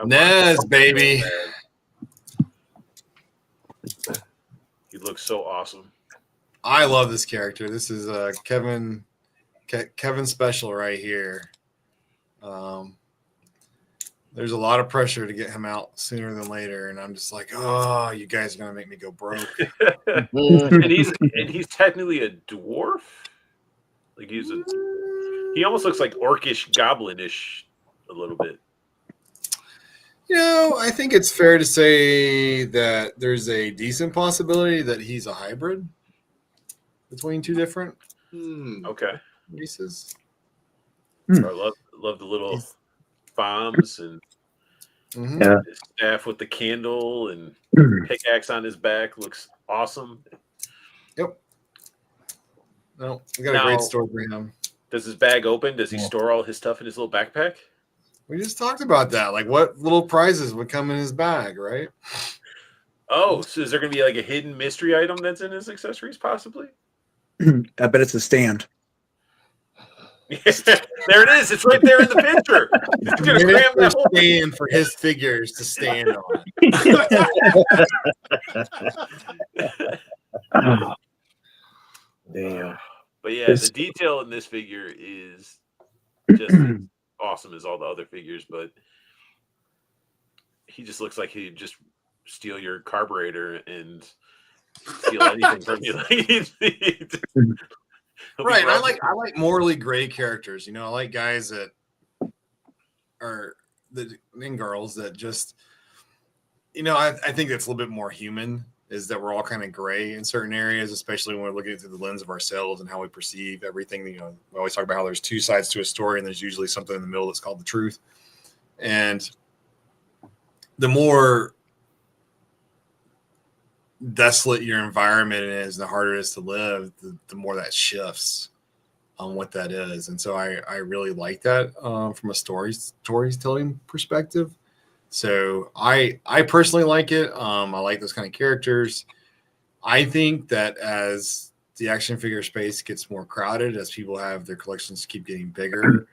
Nez, baby. He looks so awesome. I love this character. This is Kevin Special right here. There's a lot of pressure to get him out sooner than later, and I'm just like, oh, you guys are gonna make me go broke. and he's technically a dwarf. Like he almost looks like orcish, goblinish a little bit. I think it's fair to say that there's a decent possibility that he's a hybrid between two different Okay. races. I love the little bombs and his staff with the candle and pickaxe on his back looks awesome. Yep. No, we got a great story for him. Does his bag open? Does he store all his stuff in his little backpack? We just talked about that. Like, what little prizes would come in his bag, right? Oh, so is there going to be like a hidden mystery item that's in his accessories, possibly? I bet it's a stand. Yeah, there it is. It's right there in the picture. He's going to cram that whole thing. Stand for his figures to stand on. Damn. But yeah, the detail in this figure is just as awesome as all the other figures, but he just looks like he'd just steal your carburetor and steal anything from you. Right. I like morally gray characters. You know, I like guys that are and girls that just, you know, I think that's a little bit more human, is that we're all kind of gray in certain areas, especially when we're looking through the lens of ourselves and how we perceive everything. You know, we always talk about how there's two sides to a story, and there's usually something in the middle that's called the truth. And the more desolate your environment is, the harder it is to live, the more that shifts on what that is. And so I really like that from a storytelling perspective. So I personally like it. I like those kind of characters. I think that as the action figure space gets more crowded, as people have their collections keep getting bigger,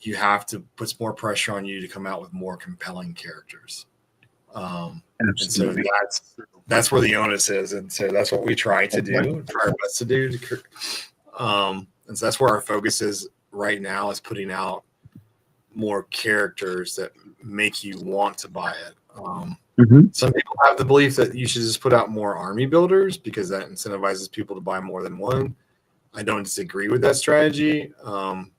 you have to put more pressure on you to come out with more compelling characters. And so that's where the onus is. And so that's what we try to do, try our best to do. And so that's where our focus is right now, is putting out more characters that make you want to buy it. Some people have the belief that you should just put out more army builders because that incentivizes people to buy more than one. I don't disagree with that strategy. And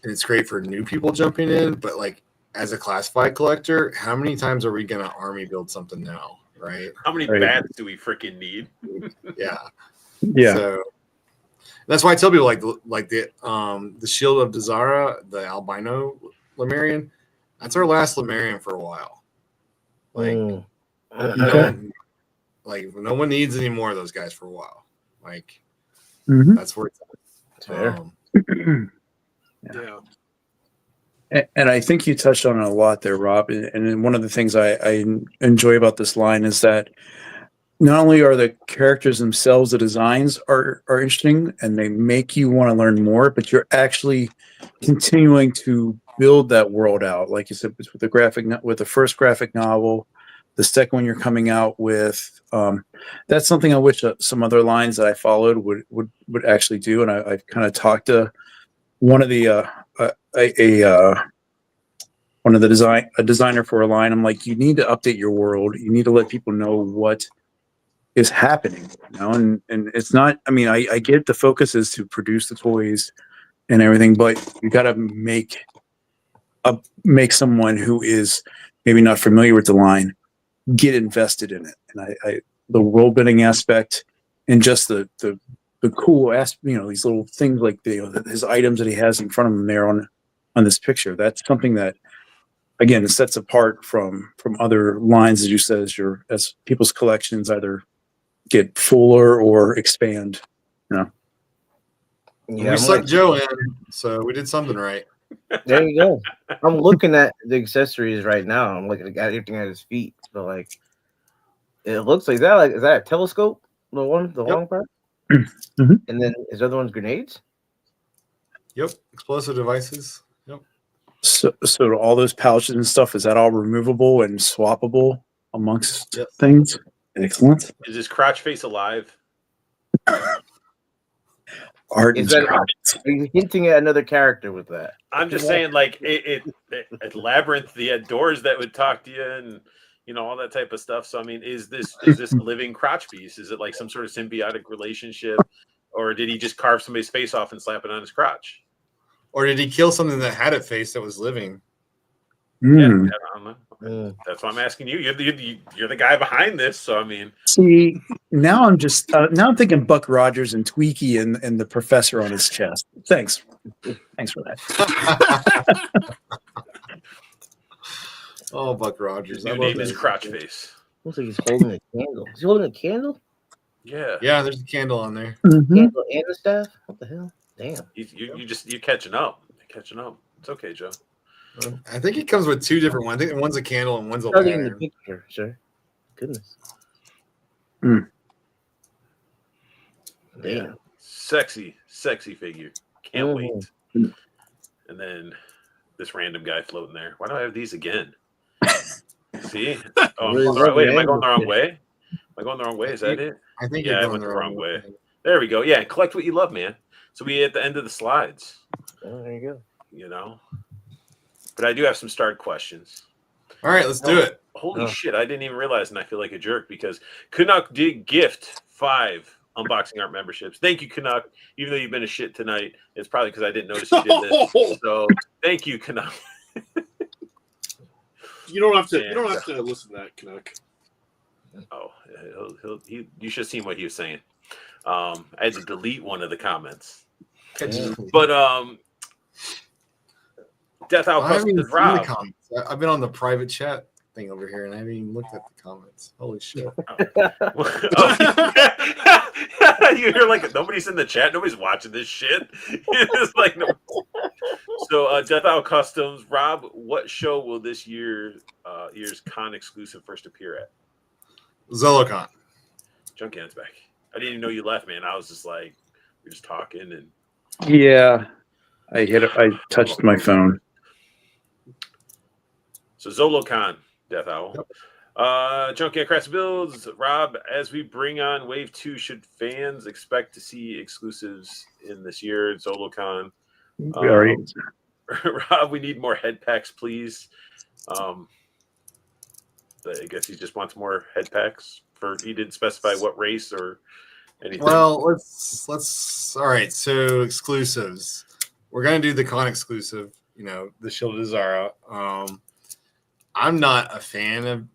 it's great for new people jumping in, but like as a classified collector, how many times are we going to army build something now? Right? How many bats do we freaking need? Yeah. Yeah. So that's why I tell people like the Shield of Dazara, the albino Lemurian, that's our last Lemurian for a while. Like, no one needs any more of those guys for a while. Like, that's where it's at. Yeah. And I think you touched on it a lot there, Rob. And one of the things I enjoy about this line is that not only are the characters themselves, the designs are interesting and they make you want to learn more, but you're actually continuing to build that world out. Like you said, with the first graphic novel, the second one you're coming out with. That's something I wish some other lines that I followed would actually do. And I've kind of talked to one of the a designer for a line. I'm like, you need to update your world. You need to let people know what is happening, you know, and it's not, I mean, I get the focus is to produce the toys and everything, but you got to make someone who is maybe not familiar with the line get invested in it. And the world building aspect and just the cool aspect, you know, these little things like his items that he has in front of him there on this picture. That's something that, again, sets apart from other lines, as you said, as people's collections either get fuller or expand. You know? Yeah, we sucked Joe in, so we did something right. There you go. I'm looking at the accessories right now. I'm looking at everything at his feet. So like, it looks like that. Like, is that a telescope? The long part. And then his other one's grenades. Yep, explosive devices. Yep. So all those pouches and stuff, is that all removable and swappable amongst things? Excellent. Is his crotch face alive? Are you hinting at another character with that? I'm just saying, like, it Labyrinth, he had doors that would talk to you and, you know, all that type of stuff. So, I mean, is this a living crotch piece? Is it like some sort of symbiotic relationship? Or did he just carve somebody's face off and slap it on his crotch? Or did he kill something that had a face that was living? Yeah, I don't know. That's why I'm asking you. You're the guy behind this, so I mean. See, now I'm just now I'm thinking Buck Rogers and Tweaky and the professor on his chest. Thanks for that. Oh, Buck Rogers! His name is Crotch Face. Looks like he's holding a candle. Is he holding a candle? Yeah. Yeah, there's a candle on there. Candle and the staff. What the hell? Damn. You're catching up. You're catching up. It's okay, Joe. I think it comes with two different ones. I think one's a candle and one's a Starting in the lantern. picture, sir. Goodness. Yeah. Damn. Sexy figure. Can't Mhm. wait. And then this random guy floating there. Why do I have these again? See? Oh, Really I'm going the love wait, your am I going the wrong animal way? Am I going the wrong way? Is that it? I think Yeah, you're I going went the the wrong way. way. There we go. Yeah, collect what you love, man. So we at the end of the slides, Oh, there you go. you know. But I do have some starred questions. All right, let's do it. Holy Oh. shit, I didn't even realize, and I feel like a jerk because Canuck did gift 5 unboxing art memberships. Thank you, Canuck. Even though you've been a shit tonight, it's probably because I didn't notice you did this. So thank you, Canuck. You don't have to. And, You don't have to listen to that, Canuck. Oh, you should have seen what he was saying. I had to delete one of the comments. But Death Out I haven't even Custom seen the Rob. comments. I've been on the private chat thing over here, and I haven't even looked at the comments. Holy shit! You hear like nobody's in the chat, nobody's watching this shit. It's like no. So Death Out Customs, Rob, what show will this year's con exclusive first appear at? Zolocon. Junkhan's back. I didn't even know you left, man. I was just like, we're just talking and Yeah, I touched my phone. so Zolocon, Death Owl. Yep. Junkyard Crafts Builds, Rob, as we bring on Wave 2, should fans expect to see exclusives in this year at Zolocon? Rob, we need more head packs, please. I guess he just wants more head packs. He didn't specify what race or anything. Well, let's all right. So exclusives. We're gonna do the con exclusive. You know, the Shield of Zara. I'm not a fan of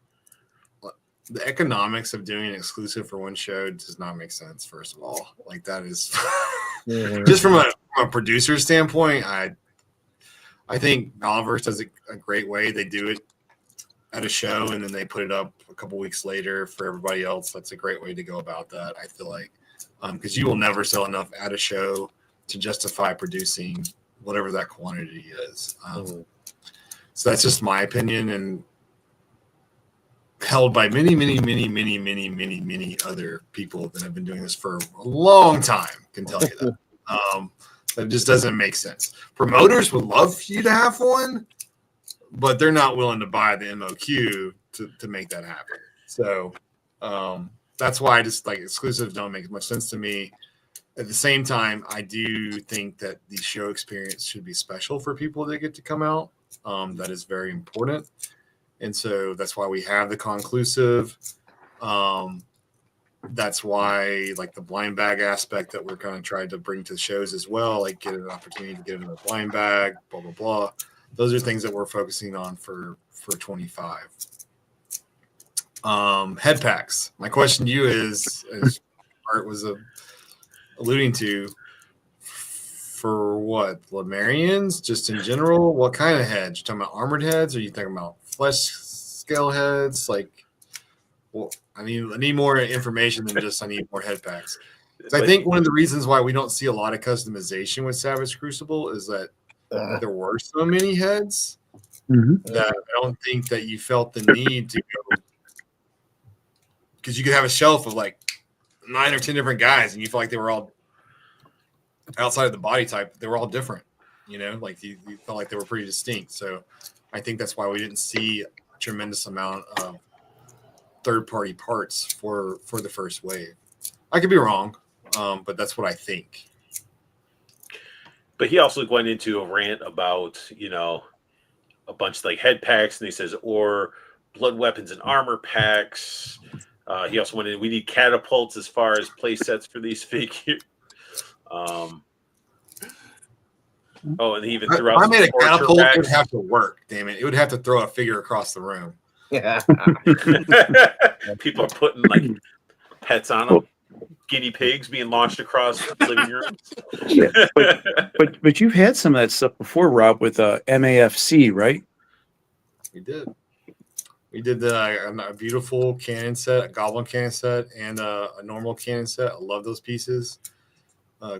the economics of doing an exclusive for one show. Does not make sense. First of all, like that is just from a producer standpoint. I think Oliver's does a great way. They do it at a show and then they put it up a couple weeks later for everybody else. That's a great way to go about that. I feel like because you will never sell enough at a show to justify producing whatever that quantity is. So that's just my opinion and held by many other people that have been doing this for a long time can tell you that. That just doesn't make sense. Promoters would love for you to have one, but they're not willing to buy the MOQ to make that happen. So that's why I just like exclusives don't make much sense to me. At the same time, I do think that the show experience should be special for people that get to come out. That is very important. And so that's why we have the conclusive. That's why like the blind bag aspect that we're kind of trying to bring to the shows as well, like get an opportunity to get in a blind bag, blah, blah, blah. Those are things that we're focusing on for 25. Head packs. My question to you is, as Art was alluding to, for what? Lemurians, just in general? What kind of heads? You talking about armored heads? Or are you talking about flesh scale heads? Like, well, I need more information than just I need more head packs. I think one of the reasons why we don't see a lot of customization with Savage Crucible is that there were so many heads that I don't think that you felt the need to go, because you could have a shelf of like 9 or 10 different guys and you feel like they were all outside of the body type. They were all different, you know, like you felt like they were pretty distinct. So I think that's why we didn't see a tremendous amount of third-party parts for the first wave. I could be wrong, but that's what I think. But he also went into a rant about, you know, a bunch of like head packs, and he says, or blood weapons and armor packs. He also went in, we need catapults as far as play sets for these figures. And he even threw out. I made a catapult. It would have to work. Damn it! It would have to throw a figure across the room. Yeah. People are putting like pets on them, guinea pigs being launched across living rooms. Yeah, but you've had some of that stuff before, Rob, with MAFC, right? We did. We did a beautiful cannon set, a goblin cannon set, and a normal cannon set. I love those pieces.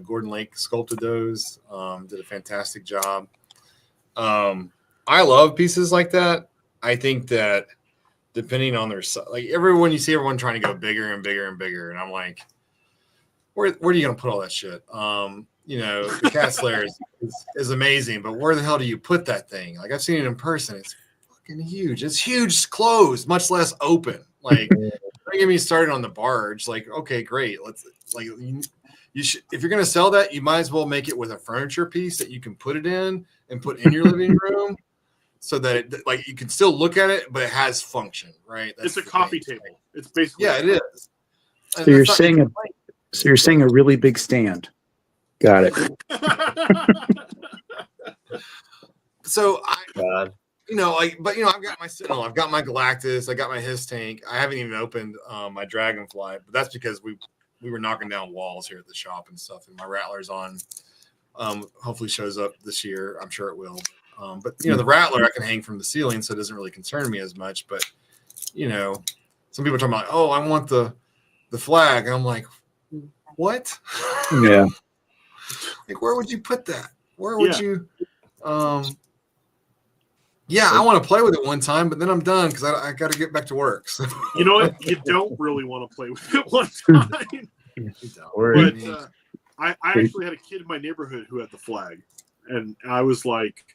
Gordon Lake sculpted those. Did a fantastic job. I love pieces like that. I think that depending on their size, like everyone, you see everyone trying to go bigger and bigger and bigger, and I'm like, where are you going to put all that shit? The Cat Slayer is amazing, but where the hell do you put that thing? Like I've seen it in person. It's fucking huge. It's huge closed, much less open. Like don't get me started on the barge. Like, okay, great. Let's like you should, if you're going to sell that, you might as well make it with a furniture piece that you can put it in and put in your living room so that you can still look at it, but it has function, right? It's a coffee table. It's basically it is. So you're saying a really big stand. Got it. So God. I've got my Sentinel, I've got my Galactus, I got my His tank. I haven't even opened my Dragonfly, but that's because we were knocking down walls here at the shop and stuff. And my Rattler's on. Hopefully shows up this year. I'm sure it will. But the Rattler I can hang from the ceiling, so it doesn't really concern me as much. But some people are talking about, oh, I want the flag, and I'm like, what? Yeah. Like, where would you put that? Where would you? Yeah, I want to play with it one time, but then I'm done because I got to get back to work. So. You know what? You don't really want to play with it one time. But I actually had a kid in my neighborhood who had the flag, and I was like,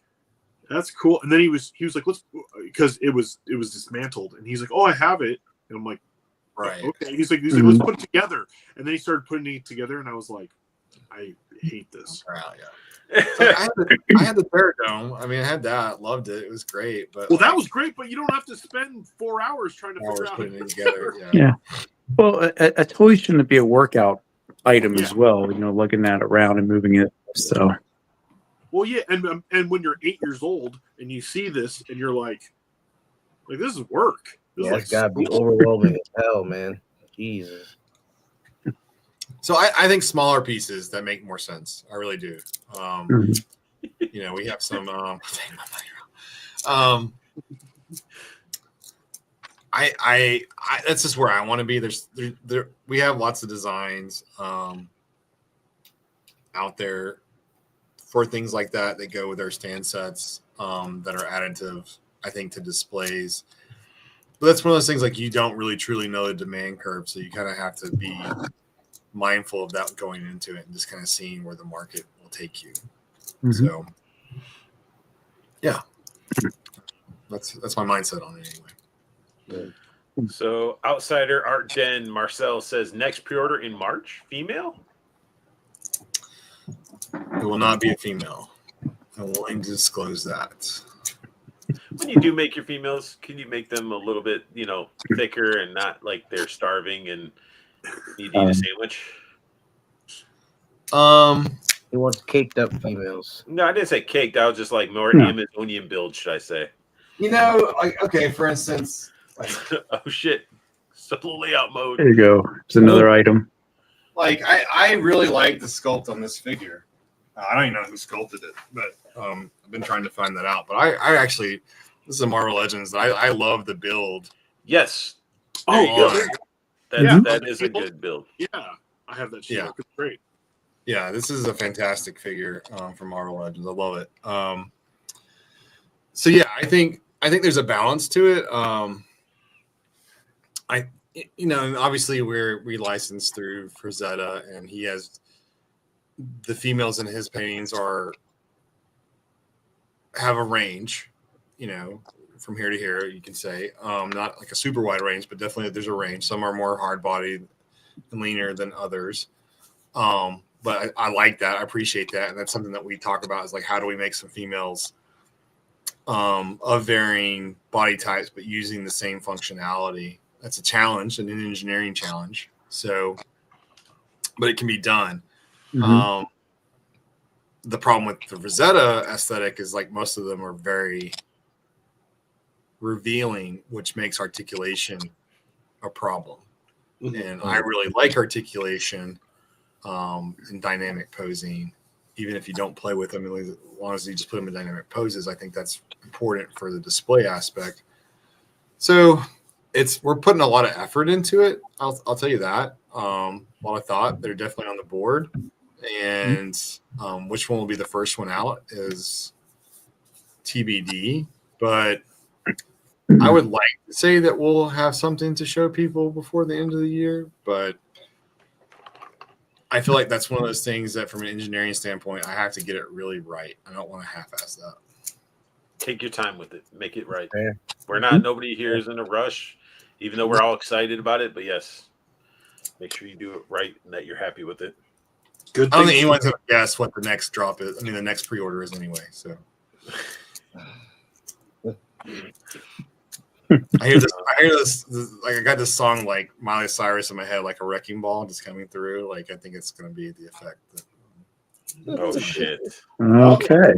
"That's cool." And then he was like, "Let's," because it was dismantled, and he's like, "Oh, I have it," and I'm like, "Right, okay." He's like, "Let's put it together," and then he started putting it together, and I was like, "I hate this." So I had the Terradome. I mean, I had that. Loved it. It was great. But that was great. But you don't have to spend 4 hours trying to figure out putting it together. Yeah. Well, a toy shouldn't be a workout item as well. Looking that around and moving it. So. Well, yeah, and when you're 8 years old and you see this and you're like this is work. It's gotta be overwhelming as hell, man. Jesus. So I think smaller pieces that make more sense. I really do. We have some. I that's just where I want to be. We have lots of designs out there for things like that go with our stand sets that are additive, I think, to displays. But that's one of those things like you don't really truly know the demand curve, so you kind of have to be mindful of that going into it and just kind of seeing where the market will take you. So yeah, that's my mindset on it anyway. So outsider Art Den Marcel says next pre-order in March, female? It will not be a female. I'm willing to disclose that. When you do make your females, can you make them a little bit, thicker and not like they're starving and need to eat a sandwich? He wants caked up females. No, I didn't say caked. I was just like more Amazonian build, should I say? Okay, for instance, oh shit, solo layout mode. There you go. It's another item. I really like the sculpt on this figure. I don't even know who sculpted it, but I've been trying to find that out. But I actually, this is a Marvel Legends. I love the build. Yes. There you go. That is a good build. Yeah, I have that shit. Yeah. It's great. Yeah, this is a fantastic figure from Marvel Legends. I love it. So yeah, I think there's a balance to it. Obviously we licensed through Frazetta, and he has the females in his paintings have a range, from here to here, you can say, not like a super wide range, but definitely there's a range. Some are more hard bodied and leaner than others. But I like that. I appreciate that. And that's something that we talk about is like, how do we make some females of varying body types, but using the same functionality? That's a challenge, an engineering challenge. So, but it can be done. The problem with the Rosetta aesthetic is like most of them are very revealing, which makes articulation a problem. And I really like articulation and dynamic posing, even if you don't play with them, as long as you just put them in dynamic poses. I think that's important for the display aspect. So we're putting a lot of effort into it. I'll tell you that. A lot of thought. They're definitely on the board. And which one will be the first one out is TBD, but I would like to say that we'll have something to show people before the end of the year, but I feel like that's one of those things that from an engineering standpoint, I have to get it really right. I don't want to half-ass that. Take your time with it. Make it right. Fair. We're not, nobody here is in a rush, even though we're all excited about it. But yes, make sure you do it right and that you're happy with it. Good. I don't think anyone's going to guess what the next drop is. I mean, the next pre-order is anyway. So I hear this. Like, I got this song like Miley Cyrus in my head, like a wrecking ball just coming through. Like, I think it's going to be the effect. Oh shit! Okay.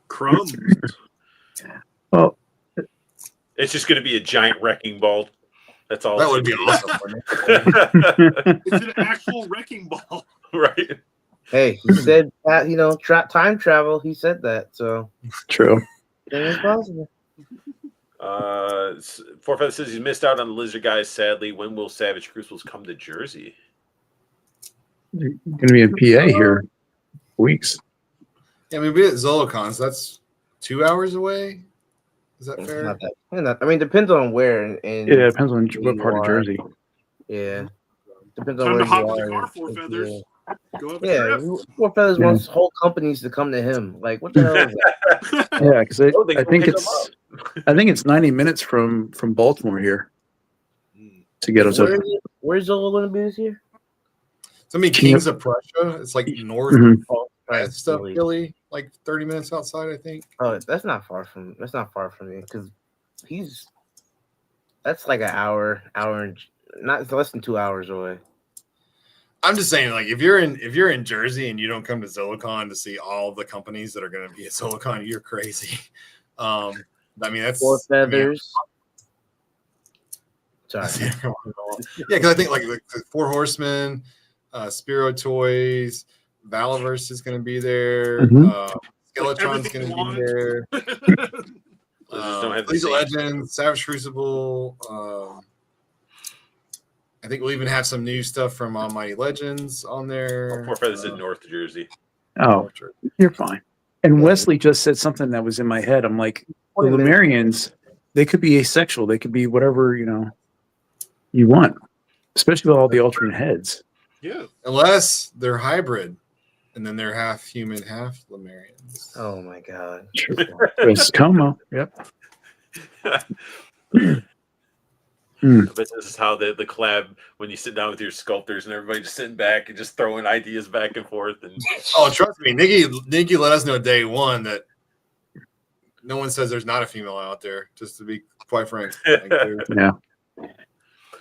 Crumbs. Well, It's just going to be a giant wrecking ball. That's all. That would be awesome. It's an actual wrecking ball. Right. Hey, he said that, time travel. He said that, so true. anything is possible. Forfeit says he's missed out on the Lizard Guys. Sadly, when will Savage Crucibles come to Jersey? You're going to be in PA here weeks. Yeah, I mean, we at Zolocon, so that's 2 hours away. Is that It's fair? not that. I mean, depends on where. And Yeah, it depends on what part of Jersey. Yeah, depends Time on to where hop you in the are. car, Four Feathers. Go up a Yeah, trip. Four Feathers wants whole companies to come to him. Like, what the hell is that? Yeah, because Oh, they I go think pick it's 90 minutes from Baltimore here to get us up. Where's Zola going to be this year? So, I mean, Kings of Prussia. It's like north Mhm. west of Philly, like 30 minutes outside, I think. Oh, that's not far from me because that's like an hour and not it's less than 2 hours away. I'm just saying, like, if you're in Jersey and you don't come to Zolocon to see all the companies that are going to be at Zolocon, you're crazy. I mean, that's Four Feathers. Sorry. Yeah, because I think like the Four Horsemen, Spiro Toys, Valaverse is going to be there. Mhm. Skeletron's going to be there. don't have the Collegiate same- Legends, Savage Crucible. I think we'll even have some new stuff from Almighty Legends on there. Forfeit said North Jersey. Oh, you're fine. And Wesley just said something that was in my head. I'm like, the Lemurians, they could be asexual. They could be whatever, you want, especially with all the alternate heads. Yeah. Unless they're hybrid, and then they're half human, half Lemurians. Oh my god. It's Como. Yep. I bet this is how the collab, when you sit down with your sculptors and everybody just sitting back and just throwing ideas back and forth. And Oh, trust me, Nikki let us know day one that no one says there's not a female out there. Just to be quite frank. Yeah.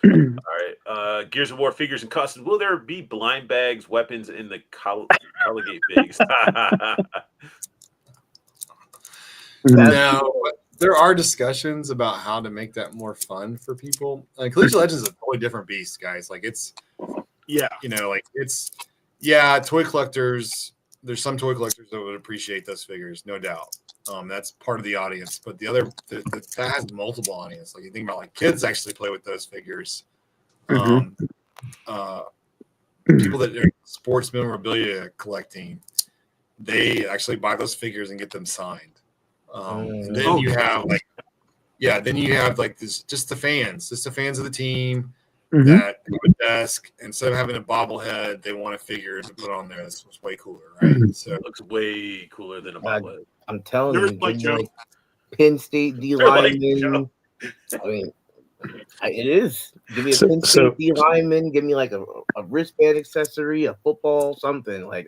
all right, Gears of War figures and customs. Will there be blind bags, weapons in the Collegiate bigs? Now, there are discussions about how to make that more fun for people. Like Collegiate Legends is a totally different beast, guys. Like it's, Yeah. Toy collectors. There's some toy collectors that would appreciate those figures, no doubt. That's part of the audience, but that has multiple audience. Like you think about, like kids actually play with those figures. People that are sports memorabilia collecting, they actually buy those figures and get them signed. And then you have this, just the fans of the team that have a desk. Instead of having a bobblehead, they want a figure to put on there. This was way cooler, right? So It looks way cooler than a bobblehead. I'm telling There's you, like give me, Joe. like Penn State D They're like lineman. Joe. I mean, it is. Give me a So- Penn so- State D lineman. Give me like a wristband accessory, a football, something like.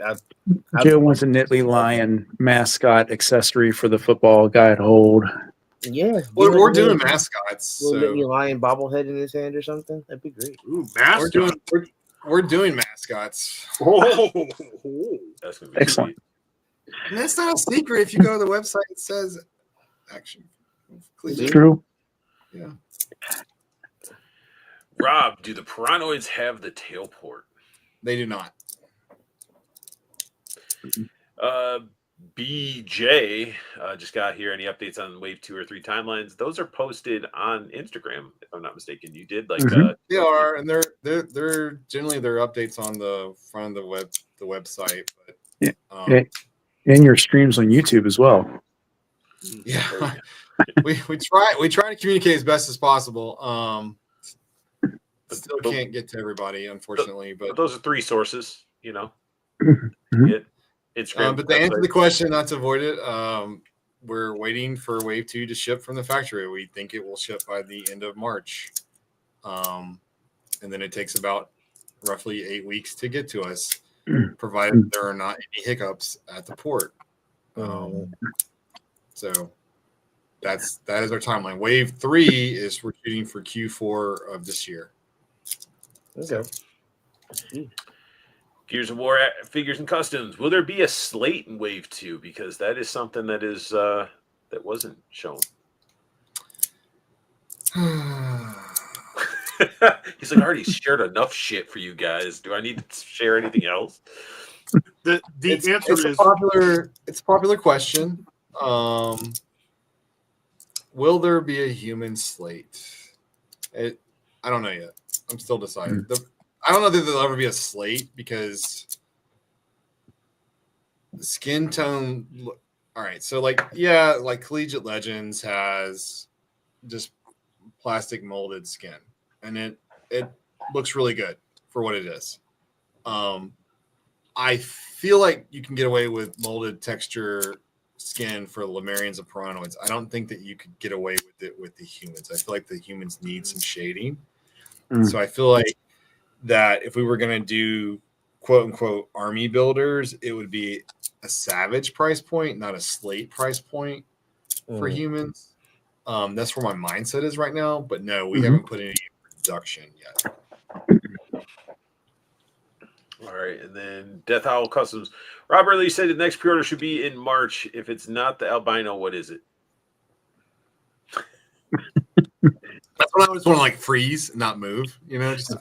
Joe wants a Nittany Lion mascot accessory for the football guy at hold. Yeah, we're doing mascots. Little So Nittany Lion bobblehead in his hand or something. That'd be great. Ooh, mascot. we're doing mascots. Oh. That's gonna be Excellent. sweet. And that's not a secret. If you go to the website, it says action. It's true. Yeah. Rob, do the Piranoids have the tail port? They do not. BJ just got here. Any updates on Wave 2 or 3 timelines? Those are posted on Instagram, if I'm not mistaken. You did like They are, and they're generally their updates on the front of the website. But Yeah. And your streams on YouTube as well. Yeah, we try to communicate as best as possible. Still can't get to everybody, unfortunately. But those are 3 sources, you know. Mhm. Instagram. But to answer the question, not to avoid it, we're waiting for Wave 2 to ship from the factory. We think it will ship by the end of March, and then it takes about roughly 8 weeks to get to us, provided there are not any hiccups at the port. So that is our timeline. Wave 3 is we're shooting for Q4 of this year. Okay. Gears of War figures and customs. Will there be a slate in Wave 2? Because that is something that is that wasn't shown. He's like, I already shared enough shit for you guys. Do I need to share anything else? The answer is it's a popular question. Will there be a human slate? I don't know yet. I'm still deciding. I don't know that there'll ever be a slate because the skin tone. All right, so like Collegiate Legends has just plastic molded skin, and it looks really good for what it is. I feel like you can get away with molded texture skin for Lemurians and Pirannoids. I don't think that you could get away with it with the humans. I feel like the humans need some shading. So I feel like that if we were going to do quote unquote army builders, it would be a Savage price point, not a Slate price point for humans. That's where my mindset is right now. But no, we haven't put any production yet. All right, and then Death Owl Customs. Robert Lee said the next pre-order should be in March. If it's not the albino, what is it? That's when I just want to like freeze, and not move. You know, just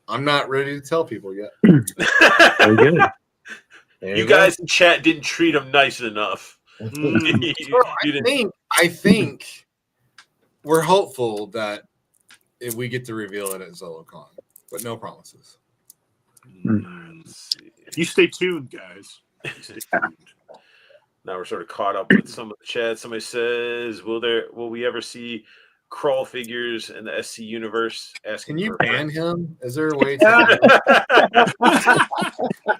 I'm not ready to tell people yet. Very good. You guys in chat didn't treat him nice enough. I think we're hopeful that if we get to reveal it at ZoloCon, but no promises. You stay tuned, guys. Stay tuned. Now we're sort of caught up with some of the chat. Somebody says, will we ever see crawl figures in the SC universe? Can you ban him? Is there a way to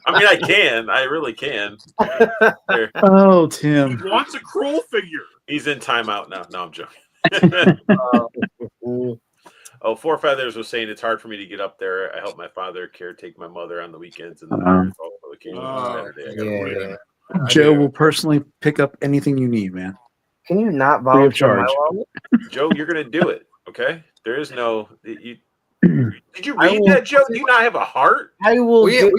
I mean, I can. I really can. Oh, Tim. He wants a crawl figure. He's in timeout now. No, I'm joking. Oh, Four Feathers was saying it's hard for me to get up there. I help my father caretake my mother on the weekends and the occasionally on Saturday. Joe will personally pick up anything you need, man. Can you not Free of volunteer my charge. wallet? Joe, you're gonna do it, okay? There is no. Did you read that, Joe? Do you not have a heart? I will. We have a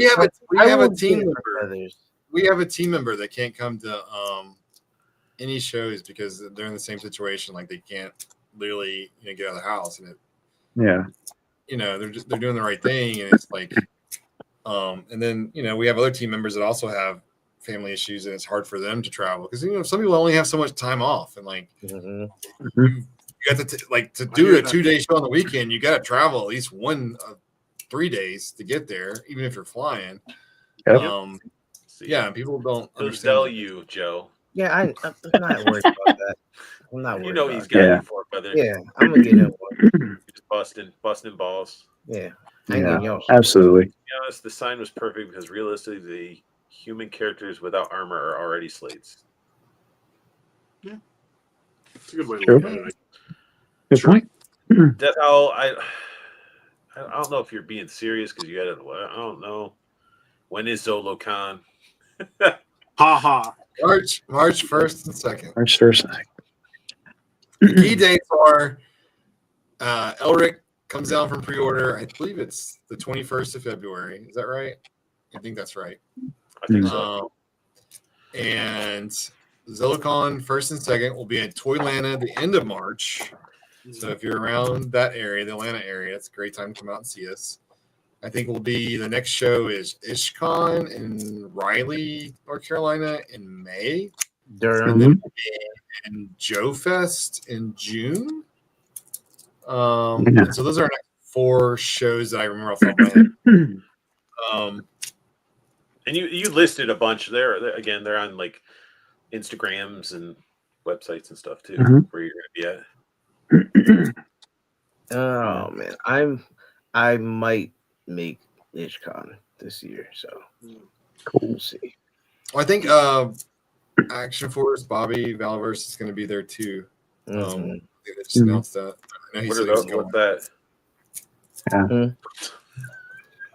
team get member. feathers. We have a team member that can't come to any shows because they're in the same situation. Like they can't literally get out of the house, and Yeah. they're doing the right thing, and it's like, and then we have other team members that also have family issues, and it's hard for them to travel because some people only have so much time off, and like you got to to do a 2-day show on the weekend, you got to travel at least 1 of 3 days to get there, even if you're flying. Yep. Yeah, people don't He'll understand tell that. you, Joe. Yeah, I'm not worried about that. I'm not worried. He's about got Yeah. you, Four Feathers. Yeah, I'm gonna get him one. Just busting balls. Yeah, I ain't Yeah, getting y'all. absolutely. To be honest, the sign was perfect because realistically, the human characters without armor are already slates. It's a good way to True. look at it. Good point. Death Owl, I don't know if you're being serious because you had it. I don't know. When is ZoloCon? Ha ha. March 1st and 2nd. March 1st. The key dates are Elric comes down from pre-order. I believe it's the 21st of February. Is that right? I think that's right. I think so. And ZoloCon 1st and 2nd will be at Toylanta at the end of March. So if you're around that area, the Atlanta area, it's a great time to come out and see us. I think the next show is IshCon in Raleigh, North Carolina in May. Durham. And then we'll be in Joe Fest in June. And so those are our next 4 shows that I remember off the top of my head. And you listed a bunch there. Again, they're on like Instagrams and websites and stuff too, where you're going to be at. Oh man, I might make IshCon this year, so we'll see. Well, I think Action Force Bobby Valverse is going to be there too. I think they just announced that. I know he said he was going. What's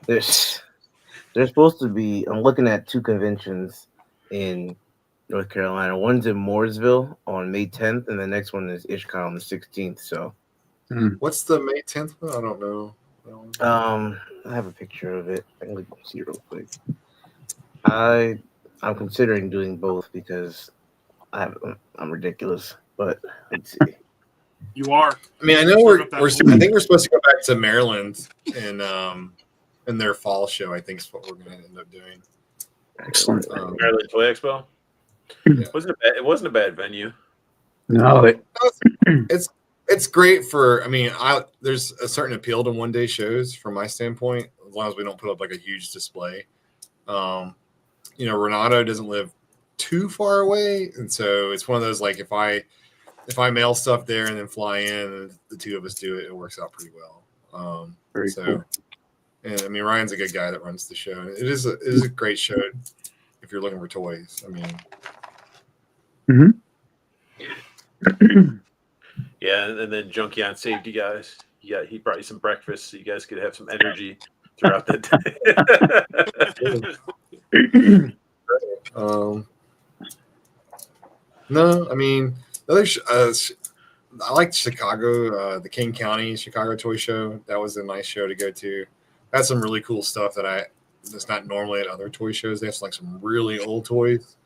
that? There's supposed to be. I'm looking at 2 conventions in North Carolina. One's in Mooresville on May 10th, and the next one is IshCon on the 16th. So, what's the May 10th one? I don't know. I have a picture of it. I can see it real quick. I'm considering doing both because I'm ridiculous, but let's see. You are. I mean, I know I think we're supposed to go back to Maryland and their fall show. I think is what we're going to end up doing. Excellent. Maryland Toy Expo. Yeah. It wasn't a bad venue. No, it's great for. I mean, there's a certain appeal to one day shows from my standpoint, as long as we don't put up like a huge display. Renato doesn't live too far away, and so it's one of those like if I mail stuff there and then fly in and the 2 of us do it, it works out pretty well. Very cool. And I mean, Ryan's a good guy that runs the show. And it is a great show if you're looking for toys. I mean, yeah, and then Junkion saved you guys. Yeah, he brought you some breakfast so you guys could have some energy throughout the day. No, I mean, I liked Chicago, the King County Chicago Toy Show. That was a nice show to go to. Had some really cool stuff that's not normally at other toy shows. They have like some really old toys,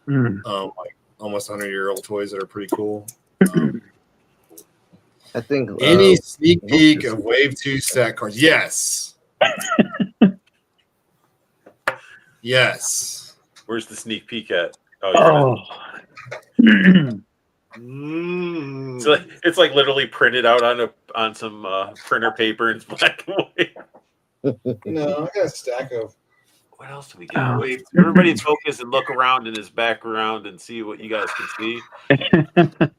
like almost 100-year-old toys that are pretty cool. I think any sneak peek of Wave 2 stat cards. Yes. Yes. Where's the sneak peek at? It's like literally printed out on some printer paper and it's black and white. No, I got a stack of. What else do we got? Everybody focus and look around in his background and see what you guys can see.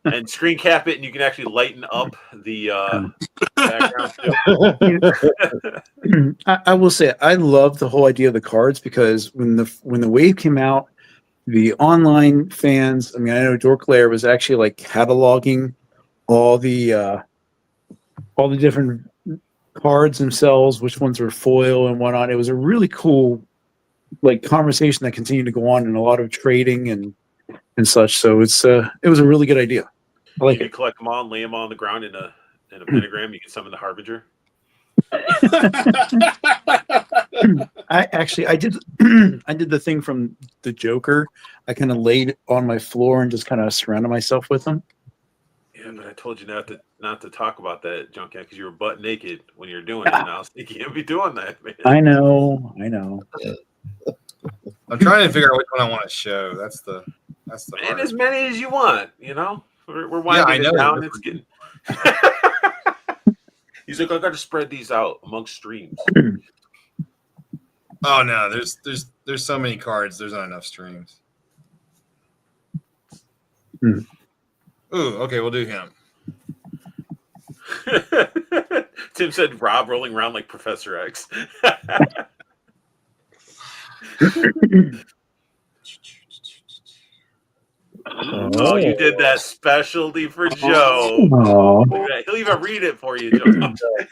And screen cap it, and you can actually lighten up the background. I will say I love the whole idea of the cards because when the wave came out, the online fans. I mean, I know Dork Lair was actually like cataloging all the different cards themselves, which ones were foil and whatnot. It was a really cool like conversation that continued to go on and a lot of trading and such. So it was a really good idea. I like you collect them all and lay them all on the ground in a pentagram. You can summon the Harbinger. I did the thing from the Joker. I kind of laid on my floor and just kind of surrounded myself with them. Yeah, but I told you not to talk about that, Junkyard, because you were butt naked when you were doing it. And I was thinking you can't be doing that, man. I know. I'm trying to figure out which one I want to show. That's the and as many as you want. We're winding it down. It's getting. He's like, I got to spread these out amongst streams. Oh no, there's so many cards. There's not enough streams. Ooh, okay, we'll do him. Tim said Rob rolling around like Professor X. Oh, you did that specialty for Joe. He'll even read it for you, Joe.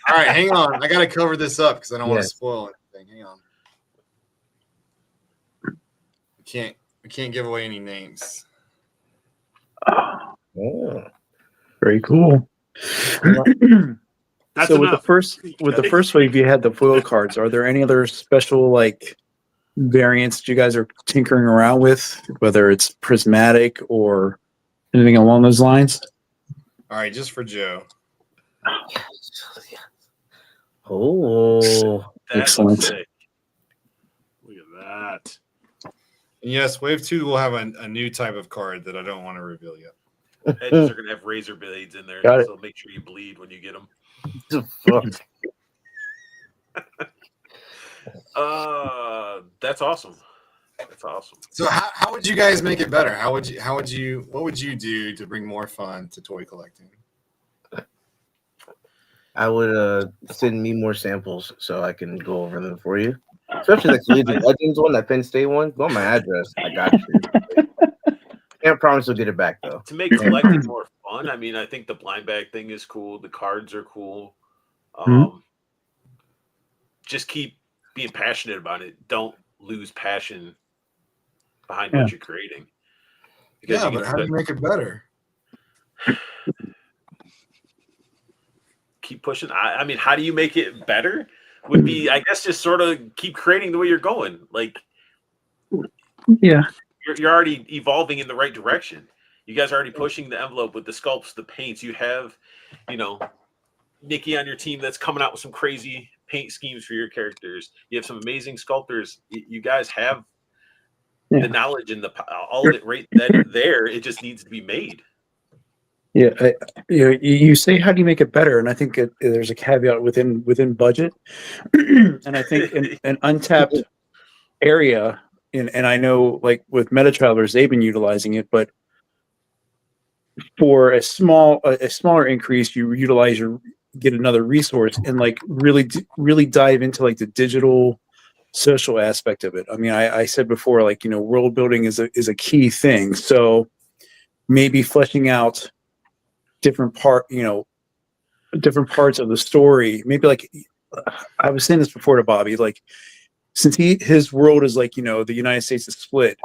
All right, hang on. I got to cover this up because I don't want to spoil anything. Hang on. We can't give away any names. Oh. Very cool. That's so enough. with the first wave, you had the foil cards. Are there any other special like variants that you guys are tinkering around with, whether it's prismatic or anything along those lines? All right, just for Joe. Oh, excellent. Look at that. And yes, Wave 2 will have a new type of card that I don't want to reveal yet. Edges are going to have razor blades in there, so make sure you bleed when you get them. the fuck? That's awesome. That's awesome. So how would you guys make it better? What would you do to bring more fun to toy collecting? I would send me more samples so I can go over them for you. Especially like the Collegiate Legends one, that Penn State one. Go on my address. I got you. Can't promise you'll get it back though. To make collecting more fun, I mean, I think the blind bag thing is cool. The cards are cool. Just keep being passionate about it. Don't lose passion behind what you're creating. Because but how do you make it better? Keep pushing. I mean, how do you make it better? Would be, I guess, just sort of keep creating the way you're going. Like, yeah, you're already evolving in the right direction. You guys are already pushing the envelope with the sculpts, the paints. You have, Nikki on your team that's coming out with some crazy paint schemes for your characters. You have some amazing sculptors. You guys have the knowledge and all of it right there. It just needs to be made. Yeah, you say, how do you make it better? And I think there's a caveat within budget, and I think an untapped area, and I know like with Meta Travelers, they've been utilizing it, but for a smaller increase, you get another resource and like really dive into like the digital social aspect of it. I mean, I said before, like, world building is a key thing. So maybe fleshing out different parts of the story. Maybe like I was saying this before to Bobby, like since his world is like, the United States is split.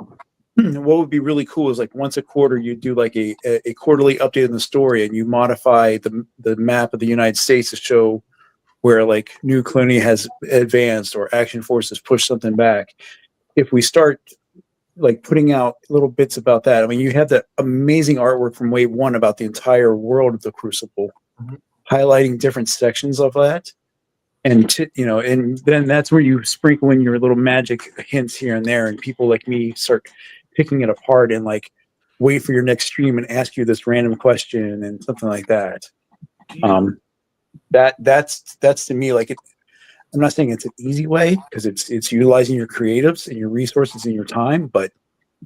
What would be really cool is like once a quarter you do like a quarterly update in the story and you modify the map of the United States to show where like New Colony has advanced or Action Force has pushed something back. If we start like putting out little bits about that, I mean, you have that amazing artwork from Wave 1 about the entire world of the Crucible, highlighting different sections of that. And, and then that's where you sprinkle in your little magic hints here and there. And people like me start picking it apart and like wait for your next stream and ask you this random question and something like that. That's to me, like I'm not saying it's an easy way because it's utilizing your creatives and your resources and your time, but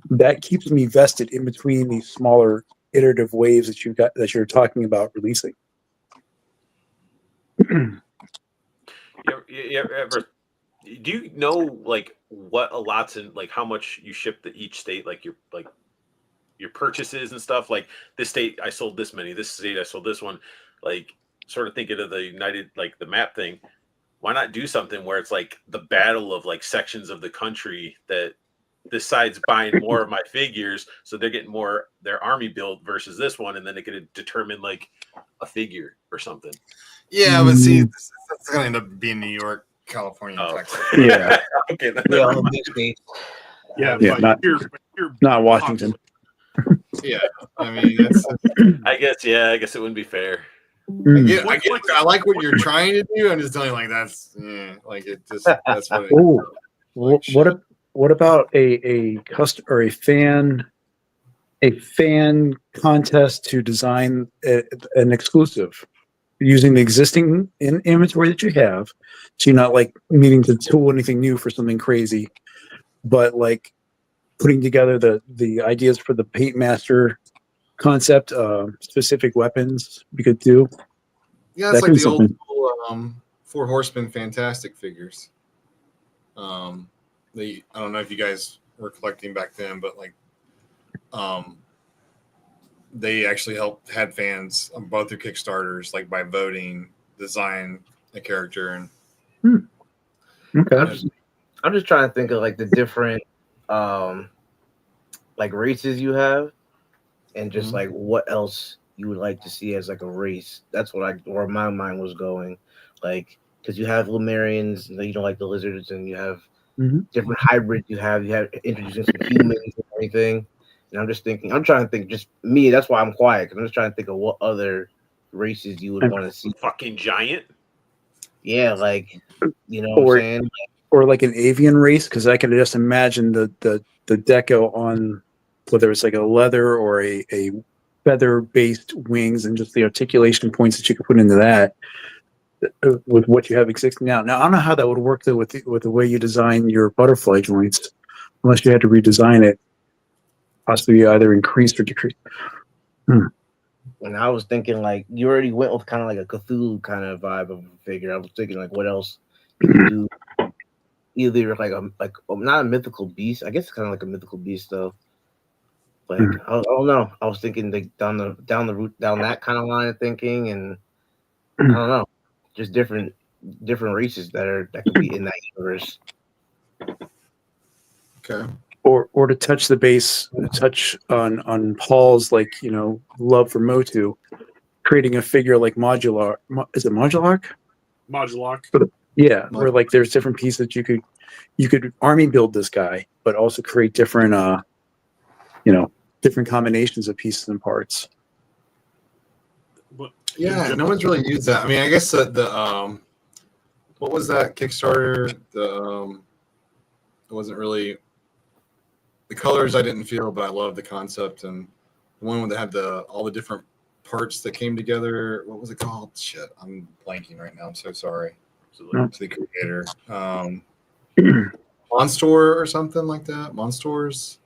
that keeps me vested in between these smaller iterative waves that you're talking about releasing. Do you know like what allots in like how much you ship to each state, like your purchases and stuff? Like this state I sold this many, this state I sold this one, like sort of thinking of the United, like the map thing. Why not do something where it's like the battle of like sections of the country that this side's buying more of my figures, so they're getting more their army build versus this one, and then they could determine like a figure or something. Yeah, but see, that's gonna end up being New York, California, Texas. Yeah. Okay. But not Washington. Yeah, I mean, I guess it wouldn't be fair. I like what you're trying to do. I'm just telling you, like that's what. What about a custom or a fan contest to design an exclusive using the existing inventory that you have, so you're not like needing to tool anything new for something crazy, but like putting together the ideas for the Paint Master concept, specific weapons we could do. Yeah, it's like the old school, Four Horsemen Fantastic figures. I don't know if you guys were collecting back then, but like, they actually had fans on both their Kickstarters, like by voting, design a character. And okay, I'm just trying to think of like the different like races you have, and just like what else you would like to see as like a race. That's where my mind was going, like because you have Lemurians, you don't like the lizards, and you have different hybrids. You have introducing some humans and everything. And I'm trying to think, just me. That's why I'm quiet, because I'm just trying to think of what other races you would want to see. Fucking giant. Yeah, like what I'm saying? Or like an avian race, because I can just imagine the deco on whether it's like a leather or a feather-based wings, and just the articulation points that you could put into that with what you have existing now. Now I don't know how that would work though with the way you design your butterfly joints, unless you had to redesign it, possibly either increase or decrease. And I was thinking like you already went with kind of like a Cthulhu kind of vibe of a figure. I was thinking like what else you could do, either like not a mythical beast. I guess it's kind of like a mythical beast though. Like I don't know. I was thinking like down the route down that kind of line of thinking, and I don't know, just different races that could be in that universe. Okay. Or to touch the base, touch on Paul's love for Motu, creating a figure like modular. Is it modular? Modulock. Yeah, where like there's different pieces you could army build this guy, but also create different different combinations of pieces and parts. But Yeah, no one's really used that. I mean, I guess the what was that Kickstarter? It wasn't really the colors. I didn't feel, but I love the concept, and the one that had all the different parts that came together. What was it called? Shit, I'm blanking right now. I'm so sorry. No. To the creator, Monstor or something like that. Monstors.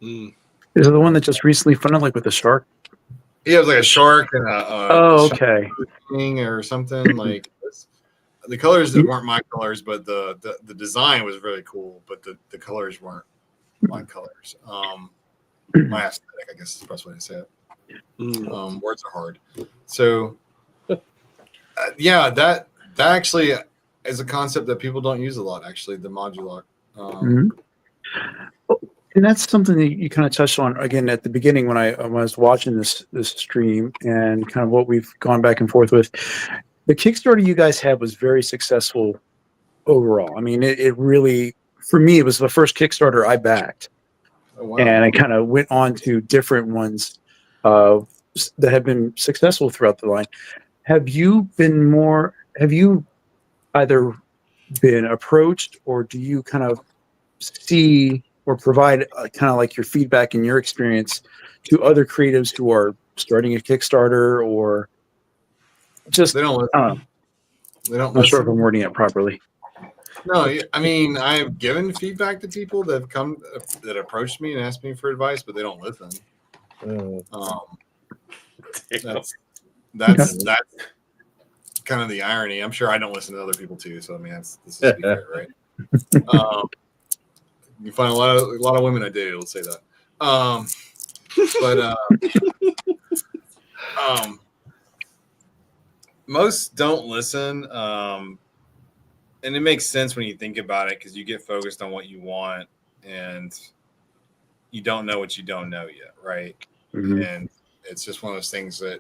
Is it the one that just recently funded, like with the shark? Yeah, it was like a shark and Okay. thing or something like this. The colors that weren't my colors, but the design was really cool, but the colors weren't my colors. My aesthetic, I guess is the best way to say it. Words are hard. So yeah, that actually is a concept that people don't use a lot, actually, the modular. And that's something that you kind of touched on again at the beginning when I was watching this stream, and kind of what we've gone back and forth with. The Kickstarter you guys had was very successful overall. I mean, it really, for me, it was the first Kickstarter I backed. Oh, wow. And I kind of went on to different ones that have been successful throughout the line. Have you either been approached, or do you kind of see or provide kind of like your feedback and your experience to other creatives who are starting a Kickstarter, or just, They don't listen. I don't know. They don't I'm not sure if listen. I'm wording it properly. No, I mean, I've given feedback to people that have come that approached me and asked me for advice, but they don't listen. That's kind of the irony. I'm sure I don't listen to other people too. So I mean, this is to be fair, right? You find a lot of women I do. Let's say that. Most don't listen. And it makes sense when you think about it, because you get focused on what you want and you don't know what you don't know yet, right? And it's just one of those things that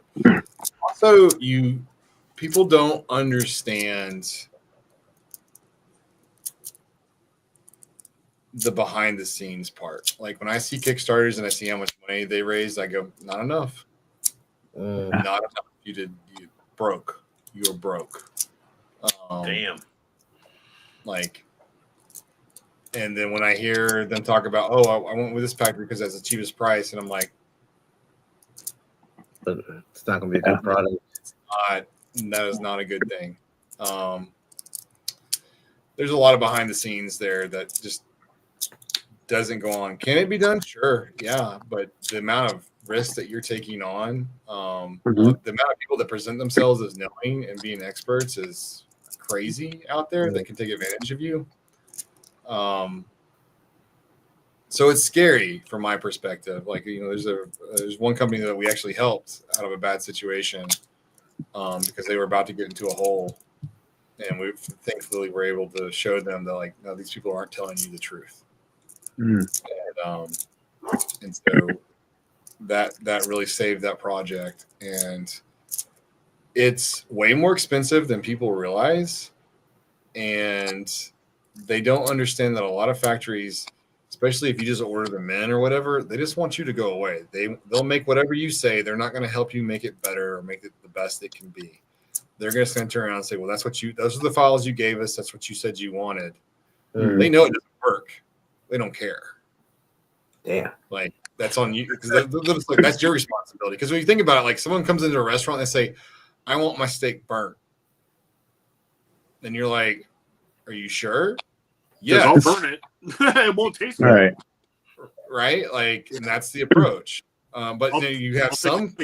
also people don't understand the behind the scenes part. Like when I see Kickstarters and I see how much money they raised, I go, not enough. Not enough. You broke. You're broke. Damn. Like, and then when I hear them talk about, oh, I went with this pack because that's the cheapest price, and I'm like, but it's not going to be a good product. That is not a good thing. There's a lot of behind the scenes there that just doesn't go on. Can it be done? Sure, yeah, but the amount of risk that you're taking on, the amount of people that present themselves as knowing and being experts is crazy out there that can take advantage of you. So it's scary from my perspective. Like, there's one company that we actually helped out of a bad situation because they were about to get into a hole, and we thankfully were able to show them that, like, no, these people aren't telling you the truth. And so that really saved that project. And it's way more expensive than people realize, and they don't understand that a lot of factories, especially if you just order them in or whatever, they just want you to go away. They'll make whatever you say. They're not going to help you make it better or make it the best it can be. They're just going to turn around and say, well, those are the files you gave us. That's what you said you wanted. They know it doesn't work. They don't care. Damn. Like, that's on you. That's your responsibility. Because when you think about it, like, someone comes into a restaurant and they say, I want my steak burnt. And you're like, are you sure? Yeah, I'll burn it. It won't taste All good. right. right. Like, and that's the approach. But I'll- you have I'll some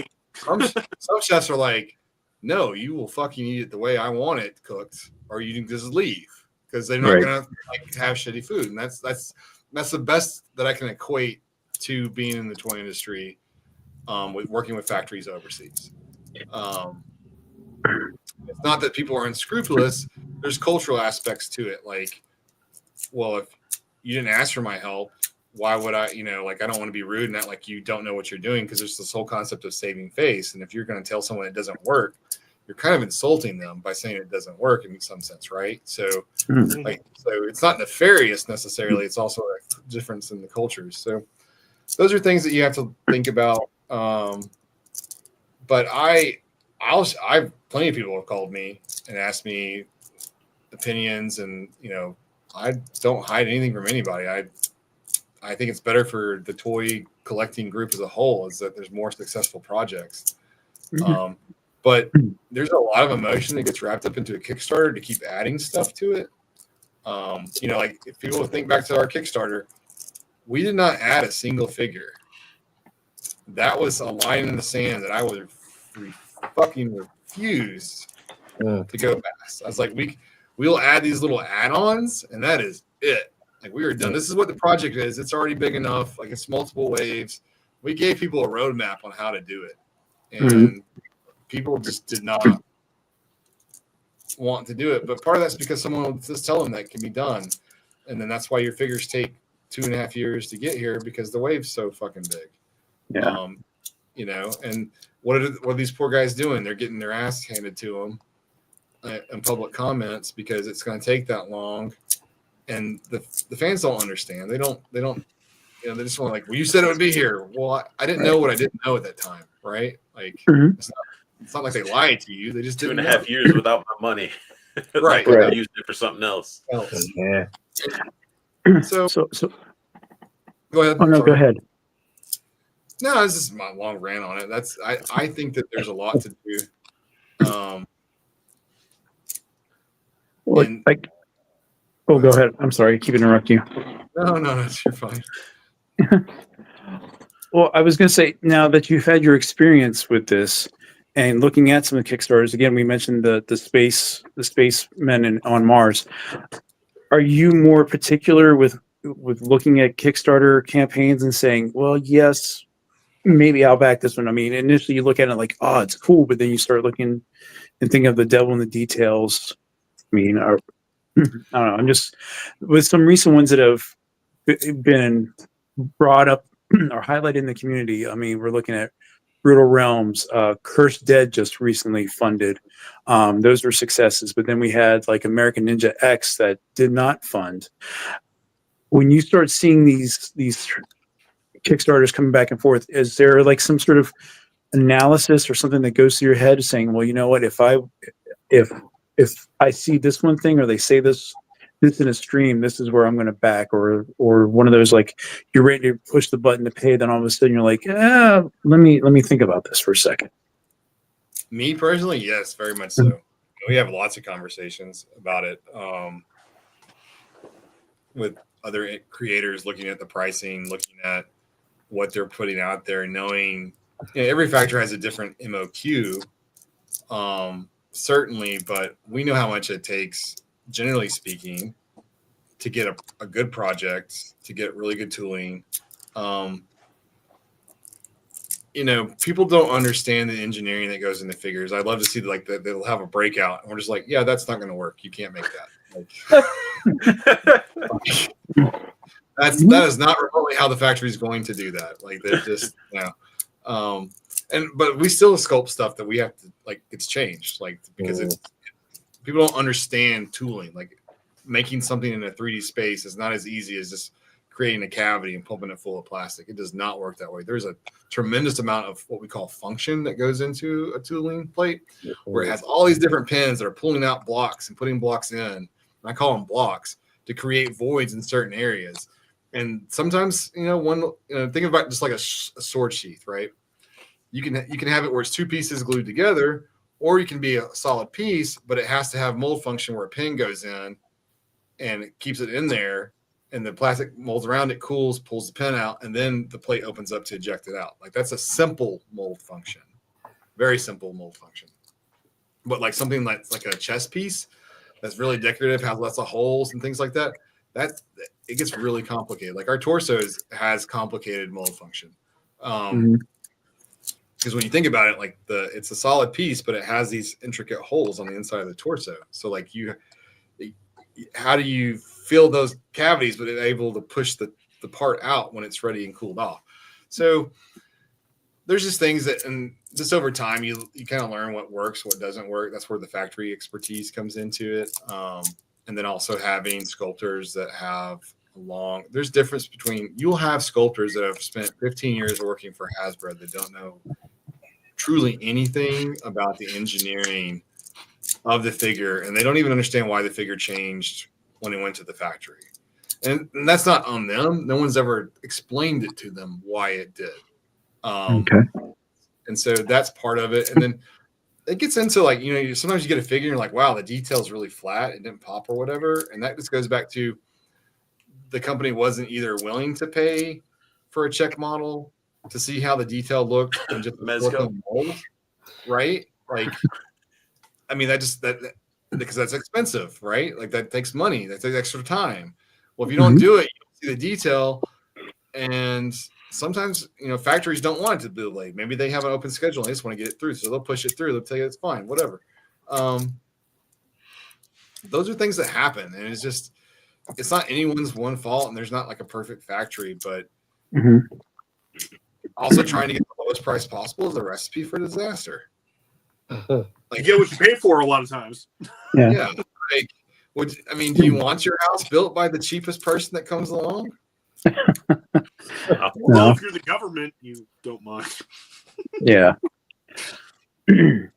chefs are like, no, you will fucking eat it the way I want it cooked, or you can just leave because they're not Right. gonna like have shitty food. And that's the best that I can equate to being in the toy industry, with working with factories overseas. It's not that people are unscrupulous. There's cultural aspects to it. Like, well, if you didn't ask for my help, why would I, like, I don't want to be rude and act like you don't know what you're doing, because there's this whole concept of saving face. And if you're going to tell someone it doesn't work, you're kind of insulting them by saying it doesn't work in some sense, right? So, so it's not nefarious necessarily. It's also a difference in the cultures. So those are things that you have to think about. But I've plenty of people have called me and asked me opinions, and I don't hide anything from anybody. I think it's better for the toy collecting group as a whole is that there's more successful projects. But there's a lot of emotion that gets wrapped up into a Kickstarter to keep adding stuff to it. Like if people think back to our Kickstarter, we did not add a single figure. That was a line in the sand that I would fucking refuse to go past. I was like, we'll add these little add-ons, and that is it. Like, we are done. This is what the project is. It's already big enough. Like, it's multiple waves. We gave people a roadmap on how to do it, and people just did not want to do it. But part of that's because someone will just tell them that it can be done, and then that's why your figures take 2.5 years to get here, because the wave's so fucking big. Yeah. And what are these poor guys doing? They're getting their ass handed to them in public comments because it's going to take that long, and the fans don't understand. They don't. They just want, like, well, you said it would be here. Well, I didn't know what I didn't know at that time, right? Like, it's not like they lied to you. They just didn't 2.5 years without my money. Right. I used it for something else. Yeah. So go ahead. Oh no, go ahead. No, this is my long rant on it. I think that there's a lot to do. Go ahead. I'm sorry, I keep interrupting you. No, you're fine. Well, I was going to say, now that you've had your experience with this and looking at some of the Kickstarters, again, we mentioned the spacemen on Mars. Are you more particular with looking at Kickstarter campaigns and saying, well, yes, maybe I'll back this one? I mean, initially you look at it like, oh, it's cool, but then you start looking and thinking of the devil in the details. I mean, I don't know. I'm just, with some recent ones that have been brought up or highlighted in the community. I mean, we're looking at Brutal Realms, Cursed Dead just recently funded. Those were successes, but then we had like American Ninja X that did not fund. When you start seeing these Kickstarters coming back and forth, is there like some sort of analysis or something that goes through your head saying, well, you know what, if I see this one thing, or they say this in a stream, this is where I'm going to back, or one of those, like, you're ready to push the button to pay, then all of a sudden you're like, let me think about this for a second. Me personally, yes, very much so. We have lots of conversations about it with other creators, looking at the pricing, looking at what they're putting out there, knowing every factor has a different MOQ, certainly, but we know how much it takes, generally speaking, to get a good project, to get really good tooling. People don't understand the engineering that goes into figures. I'd love to see they'll have a breakout, and we're just like, yeah, that's not going to work. You can't make that. That is not remotely how the factory is going to do that. Like, they're just, but we still sculpt stuff that we have to, like, it's changed, like, because people don't understand tooling. Like, making something in a 3D space is not as easy as just creating a cavity and pumping it full of plastic. It does not work that way. There's a tremendous amount of what we call function that goes into a tooling plate, where it has all these different pins that are pulling out blocks and putting blocks in. And I call them blocks to create voids in certain areas. And sometimes, think about just like a sword sheath, right? You can have it where it's two pieces glued together, or you can be a solid piece, but it has to have mold function where a pin goes in and it keeps it in there, and the plastic molds around it, cools, pulls the pin out, and then the plate opens up to eject it out. Like that's a simple mold function, very simple mold function. But like something that's like a chess piece that's really decorative, has lots of holes and things like that, it gets really complicated. Like our torsos has complicated mold function. Because when you think about it, like it's a solid piece, but it has these intricate holes on the inside of the torso. So like how do you fill those cavities, but able to push the part out when it's ready and cooled off? So there's just things that, and just over time, you kind of learn what works, what doesn't work. That's where the factory expertise comes into it. And then also having sculptors that have there's difference between, you'll have sculptors that have spent 15 years working for Hasbro that don't know truly anything about the engineering of the figure, and they don't even understand why the figure changed when it went to the factory. And that's not on them. No one's ever explained it to them why it did. Okay. And so that's part of it. And then it gets into like, sometimes you get a figure and you're like, wow, the detail's really flat. It didn't pop or whatever. And that just goes back to the company wasn't either willing to pay for a check model to see how the detail looked and just mold, right? Like, I mean, that because that's expensive, right? Like that takes money, that takes extra time. Well, if you don't do it, you don't see the detail. And sometimes, factories don't want it to be delayed. Maybe they have an open schedule and they just want to get it through. So they'll push it through. They'll tell you it's fine, whatever. Those are things that happen. And it's not anyone's one fault. And there's not like a perfect factory, but also trying to get the lowest price possible is a recipe for disaster. You get what you pay for a lot of times. Yeah. Like, do you want your house built by the cheapest person that comes along? Well, if you're the government, you don't mind. Yeah. Yeah,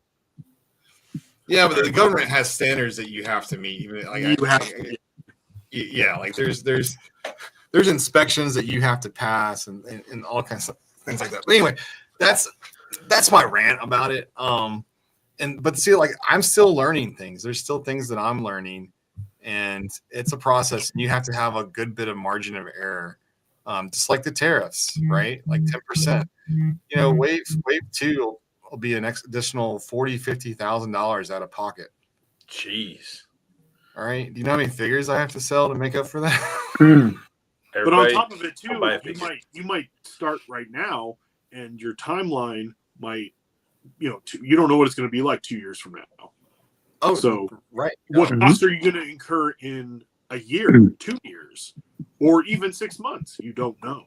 but the government has standards that you have to meet. Even like like there's inspections that you have to pass and all kinds of things like that. But anyway, that's my rant about it. But see, like I'm still learning things. There's still things that I'm learning, and it's a process. And you have to have a good bit of margin of error, just like the tariffs, right? Like 10%. Wave 2 will be an additional $40,000-$50,000 out of pocket. Jeez. All right. Do you know how many figures I have to sell to make up for that? But on top of it too, you might start right now, and your timeline might, you don't know what it's going to be like 2 years from now. Oh, so right. What costs are you going to incur in a year, 2 years, or even 6 months? You don't know.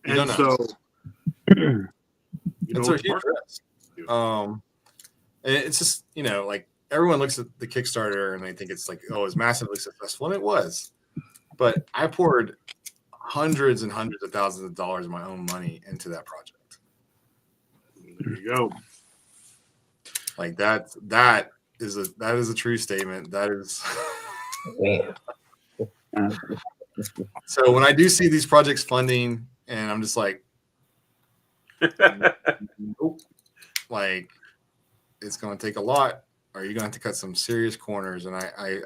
And so, it's a huge risk. And it's just, like everyone looks at the Kickstarter and they think it's like, oh, it's massively successful, and it was. But I poured hundreds and hundreds of thousands of dollars of my own money into that project. There you go. Like that is a true statement. That is. So when I do see these projects funding, and I'm just like, nope. Like it's going to take a lot. Or you're going to have to cut some serious corners. And I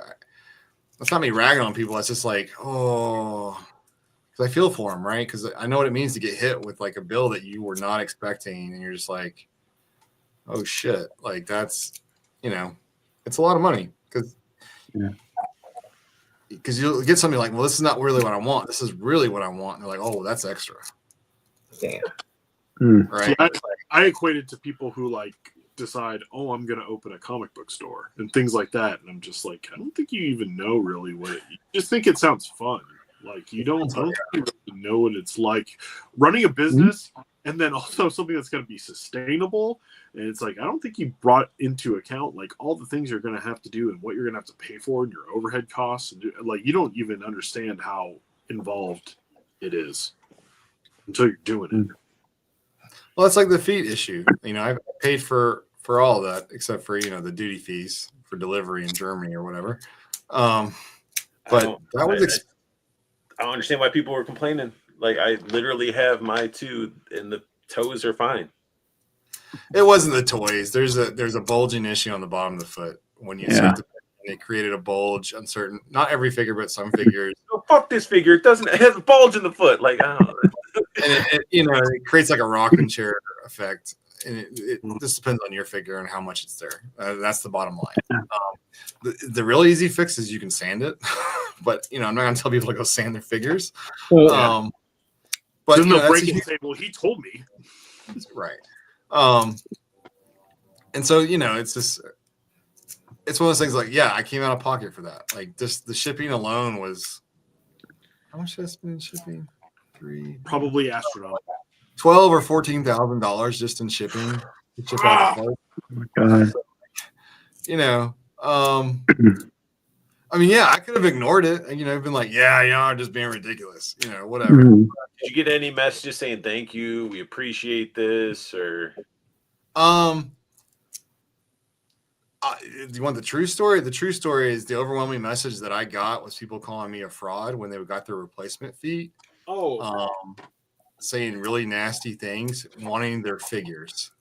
that's not me ragging on people. That's just like, because I feel for them, right? Because I know what it means to get hit with like a bill that you were not expecting, and you're just like, oh shit, like that's, it's a lot of money because you'll get something like, well, this is not really what I want. This is really what I want. And they're like, oh, that's extra. Damn. Right. So I equate it to people who like decide, oh, I'm going to open a comic book store and things like that. And I'm just like, I don't think you even know really what you just think it sounds fun. Like I don't think you really know what it's like running a business and then also something that's going to be sustainable. And it's like, I don't think you brought into account like all the things you're going to have to do and what you're going to have to pay for and your overhead costs. And like, you don't even understand how involved it is until you're doing it. Well, it's like the feed issue. I've paid for all of that except for, the duty fees for delivery in Germany or whatever. But that was I don't understand why people were complaining. Like I literally have my two, and the toes are fine. It wasn't the toys. There's a bulging issue on the bottom of the foot when you start to and it created a bulge on certain, not every figure, but some figures. Oh, fuck this figure. It has a bulge in the foot. Like, I don't know. And it creates like a rocking chair effect. And it just depends on your figure and how much it's there. That's the bottom line. The really easy fix is you can sand it, but I'm not gonna tell people to go sand their figures. But break it and say, "Well, he told me." Right. And so it's just it's one of those things. Like, I came out of pocket for that. Like, just the shipping alone was how much did I spend in shipping? Probably astronomical. $12,000 or $14,000 just in shipping. To ship out the part. Oh my God. I mean, I could have ignored it. Been like, I'm just being ridiculous. Whatever. Mm-hmm. Did you get any messages saying thank you, we appreciate this, or? Do you want the true story? The true story is the overwhelming message that I got was people calling me a fraud when they got their replacement fee. Saying really nasty things, wanting their figures.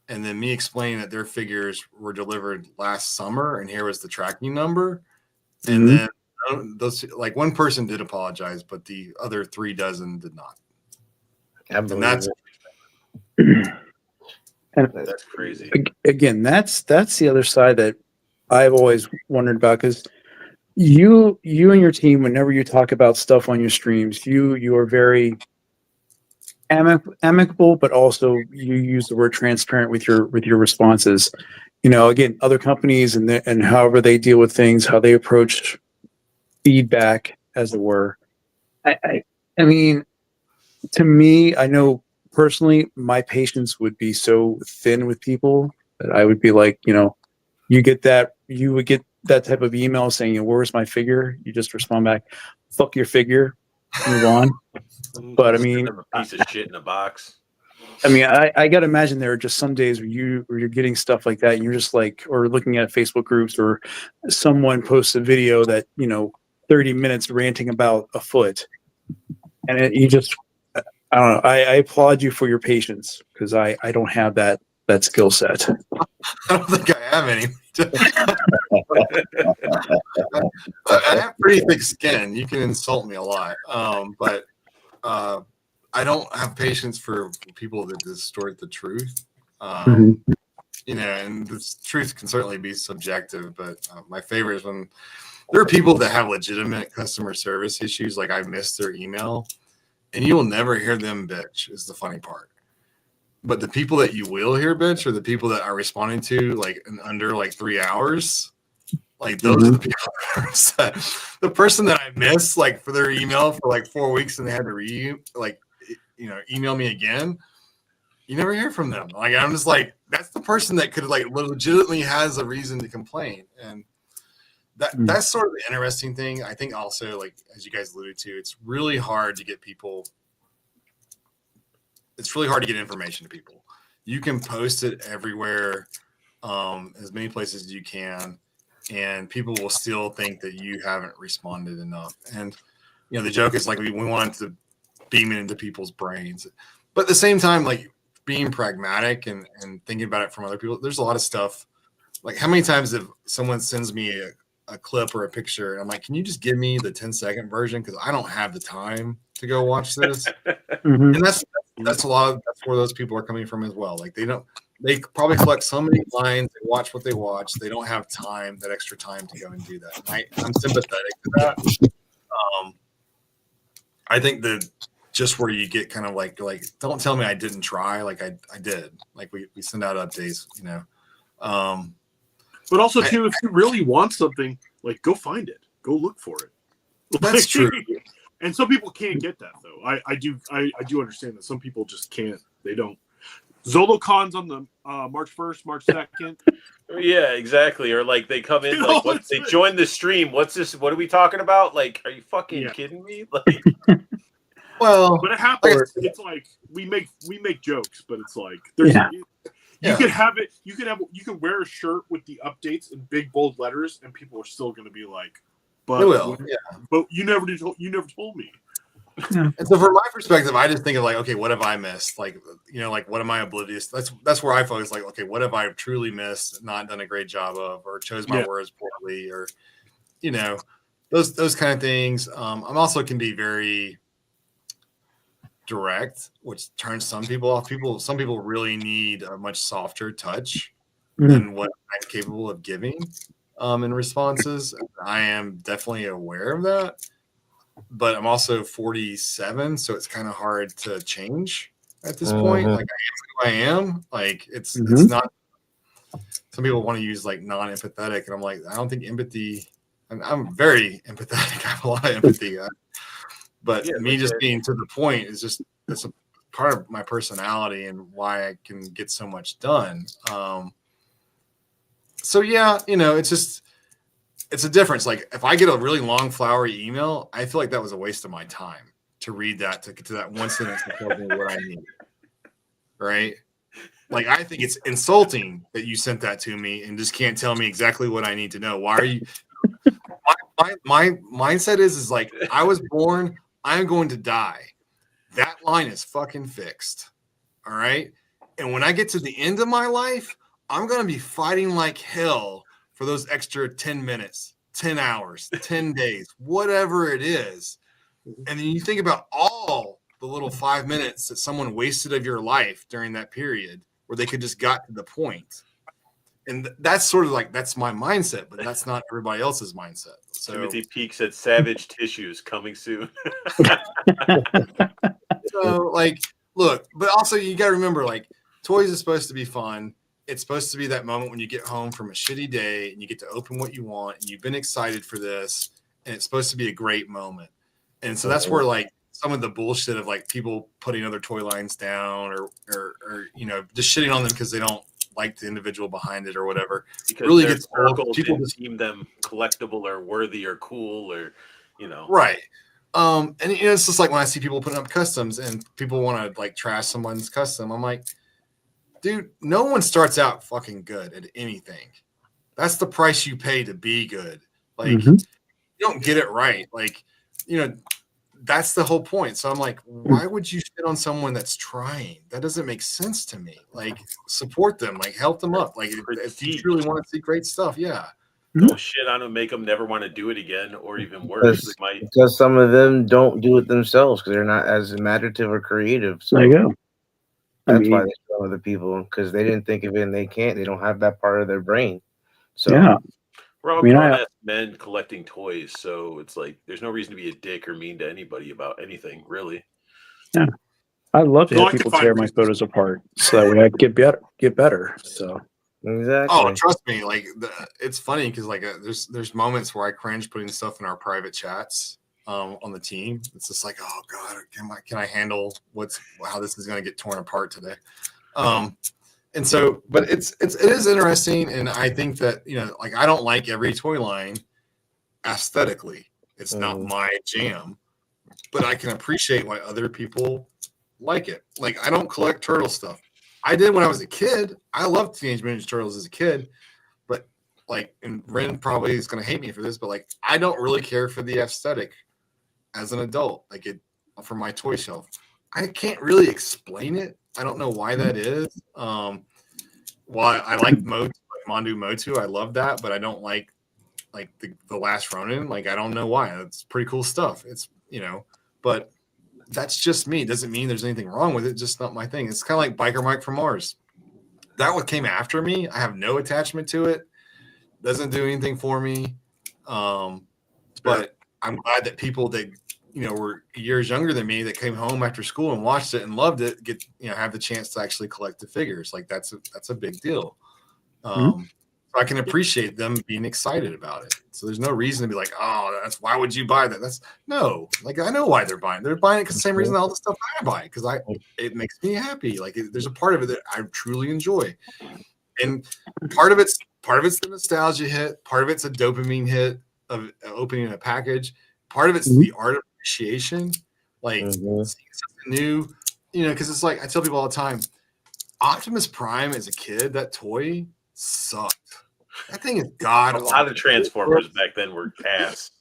And then me explaining that their figures were delivered last summer and here was the tracking number. And then those, like, one person did apologize, but the other 3 dozen did not. And that's crazy. Again, that's the other side that I've always wondered about, because you and your team, whenever you talk about stuff on your streams, you are very amicable, but also you use the word transparent with your responses. Again, other companies and however they deal with things, how they approach feedback, as it were. I mean, to me, I know personally, my patience would be so thin with people that I would be like, you would get that type of email saying, where's my figure? You just respond back, fuck your figure, move on. But I mean, a piece of shit in a box. I mean, I got to imagine there are just some days where you're getting stuff like that, and you're just like, or looking at Facebook groups, or someone posts a video that 30 minutes ranting about a foot, and you just, I don't know. I applaud you for your patience, because I don't have that skill set. I don't think I have any. I have pretty thick skin. You can insult me a lot, but I don't have patience for people that distort the truth. And the truth can certainly be subjective, but my favorite is when there are people that have legitimate customer service issues, like I missed their email, and you will never hear them bitch, is the funny part. But the people that you will hear bitch are the people that are responding to like in under like 3 hours. Like, those are the people that are upset. The person that I missed like for their email for like 4 weeks and they had to email me again, you never hear from them. Like, I'm just like, that's the person that could like legitimately has a reason to complain. And that's sort of the interesting thing. I think also, like, as you guys alluded to, it's really hard to get people. It's really hard to get information to people. You can post it everywhere, as many places as you can, and people will still think that you haven't responded enough. And the joke is like we want to beam it into people's brains, but at the same time, like, being pragmatic and thinking about it from other people. There's a lot of stuff. Like, how many times if someone sends me a clip or a picture, and I'm like, can you just give me the 10-second version, because I don't have the time to go watch this. And that's where those people are coming from as well. Like, they probably collect so many lines, they watch what they watch, they don't have that extra time to go and do that. And I'm sympathetic to that. I think that just where you get kind of like don't tell me I didn't try. Like, I did. Like, we send out updates, But also, too, if you really want something, like, go find it, go look for it. That's true. And some people can't get that, though. I do understand that some people just can't. They don't. ZoloCon's on the March 1st, March 2nd. Yeah, exactly. Or like they come in, like, once they join the stream, what's this? What are we talking about? Like, are you fucking kidding me? Like, well, but it happens. It's like we make jokes, but it's like there's. You could have it. You could wear a shirt with the updates in big bold letters, and people are still going to be like, "But they will." but you never told me." And so from my perspective, I just think of like, okay, what have I missed? Like, you know, like what am I oblivious? That's where I focus. Like, okay, what have I truly missed, not done a great job of, or chose my words poorly, or you know, those kind of things. I'm also can be very direct, which turns some people off. Some people really need a much softer touch than what I'm capable of giving in responses. I am definitely aware of that. But I'm also 47, so it's kind of hard to change at this point. Like I am. Like it's not. Some people want to use like non-empathetic, and I'm like, I don't think empathy. I'm very empathetic. I have a lot of empathy, but me just being to the point is just it's a part of my personality and why I can get so much done. So yeah, you know, it's a difference. Like if I get a really long flowery email, I feel like that was a waste of my time to read that, to get to that one sentence that tells me what I need. Right? Like I think it's insulting that you sent that to me and just can't tell me exactly what I need to know. Why are you? My mindset is like I was born, I'm going to die. That line is fucking fixed. All right. And when I get to the end of my life, I'm going to be fighting like hell for those extra 10 minutes, 10 hours, 10 days, whatever it is. And then you think about all the little 5 minutes that someone wasted of your life during that period where they could just got to the point. And that's sort of like, that's my mindset, but that's not everybody else's mindset. So Timothy Peaks at Savage Tissues coming soon. So like, look, but also you got to remember, like toys is supposed to be fun. It's supposed to be that moment when you get home from a shitty day and you get to open what you want and you've been excited for this and it's supposed to be a great moment. And so that's where like some of the bullshit of like people putting other toy lines down or you know, just shitting on them because they don't like the individual behind it or whatever. Because really their gets old. people just deem them collectible or worthy or cool or, you know. Right. And you know, it's just like when I see people putting up customs and people want to like trash someone's custom, I'm like, dude, no one starts out fucking good at anything. That's the price you pay to be good. Like, you don't get it right. Like, you know, that's the whole point. So I'm like, why would you shit on someone that's trying? That doesn't make sense to me. Like, support them, like, help them up. Like, if you truly want to see great stuff, yeah. Don't shit on them, make them never want to do it again, or even worse. Because some of them don't do it themselves because they're not as imaginative or creative. So there you go. that's why they show other people because they didn't think of it and they can't. They don't have that part of their brain. So yeah. We're all grown-ass men collecting toys, so it's like there's no reason to be a dick or mean to anybody about anything, really. Yeah. I love to have people tear my photos apart so that way I can get better. So exactly. Oh, trust me. Like it's funny because like there's moments where I cringe putting stuff in our private chats on the team. It's just like, oh god, can I handle how this is going to get torn apart today? And so, but it is interesting, and I think that you know, like I don't like every toy line aesthetically. It's not my jam, but I can appreciate why other people like it. Like I don't collect turtle stuff. I did when I was a kid. I loved Teenage Mutant Ninja Turtles as a kid, but like, and Ren probably is going to hate me for this, but like, I don't really care for the aesthetic as an adult. Like it for my toy shelf, I can't really explain it. I don't know why that is. Well, I like Mondu Motu. I love that, but I don't like the Last Ronin. Like I don't know why. It's pretty cool stuff. It's you know, but. That's just me. It doesn't mean there's anything wrong with it. Just not my thing. It's kind of like Biker Mike from Mars. That one came after me. I have no attachment to it. Doesn't do anything for me. But I'm glad that people that you know were years younger than me that came home after school and watched it and loved it get have the chance to actually collect the figures. Like that's a big deal. So I can appreciate them being excited about it. So there's no reason to be like, oh, that's why would you buy that? That's no, like I know why they're buying. They're buying it because the same reason all the stuff I buy because it makes me happy. Like there's a part of it that I truly enjoy, and part of it's the nostalgia hit. Part of it's a dopamine hit of opening a package. Part of it's the art appreciation, like seeing something new. Because it's like I tell people all the time, Optimus Prime as a kid, that toy sucked. That thing is god. A lot of Transformers back then were ass.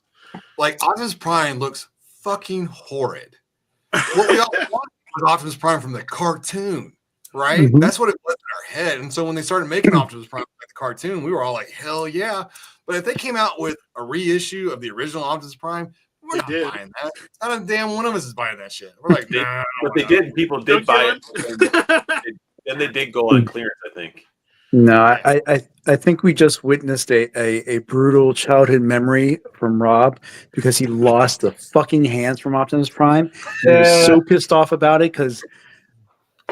Like Optimus Prime looks fucking horrid. what we all wanted was Optimus Prime from the cartoon, right? Mhm. That's what it was in our head. And so when they started making Optimus Prime like the cartoon, we were all like, hell yeah. But if they came out with a reissue of the original Optimus Prime, we're not buying that. Not a damn one of us is buying that shit. We're like, nah. But they did. People did buy it. And they did go on clearance, I think. No, I think we just witnessed a brutal childhood memory from Rob because he lost the fucking hands from Optimus Prime. And he was so pissed off about it because,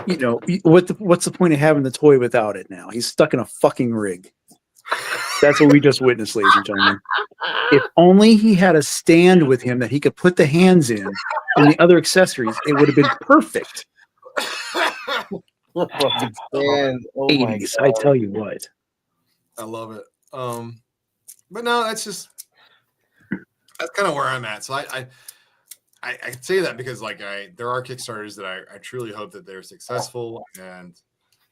you know, what's the point of having the toy without it now? He's stuck in a fucking rig. That's what we just witnessed, ladies and gentlemen. If only he had a stand with him that he could put the hands in and the other accessories, it would have been perfect. Fucking stand. Oh my 80s, God. I tell you what. I love it. But no, that's kind of where I'm at. So I say that because like there are Kickstarters that I truly hope that they're successful, and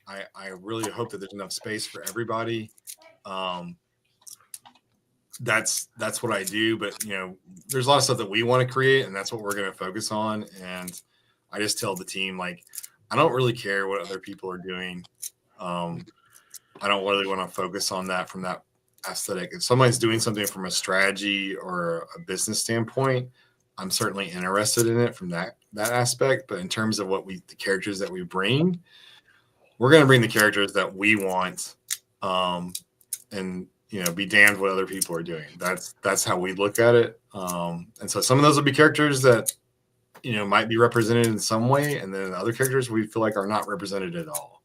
I really hope that there's enough space for everybody. That's what I do, but you know, there's a lot of stuff that we want to create, and that's what we're going to focus on. And I just tell the team, like, I don't really care what other people are doing. I don't really want to focus on that from that aesthetic. If somebody's doing something from a strategy or a business standpoint, I'm certainly interested in it from that aspect. But in terms of the characters that we bring, we're going to bring the characters that we want, and you know, be damned what other people are doing. That's how we look at it. And so some of those will be characters that, you know, might be represented in some way, and then other characters we feel like are not represented at all.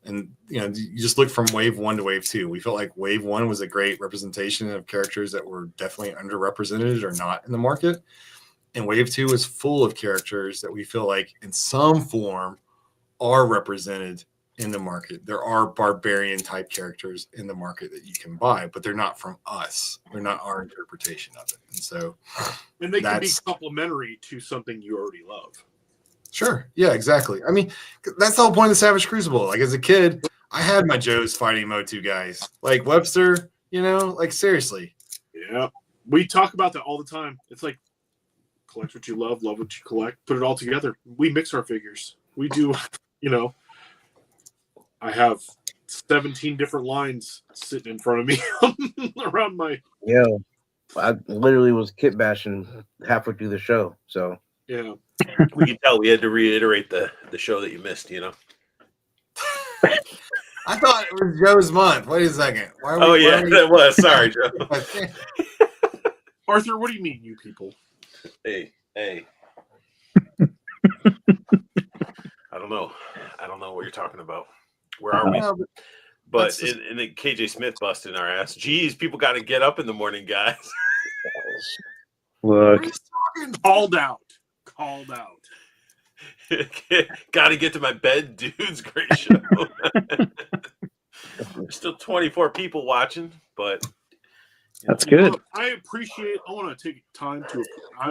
And you know, you just look from wave 1 to wave 2. We felt like wave 1 was a great representation of characters that were definitely underrepresented or not in the market, and wave 2 is full of characters that we feel like in some form are represented in the market. There are barbarian type characters in the market that you can buy, but they're not from us. They're not our interpretation of it. And so, and they can be complementary to something you already love. Sure. Yeah, exactly. I mean, that's the whole point of the Savage Crucible. Like as a kid, I had my Joe's fighting Motu guys. Like Webster, you know, like seriously. Yeah. We talk about that all the time. It's like collect what you love what you collect, put it all together. We mix our figures. We do, you know, I have 17 different lines sitting in front of me around my. Yeah, I literally was kit bashing halfway through the show. So yeah, we can tell we had to reiterate the show that you missed. You know. I thought it was Joe's month. Wait a second. That was. Sorry, Joe. Arthur, what do you mean, you people? Hey. I don't know what you're talking about. Where are we? But and then KJ Smith busting our ass. Geez, people got to get up in the morning, guys. Look, called out. Got to get to my bed, dudes. Great show. There's still 24 people watching, but that's good. I want to take time to.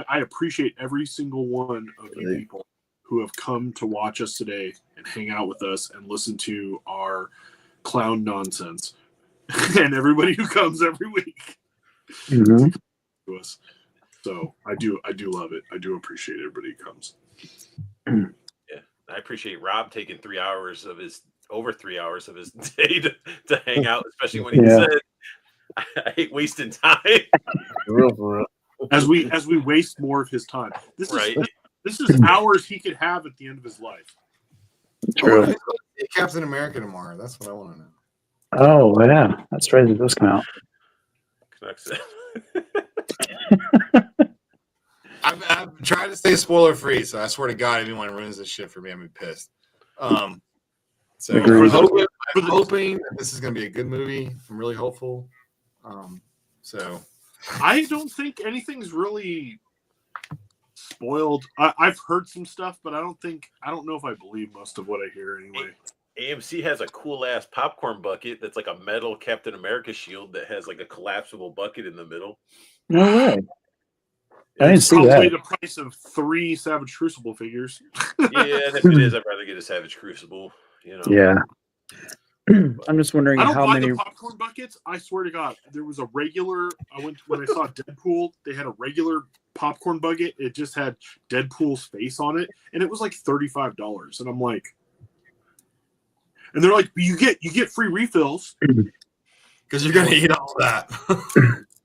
I appreciate every single one of you people who have come to watch us today and hang out with us and listen to our clown nonsense, and everybody who comes every week to us. So I do love it. I do appreciate everybody who comes. Yeah, I appreciate Rob taking over 3 hours of his day to hang out, especially when he said, "I hate wasting time." For real. As we waste more of his time. This is hours he could have at the end of his life. True. Captain America tomorrow. That's what I want to know. Oh yeah, that's right. It does come out. I've tried to stay spoiler free, so I swear to God, if anyone ruins this shit for me, I'm gonna be pissed. So I'm hoping that this is gonna be a good movie. I'm really hopeful. So I don't think anything's really spoiled. I've heard some stuff, but I don't know if I believe most of what I hear anyway. AMC has a cool ass popcorn bucket that's like a metal Captain America shield that has like a collapsible bucket in the middle. No way. I didn't see that. Probably the price of 3 Savage Crucible figures. Yeah, and if it is, I'd rather get a Savage Crucible. You know. Yeah. I'm just wondering how many the popcorn buckets. I swear to God, there was a regular. When I saw Deadpool, they had a regular popcorn bucket. It just had Deadpool's face on it, and it was like $35. And I'm like, and they're like, you get free refills because you're gonna eat all that.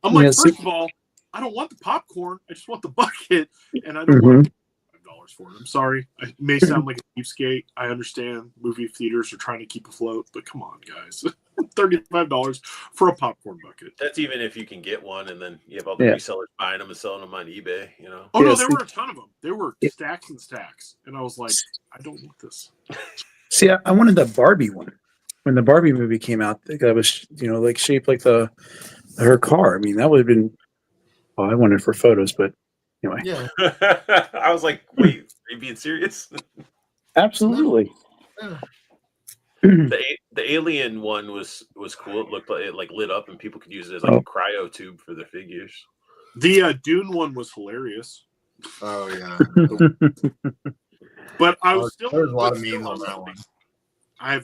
I'm like, Yeah, first of all, I don't want the popcorn. I just want the bucket, and I don't want $5 for it. I'm sorry. I may sound like a cheapskate. I understand movie theaters are trying to keep afloat, but come on, guys. $35 for a popcorn bucket. That's even if you can get one, and then you have all the resellers buying them and selling them on eBay. You know. Oh no, there were a ton of them. There were stacks and stacks, and I was like, I don't want this. See, I wanted the Barbie one when the Barbie movie came out. That was, like shaped like her car. I mean, that would have been. Well, I wanted for photos, but anyway. Yeah. I was like, wait, are you being serious? Absolutely. Yeah. The alien one was cool. It looked like it lit up, and people could use it as like a cryo tube for their figures. The Dune one was hilarious. Oh yeah. But I was still. There's a lot of memes on that one. I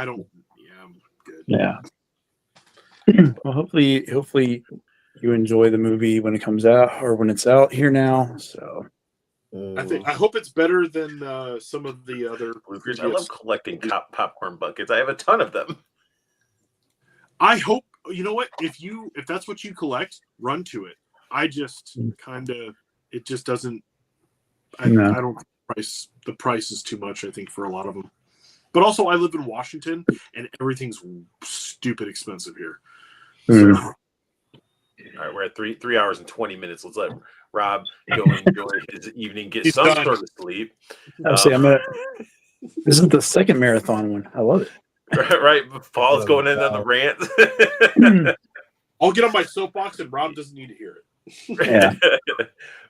don't. Yeah, I'm good. Yeah. Well, hopefully you enjoy the movie when it comes out or when it's out here now. So I hope it's better than some of the other. I love collecting popcorn buckets. I have a ton of them. I hope, you know what, if that's what you collect, run to it. I just it just doesn't. I don't. The price is too much, I think, for a lot of them. But also, I live in Washington, and everything's stupid expensive here. So. All right, we're at 3 hours and 20 minutes. Let's let Rob go enjoy his evening, get some sort of sleep. This is the second marathon one. I love it. Right, Paul's going in on the rant. I'll get on my soapbox, and Rob doesn't need to hear it. Yeah.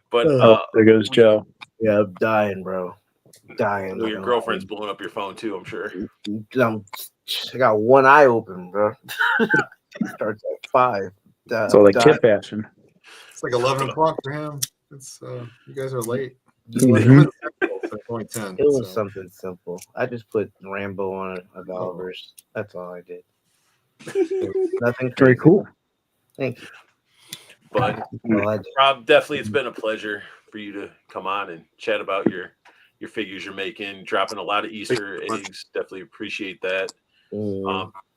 But there goes Joe. Yeah, I'm dying, bro. Dying. Well, your girlfriend's blowing up your phone too, I'm sure. I got one eye open, bro. Starts at 5. So like kid fashion. It's like 11 o'clock for him. It's you guys are late. It Only 10. was something simple. I just put Rambo on a Valverse. That's all I did. Nothing Very cool. Thank you. But Rob, definitely it's been a pleasure for you to come on and chat about your figures you're making, dropping a lot of Easter eggs. Definitely appreciate that.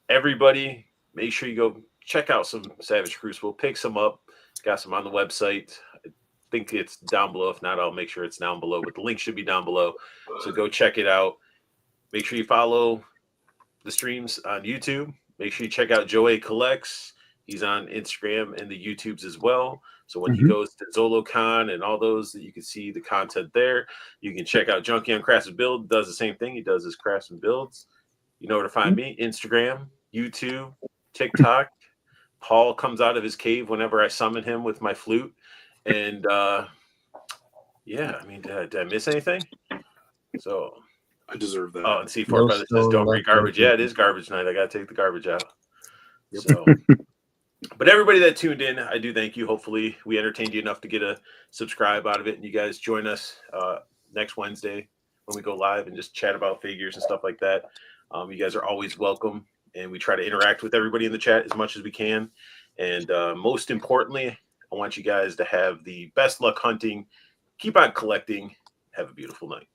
Everybody, make sure you go check out some Savage Crucible, pick some up. Got some on the website. I think it's down below. If not, I'll make sure it's down below, but the link should be down below. So go check it out. Make sure you follow the streams on YouTube. Make sure you check out Joey Collects. He's on Instagram and the YouTubes as well. So when he goes to ZoloCon and all those, that you can see the content there. You can check out Junkie on Crafts and Build. Does the same thing. He does his crafts and builds. You know where to find me: Instagram, YouTube, TikTok. Paul comes out of his cave whenever I summon him with my flute. And yeah, I mean, did I miss anything? So I deserve that. Oh, and C4 Brother says don't bring garbage. Yeah, it is garbage night. I got to take the garbage out. Yep. So, but everybody that tuned in, I do thank you. Hopefully we entertained you enough to get a subscribe out of it. And you guys join us next Wednesday when we go live and just chat about figures and stuff like that. You guys are always welcome. And we try to interact with everybody in the chat as much as we can. And most importantly, I want you guys to have the best luck hunting. Keep on collecting. Have a beautiful night.